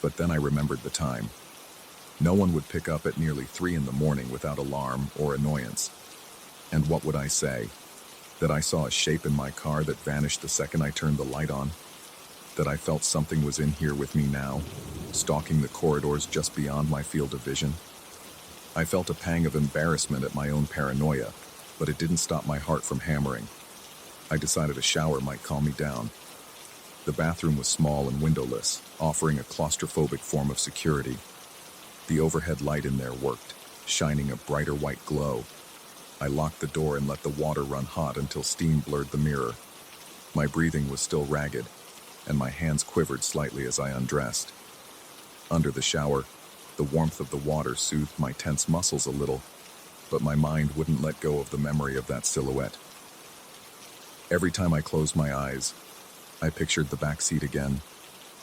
But then I remembered the time. No one would pick up at nearly 3 a.m. without alarm or annoyance. And what would I say? That I saw a shape in my car that vanished the second I turned the light on? That I felt something was in here with me now, stalking the corridors just beyond my field of vision? I felt a pang of embarrassment at my own paranoia, but it didn't stop my heart from hammering. I decided a shower might calm me down. The bathroom was small and windowless, offering a claustrophobic form of security. The overhead light in there worked, shining a brighter white glow. I locked the door and let the water run hot until steam blurred the mirror. My breathing was still ragged, and my hands quivered slightly as I undressed. Under the shower, the warmth of the water soothed my tense muscles a little, but my mind wouldn't let go of the memory of that silhouette. Every time I closed my eyes, I pictured the back seat again,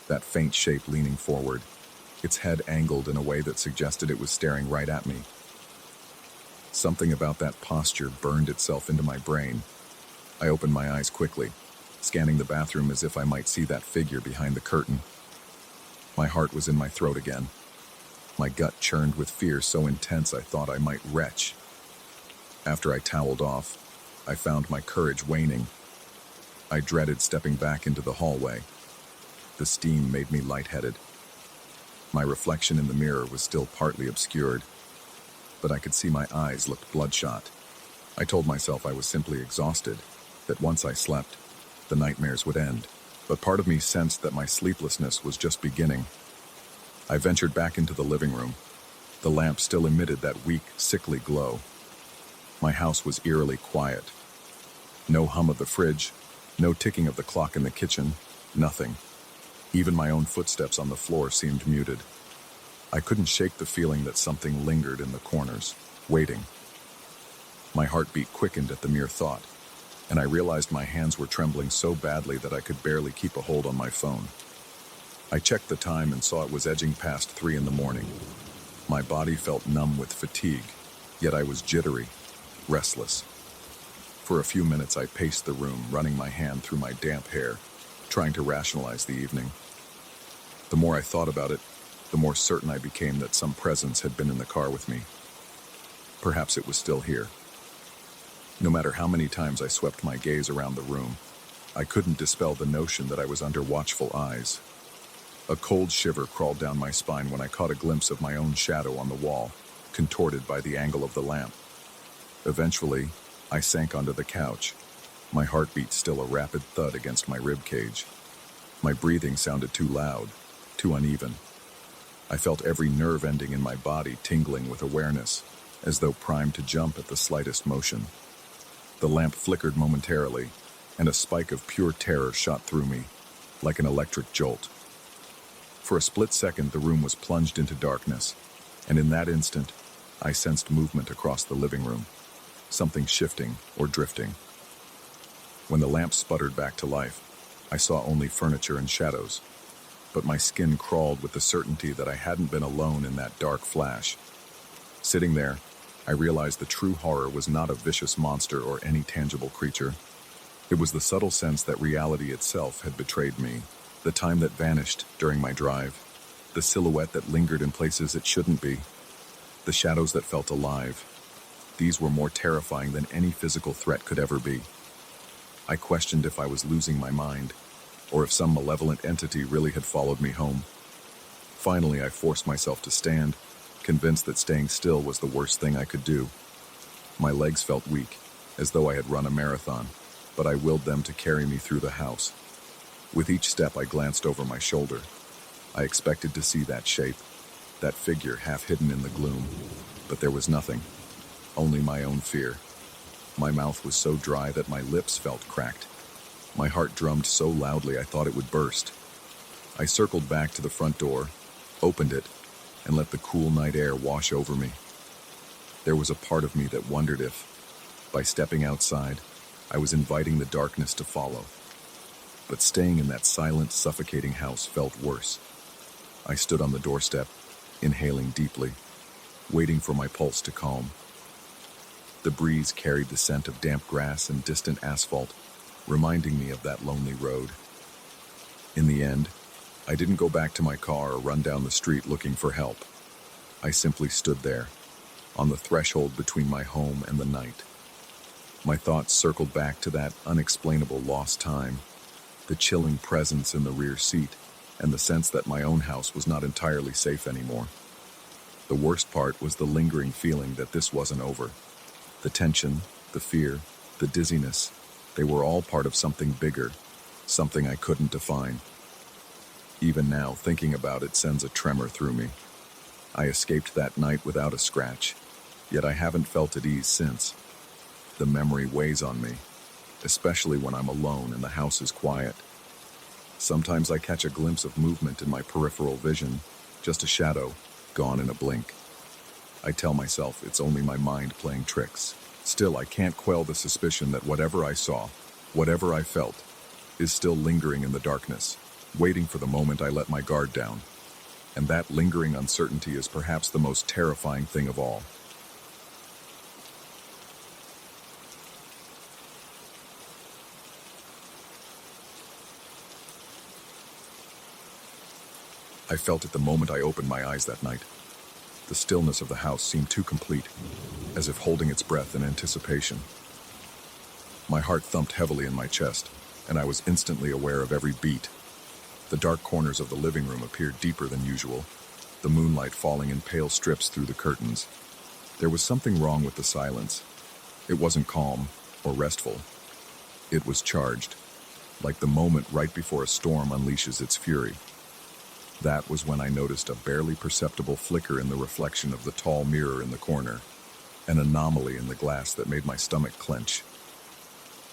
that faint shape leaning forward, its head angled in a way that suggested it was staring right at me. Something about that posture burned itself into my brain. I opened my eyes quickly, scanning the bathroom as if I might see that figure behind the curtain. My heart was in my throat again. My gut churned with fear so intense I thought I might retch. After I toweled off, I found my courage waning. I dreaded stepping back into the hallway. The steam made me lightheaded. My reflection in the mirror was still partly obscured, but I could see my eyes looked bloodshot. I told myself I was simply exhausted, that once I slept, the nightmares would end. But part of me sensed that my sleeplessness was just beginning. I ventured back into the living room. The lamp still emitted that weak, sickly glow. My house was eerily quiet. No hum of the fridge, no ticking of the clock in the kitchen, nothing. Even my own footsteps on the floor seemed muted. I couldn't shake the feeling that something lingered in the corners, waiting. My heartbeat quickened at the mere thought, and I realized my hands were trembling so badly that I could barely keep a hold on my phone. I checked the time and saw it was edging past 3 a.m. My body felt numb with fatigue, yet I was jittery, restless. For a few minutes I paced the room, running my hand through my damp hair, trying to rationalize the evening. The more I thought about it, the more certain I became that some presence had been in the car with me. Perhaps it was still here. No matter how many times I swept my gaze around the room, I couldn't dispel the notion that I was under watchful eyes. A cold shiver crawled down my spine when I caught a glimpse of my own shadow on the wall, contorted by the angle of the lamp. Eventually, I sank onto the couch, my heartbeat still a rapid thud against my rib cage. My breathing sounded too loud, too uneven. I felt every nerve ending in my body tingling with awareness, as though primed to jump at the slightest motion. The lamp flickered momentarily, and a spike of pure terror shot through me, like an electric jolt. For a split second, the room was plunged into darkness, and in that instant, I sensed movement across the living room, something shifting or drifting. When the lamp sputtered back to life, I saw only furniture and shadows, but my skin crawled with the certainty that I hadn't been alone in that dark flash. Sitting there, I realized the true horror was not a vicious monster or any tangible creature. It was the subtle sense that reality itself had betrayed me, the time that vanished during my drive, the silhouette that lingered in places it shouldn't be, the shadows that felt alive. These were more terrifying than any physical threat could ever be. I questioned if I was losing my mind, or if some malevolent entity really had followed me home. Finally, I forced myself to stand, convinced that staying still was the worst thing I could do. My legs felt weak, as though I had run a marathon, but I willed them to carry me through the house. With each step, I glanced over my shoulder. I expected to see that shape, that figure half hidden in the gloom, but there was nothing, only my own fear. My mouth was so dry that my lips felt cracked. My heart drummed so loudly I thought it would burst. I circled back to the front door, opened it, and let the cool night air wash over me. There was a part of me that wondered if, by stepping outside, I was inviting the darkness to follow. But staying in that silent, suffocating house felt worse. I stood on the doorstep, inhaling deeply, waiting for my pulse to calm. The breeze carried the scent of damp grass and distant asphalt, reminding me of that lonely road. In the end, I didn't go back to my car or run down the street looking for help. I simply stood there, on the threshold between my home and the night. My thoughts circled back to that unexplainable lost time, the chilling presence in the rear seat, and the sense that my own house was not entirely safe anymore. The worst part was the lingering feeling that this wasn't over. The tension, the fear, the dizziness, they were all part of something bigger, something I couldn't define. Even now, thinking about it sends a tremor through me. I escaped that night without a scratch, yet I haven't felt at ease since. The memory weighs on me, especially when I'm alone and the house is quiet. Sometimes I catch a glimpse of movement in my peripheral vision, just a shadow, gone in a blink. I tell myself it's only my mind playing tricks. Still, I can't quell the suspicion that whatever I saw, whatever I felt, is still lingering in the darkness, waiting for the moment I let my guard down. And that lingering uncertainty is perhaps the most terrifying thing of all. I felt it the moment I opened my eyes that night. The stillness of the house seemed too complete, as if holding its breath in anticipation. My heart thumped heavily in my chest, and I was instantly aware of every beat. The dark corners of the living room appeared deeper than usual, the moonlight falling in pale strips through the curtains. There was something wrong with the silence. It wasn't calm or restful. It was charged, like the moment right before a storm unleashes its fury. That was when I noticed a barely perceptible flicker in the reflection of the tall mirror in the corner, an anomaly in the glass that made my stomach clench.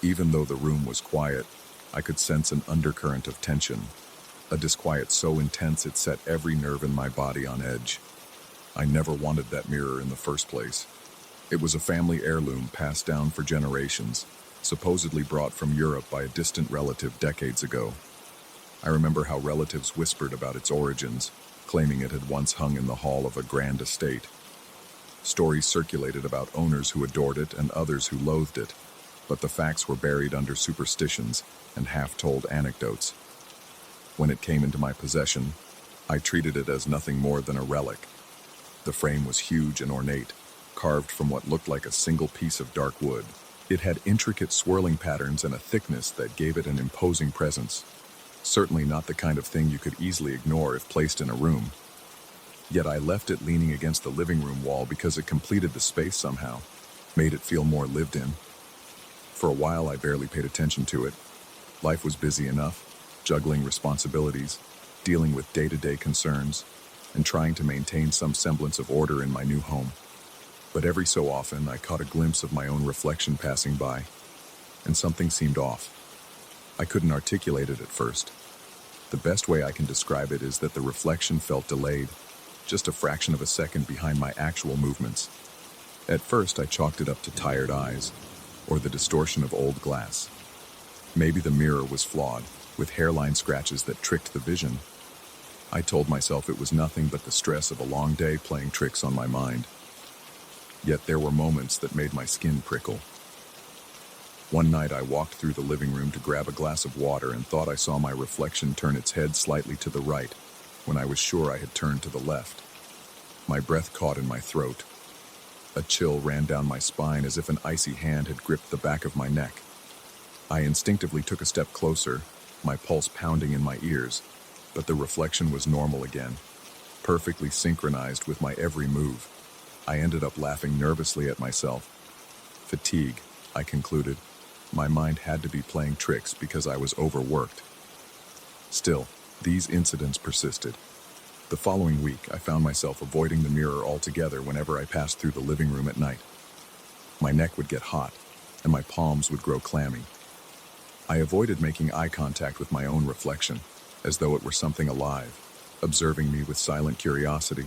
Even though the room was quiet, I could sense an undercurrent of tension, a disquiet so intense it set every nerve in my body on edge. I never wanted that mirror in the first place. It was a family heirloom passed down for generations, supposedly brought from Europe by a distant relative decades ago. I remember how relatives whispered about its origins, claiming it had once hung in the hall of a grand estate. Stories circulated about owners who adored it and others who loathed it, but the facts were buried under superstitions and half-told anecdotes. When it came into my possession, I treated it as nothing more than a relic. The frame was huge and ornate, carved from what looked like a single piece of dark wood. It had intricate swirling patterns and a thickness that gave it an imposing presence. Certainly not the kind of thing you could easily ignore if placed in a room. Yet I left it leaning against the living room wall because it completed the space somehow, made it feel more lived in. For a while, I barely paid attention to it. Life was busy enough, juggling responsibilities, dealing with day-to-day concerns, and trying to maintain some semblance of order in my new home. But every so often, I caught a glimpse of my own reflection passing by, and something seemed off. I couldn't articulate it at first. The best way I can describe it is that the reflection felt delayed, just a fraction of a second behind my actual movements. At first, I chalked it up to tired eyes, or the distortion of old glass. Maybe the mirror was flawed, with hairline scratches that tricked the vision. I told myself it was nothing but the stress of a long day playing tricks on my mind. Yet there were moments that made my skin prickle. One night I walked through the living room to grab a glass of water and thought I saw my reflection turn its head slightly to the right, when I was sure I had turned to the left. My breath caught in my throat. A chill ran down my spine as if an icy hand had gripped the back of my neck. I instinctively took a step closer, my pulse pounding in my ears, but the reflection was normal again, perfectly synchronized with my every move. I ended up laughing nervously at myself. Fatigue, I concluded. My mind had to be playing tricks because I was overworked. Still, these incidents persisted. The following week, I found myself avoiding the mirror altogether whenever I passed through the living room at night. My neck would get hot, and my palms would grow clammy. I avoided making eye contact with my own reflection, as though it were something alive, observing me with silent curiosity.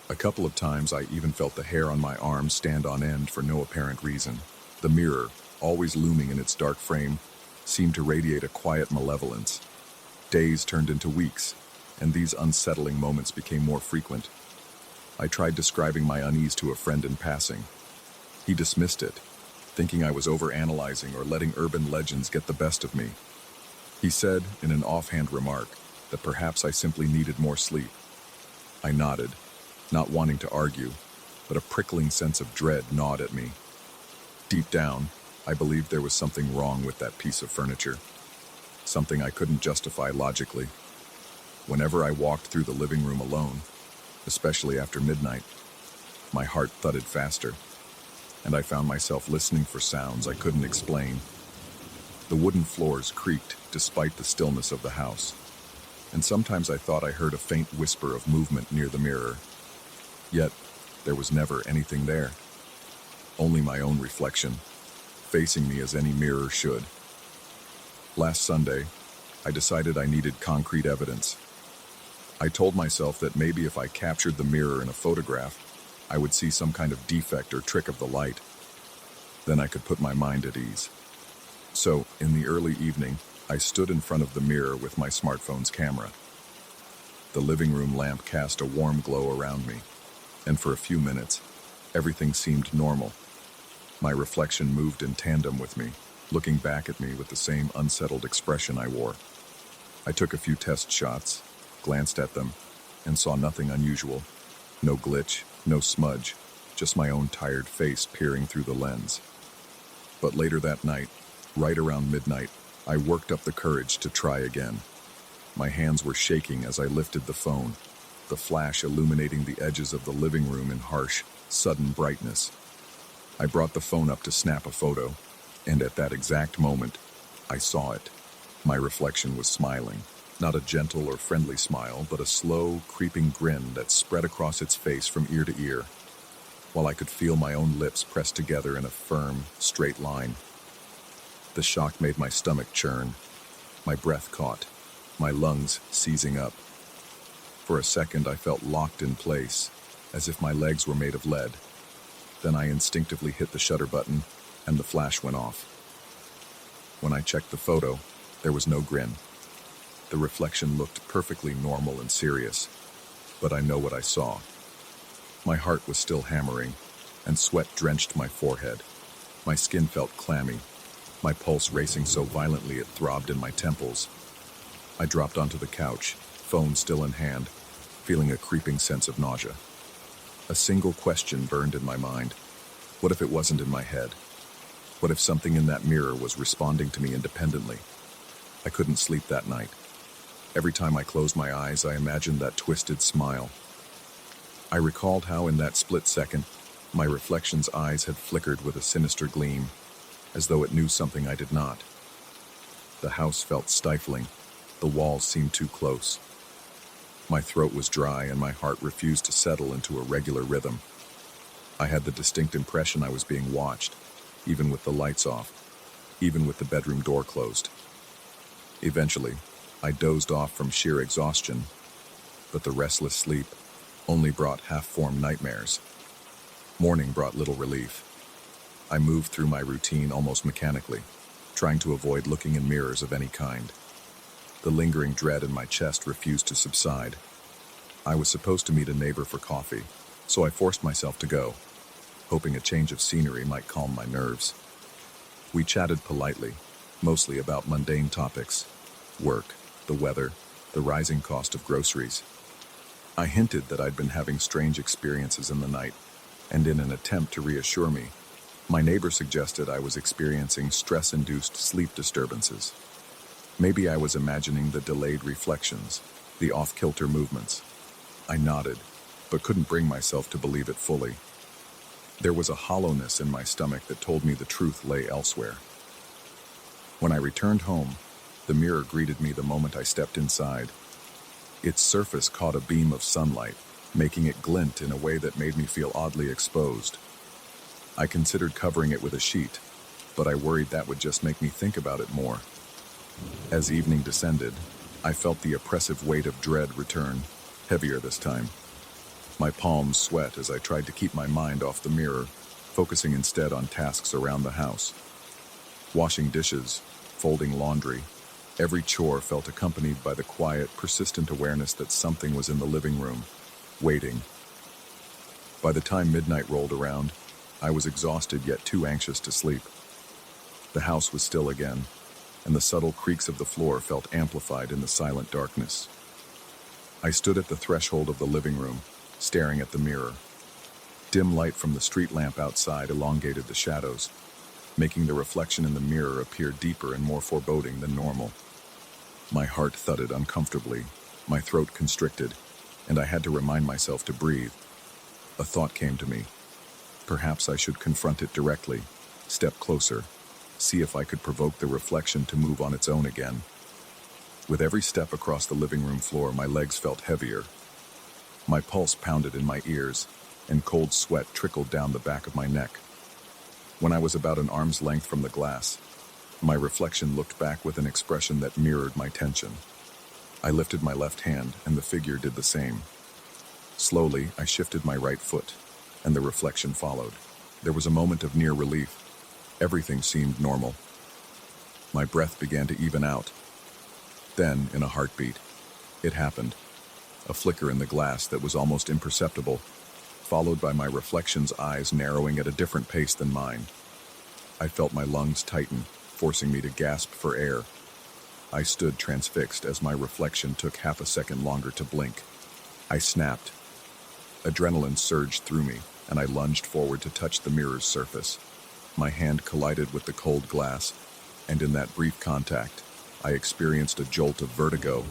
A couple of times I even felt the hair on my arms stand on end for no apparent reason. The mirror, always looming in its dark frame, seemed to radiate a quiet malevolence. Days turned into weeks, and these unsettling moments became more frequent. I tried describing my unease to a friend in passing. He dismissed it, thinking I was overanalyzing or letting urban legends get the best of me. He said, in an offhand remark, that perhaps I simply needed more sleep. I nodded, not wanting to argue, but a prickling sense of dread gnawed at me. Deep down, I believed there was something wrong with that piece of furniture, something I couldn't justify logically. Whenever I walked through the living room alone, especially after midnight, my heart thudded faster, and I found myself listening for sounds I couldn't explain. The wooden floors creaked despite the stillness of the house, and sometimes I thought I heard a faint whisper of movement near the mirror. Yet, there was never anything there. Only my own reflection, facing me as any mirror should. Last Sunday, I decided I needed concrete evidence. I told myself that maybe if I captured the mirror in a photograph, I would see some kind of defect or trick of the light. Then I could put my mind at ease. So, in the early evening, I stood in front of the mirror with my smartphone's camera. The living room lamp cast a warm glow around me, and for a few minutes, everything seemed normal. My reflection moved in tandem with me, looking back at me with the same unsettled expression I wore. I took a few test shots, glanced at them, and saw nothing unusual. No glitch, no smudge, just my own tired face peering through the lens. But later that night, right around midnight, I worked up the courage to try again. My hands were shaking as I lifted the phone, the flash illuminating the edges of the living room in harsh, sudden brightness. I brought the phone up to snap a photo, and at that exact moment, I saw it. My reflection was smiling. Not a gentle or friendly smile, but a slow, creeping grin that spread across its face from ear to ear, while I could feel my own lips pressed together in a firm, straight line. The shock made my stomach churn. My breath caught, my lungs seizing up. For a second, I felt locked in place, as if my legs were made of lead. Then I instinctively hit the shutter button, and the flash went off. When I checked the photo, there was no grin. The reflection looked perfectly normal and serious, but I know what I saw. My heart was still hammering, and sweat drenched my forehead. My skin felt clammy, my pulse racing so violently it throbbed in my temples. I dropped onto the couch, phone still in hand, feeling a creeping sense of nausea. A single question burned in my mind. What if it wasn't in my head? What if something in that mirror was responding to me independently? I couldn't sleep that night. Every time I closed my eyes, I imagined that twisted smile. I recalled how in that split second, my reflection's eyes had flickered with a sinister gleam. as though it knew something I did not. The house felt stifling. The walls seemed too close. My throat was dry and my heart refused to settle into a regular rhythm. I had the distinct impression I was being watched, even with the lights off, even with the bedroom door closed. Eventually, I dozed off from sheer exhaustion, but the restless sleep only brought half-formed nightmares. Morning brought little relief. I moved through my routine almost mechanically, trying to avoid looking in mirrors of any kind. The lingering dread in my chest refused to subside. I was supposed to meet a neighbor for coffee, so I forced myself to go, hoping a change of scenery might calm my nerves. We chatted politely, mostly about mundane topics: work, the weather, the rising cost of groceries. I hinted that I'd been having strange experiences in the night, and in an attempt to reassure me, my neighbor suggested I was experiencing stress-induced sleep disturbances. Maybe I was imagining the delayed reflections, the off-kilter movements. I nodded, but couldn't bring myself to believe it fully. There was a hollowness in my stomach that told me the truth lay elsewhere. When I returned home, the mirror greeted me the moment I stepped inside. Its surface caught a beam of sunlight, making it glint in a way that made me feel oddly exposed. I considered covering it with a sheet, but I worried that would just make me think about it more. As evening descended, I felt the oppressive weight of dread return, heavier this time. My palms sweat as I tried to keep my mind off the mirror, focusing instead on tasks around the house. Washing dishes, folding laundry, every chore felt accompanied by the quiet, persistent awareness that something was in the living room, waiting. By the time midnight rolled around, I was exhausted yet too anxious to sleep. The house was still again, and the subtle creaks of the floor felt amplified in the silent darkness. I stood at the threshold of the living room, staring at the mirror. Dim light from the street lamp outside elongated the shadows, making the reflection in the mirror appear deeper and more foreboding than normal. My heart thudded uncomfortably, my throat constricted, and I had to remind myself to breathe. A thought came to me. Perhaps I should confront it directly, step closer, see if I could provoke the reflection to move on its own again. With every step across the living room floor, my legs felt heavier. My pulse pounded in my ears, and cold sweat trickled down the back of my neck. When I was about an arm's length from the glass, my reflection looked back with an expression that mirrored my tension. I lifted my left hand, and the figure did the same. Slowly, I shifted my right foot, and the reflection followed. There was a moment of near relief. Everything seemed normal. My breath began to even out. Then, in a heartbeat, it happened. A flicker in the glass that was almost imperceptible, followed by my reflection's eyes narrowing at a different pace than mine. I felt my lungs tighten, forcing me to gasp for air. I stood transfixed as my reflection took half a second longer to blink. I snapped. Adrenaline surged through me, and I lunged forward to touch the mirror's surface. My hand collided with the cold glass, and in that brief contact, I experienced a jolt of vertigo,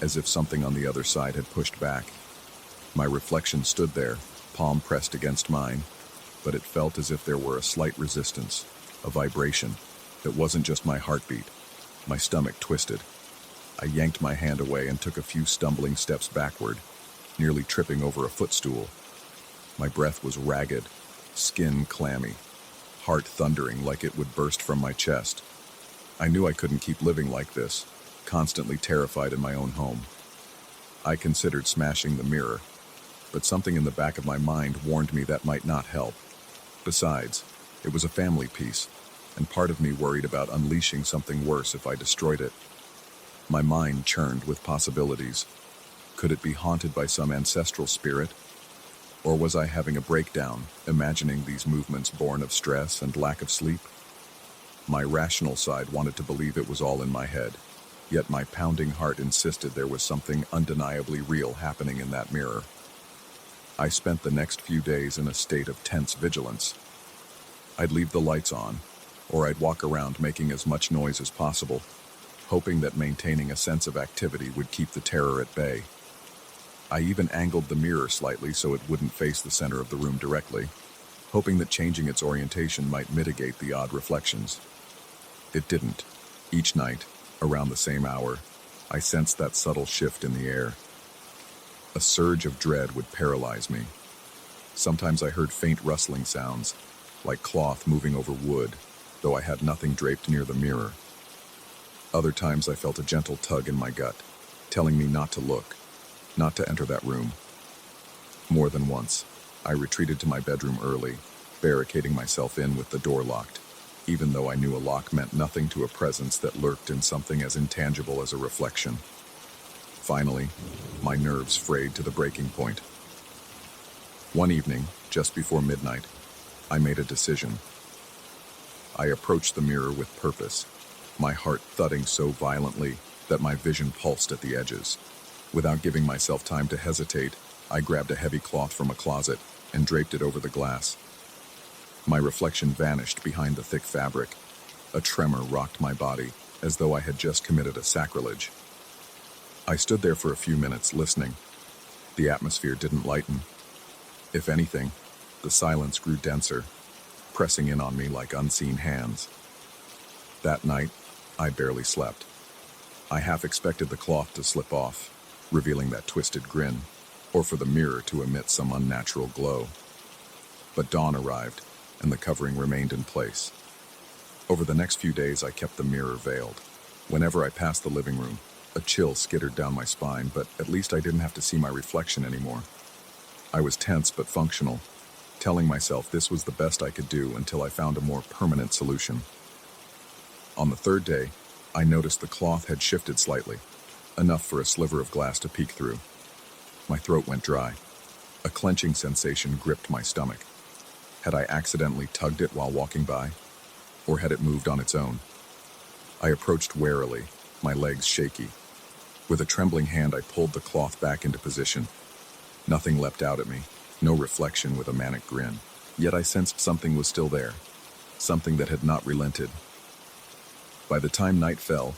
as if something on the other side had pushed back. My reflection stood there, palm pressed against mine, but it felt as if there were a slight resistance, a vibration, that wasn't just my heartbeat. My stomach twisted. I yanked my hand away and took a few stumbling steps backward, nearly tripping over a footstool. My breath was ragged, skin clammy, heart thundering like it would burst from my chest. I knew I couldn't keep living like this, constantly terrified in my own home. I considered smashing the mirror, but something in the back of my mind warned me that might not help. Besides, it was a family piece, and part of me worried about unleashing something worse if I destroyed it. My mind churned with possibilities. Could it be haunted by some ancestral spirit? Or was I having a breakdown, imagining these movements born of stress and lack of sleep? My rational side wanted to believe it was all in my head, yet my pounding heart insisted there was something undeniably real happening in that mirror. I spent the next few days in a state of tense vigilance. I'd leave the lights on, or I'd walk around making as much noise as possible, hoping that maintaining a sense of activity would keep the terror at bay. I even angled the mirror slightly so it wouldn't face the center of the room directly. hoping that changing its orientation might mitigate the odd reflections. It didn't. Each night, around the same hour, I sensed that subtle shift in the air. A surge of dread would paralyze me. Sometimes I heard faint rustling sounds, like cloth moving over wood, though I had nothing draped near the mirror. Other times I felt a gentle tug in my gut, telling me not to look, not to enter that room. More than once, I retreated to my bedroom early, barricading myself in with the door locked, even though I knew a lock meant nothing to a presence that lurked in something as intangible as a reflection. Finally, my nerves frayed to the breaking point. One evening, just before midnight, I made a decision. I approached the mirror with purpose, my heart thudding so violently that my vision pulsed at the edges. Without giving myself time to hesitate, I grabbed a heavy cloth from a closet and draped it over the glass. My reflection vanished behind the thick fabric. A tremor rocked my body, as though I had just committed a sacrilege. I stood there for a few minutes, listening. The atmosphere didn't lighten. If anything, the silence grew denser, pressing in on me like unseen hands. That night, I barely slept. I half expected the cloth to slip off, revealing that twisted grin, or for the mirror to emit some unnatural glow. But dawn arrived, and the covering remained in place. Over the next few days, I kept the mirror veiled. Whenever I passed the living room, a chill skittered down my spine, but at least I didn't have to see my reflection anymore. I was tense but functional, telling myself this was the best I could do until I found a more permanent solution. On the third day, I noticed the cloth had shifted slightly, enough for a sliver of glass to peek through. My throat went dry. A clenching sensation gripped my stomach. Had I accidentally tugged it while walking by? Or had it moved on its own? I approached warily, my legs shaky. With a trembling hand, I pulled the cloth back into position. Nothing leapt out at me, no reflection with a manic grin. Yet I sensed something was still there, something that had not relented. By the time night fell,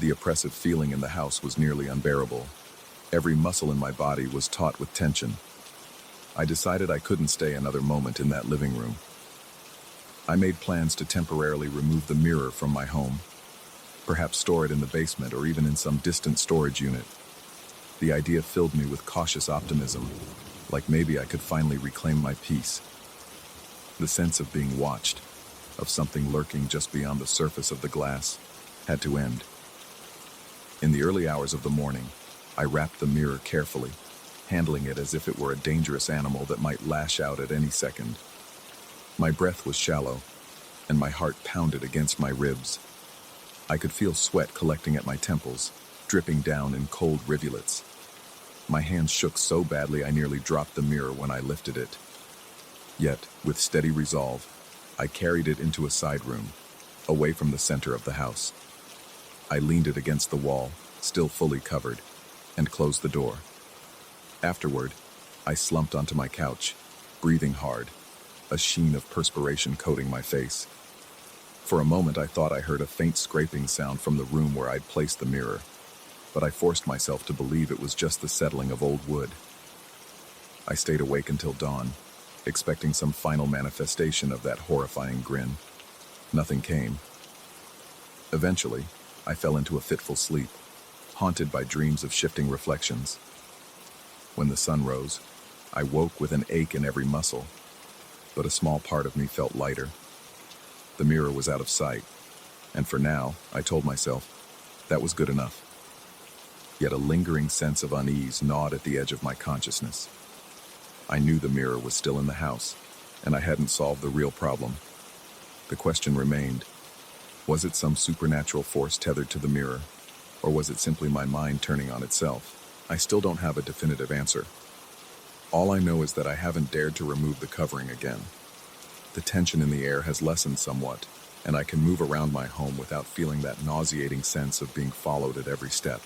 the oppressive feeling in the house was nearly unbearable. Every muscle in my body was taut with tension. I decided I couldn't stay another moment in that living room. I made plans to temporarily remove the mirror from my home, perhaps store it in the basement or even in some distant storage unit. The idea filled me with cautious optimism, like maybe I could finally reclaim my peace. The sense of being watched, of something lurking just beyond the surface of the glass, had to end. In the early hours of the morning, I wrapped the mirror carefully, handling it as if it were a dangerous animal that might lash out at any second. My breath was shallow, and my heart pounded against my ribs. I could feel sweat collecting at my temples, dripping down in cold rivulets. My hands shook so badly I nearly dropped the mirror when I lifted it. Yet, with steady resolve, I carried it into a side room, away from the center of the house. I leaned it against the wall, still fully covered, and closed the door. Afterward, I slumped onto my couch, breathing hard, a sheen of perspiration coating my face. For a moment, I thought I heard a faint scraping sound from the room where I'd placed the mirror, but I forced myself to believe it was just the settling of old wood. I stayed awake until dawn, expecting some final manifestation of that horrifying grin. Nothing came. Eventually, I fell into a fitful sleep, haunted by dreams of shifting reflections. When the sun rose, I woke with an ache in every muscle, but a small part of me felt lighter. The mirror was out of sight, and for now, I told myself, that was good enough. Yet a lingering sense of unease gnawed at the edge of my consciousness. I knew the mirror was still in the house, and I hadn't solved the real problem. The question remained, was it some supernatural force tethered to the mirror, or was it simply my mind turning on itself? I still don't have a definitive answer. All I know is that I haven't dared to remove the covering again. The tension in the air has lessened somewhat, and I can move around my home without feeling that nauseating sense of being followed at every step.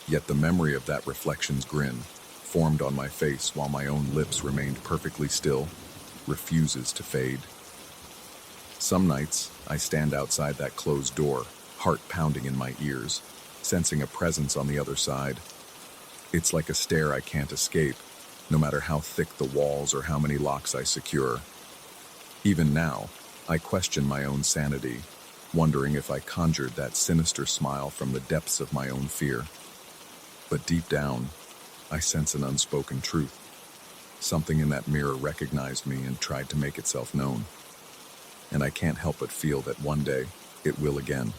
Yet the memory of that reflection's grin, formed on my face while my own lips remained perfectly still, refuses to fade. Some nights, I stand outside that closed door, heart pounding in my ears, sensing a presence on the other side. It's like a stare I can't escape, no matter how thick the walls or how many locks I secure. Even now, I question my own sanity, wondering if I conjured that sinister smile from the depths of my own fear. But deep down, I sense an unspoken truth. Something in that mirror recognized me and tried to make itself known. And I can't help but feel that one day, it will again.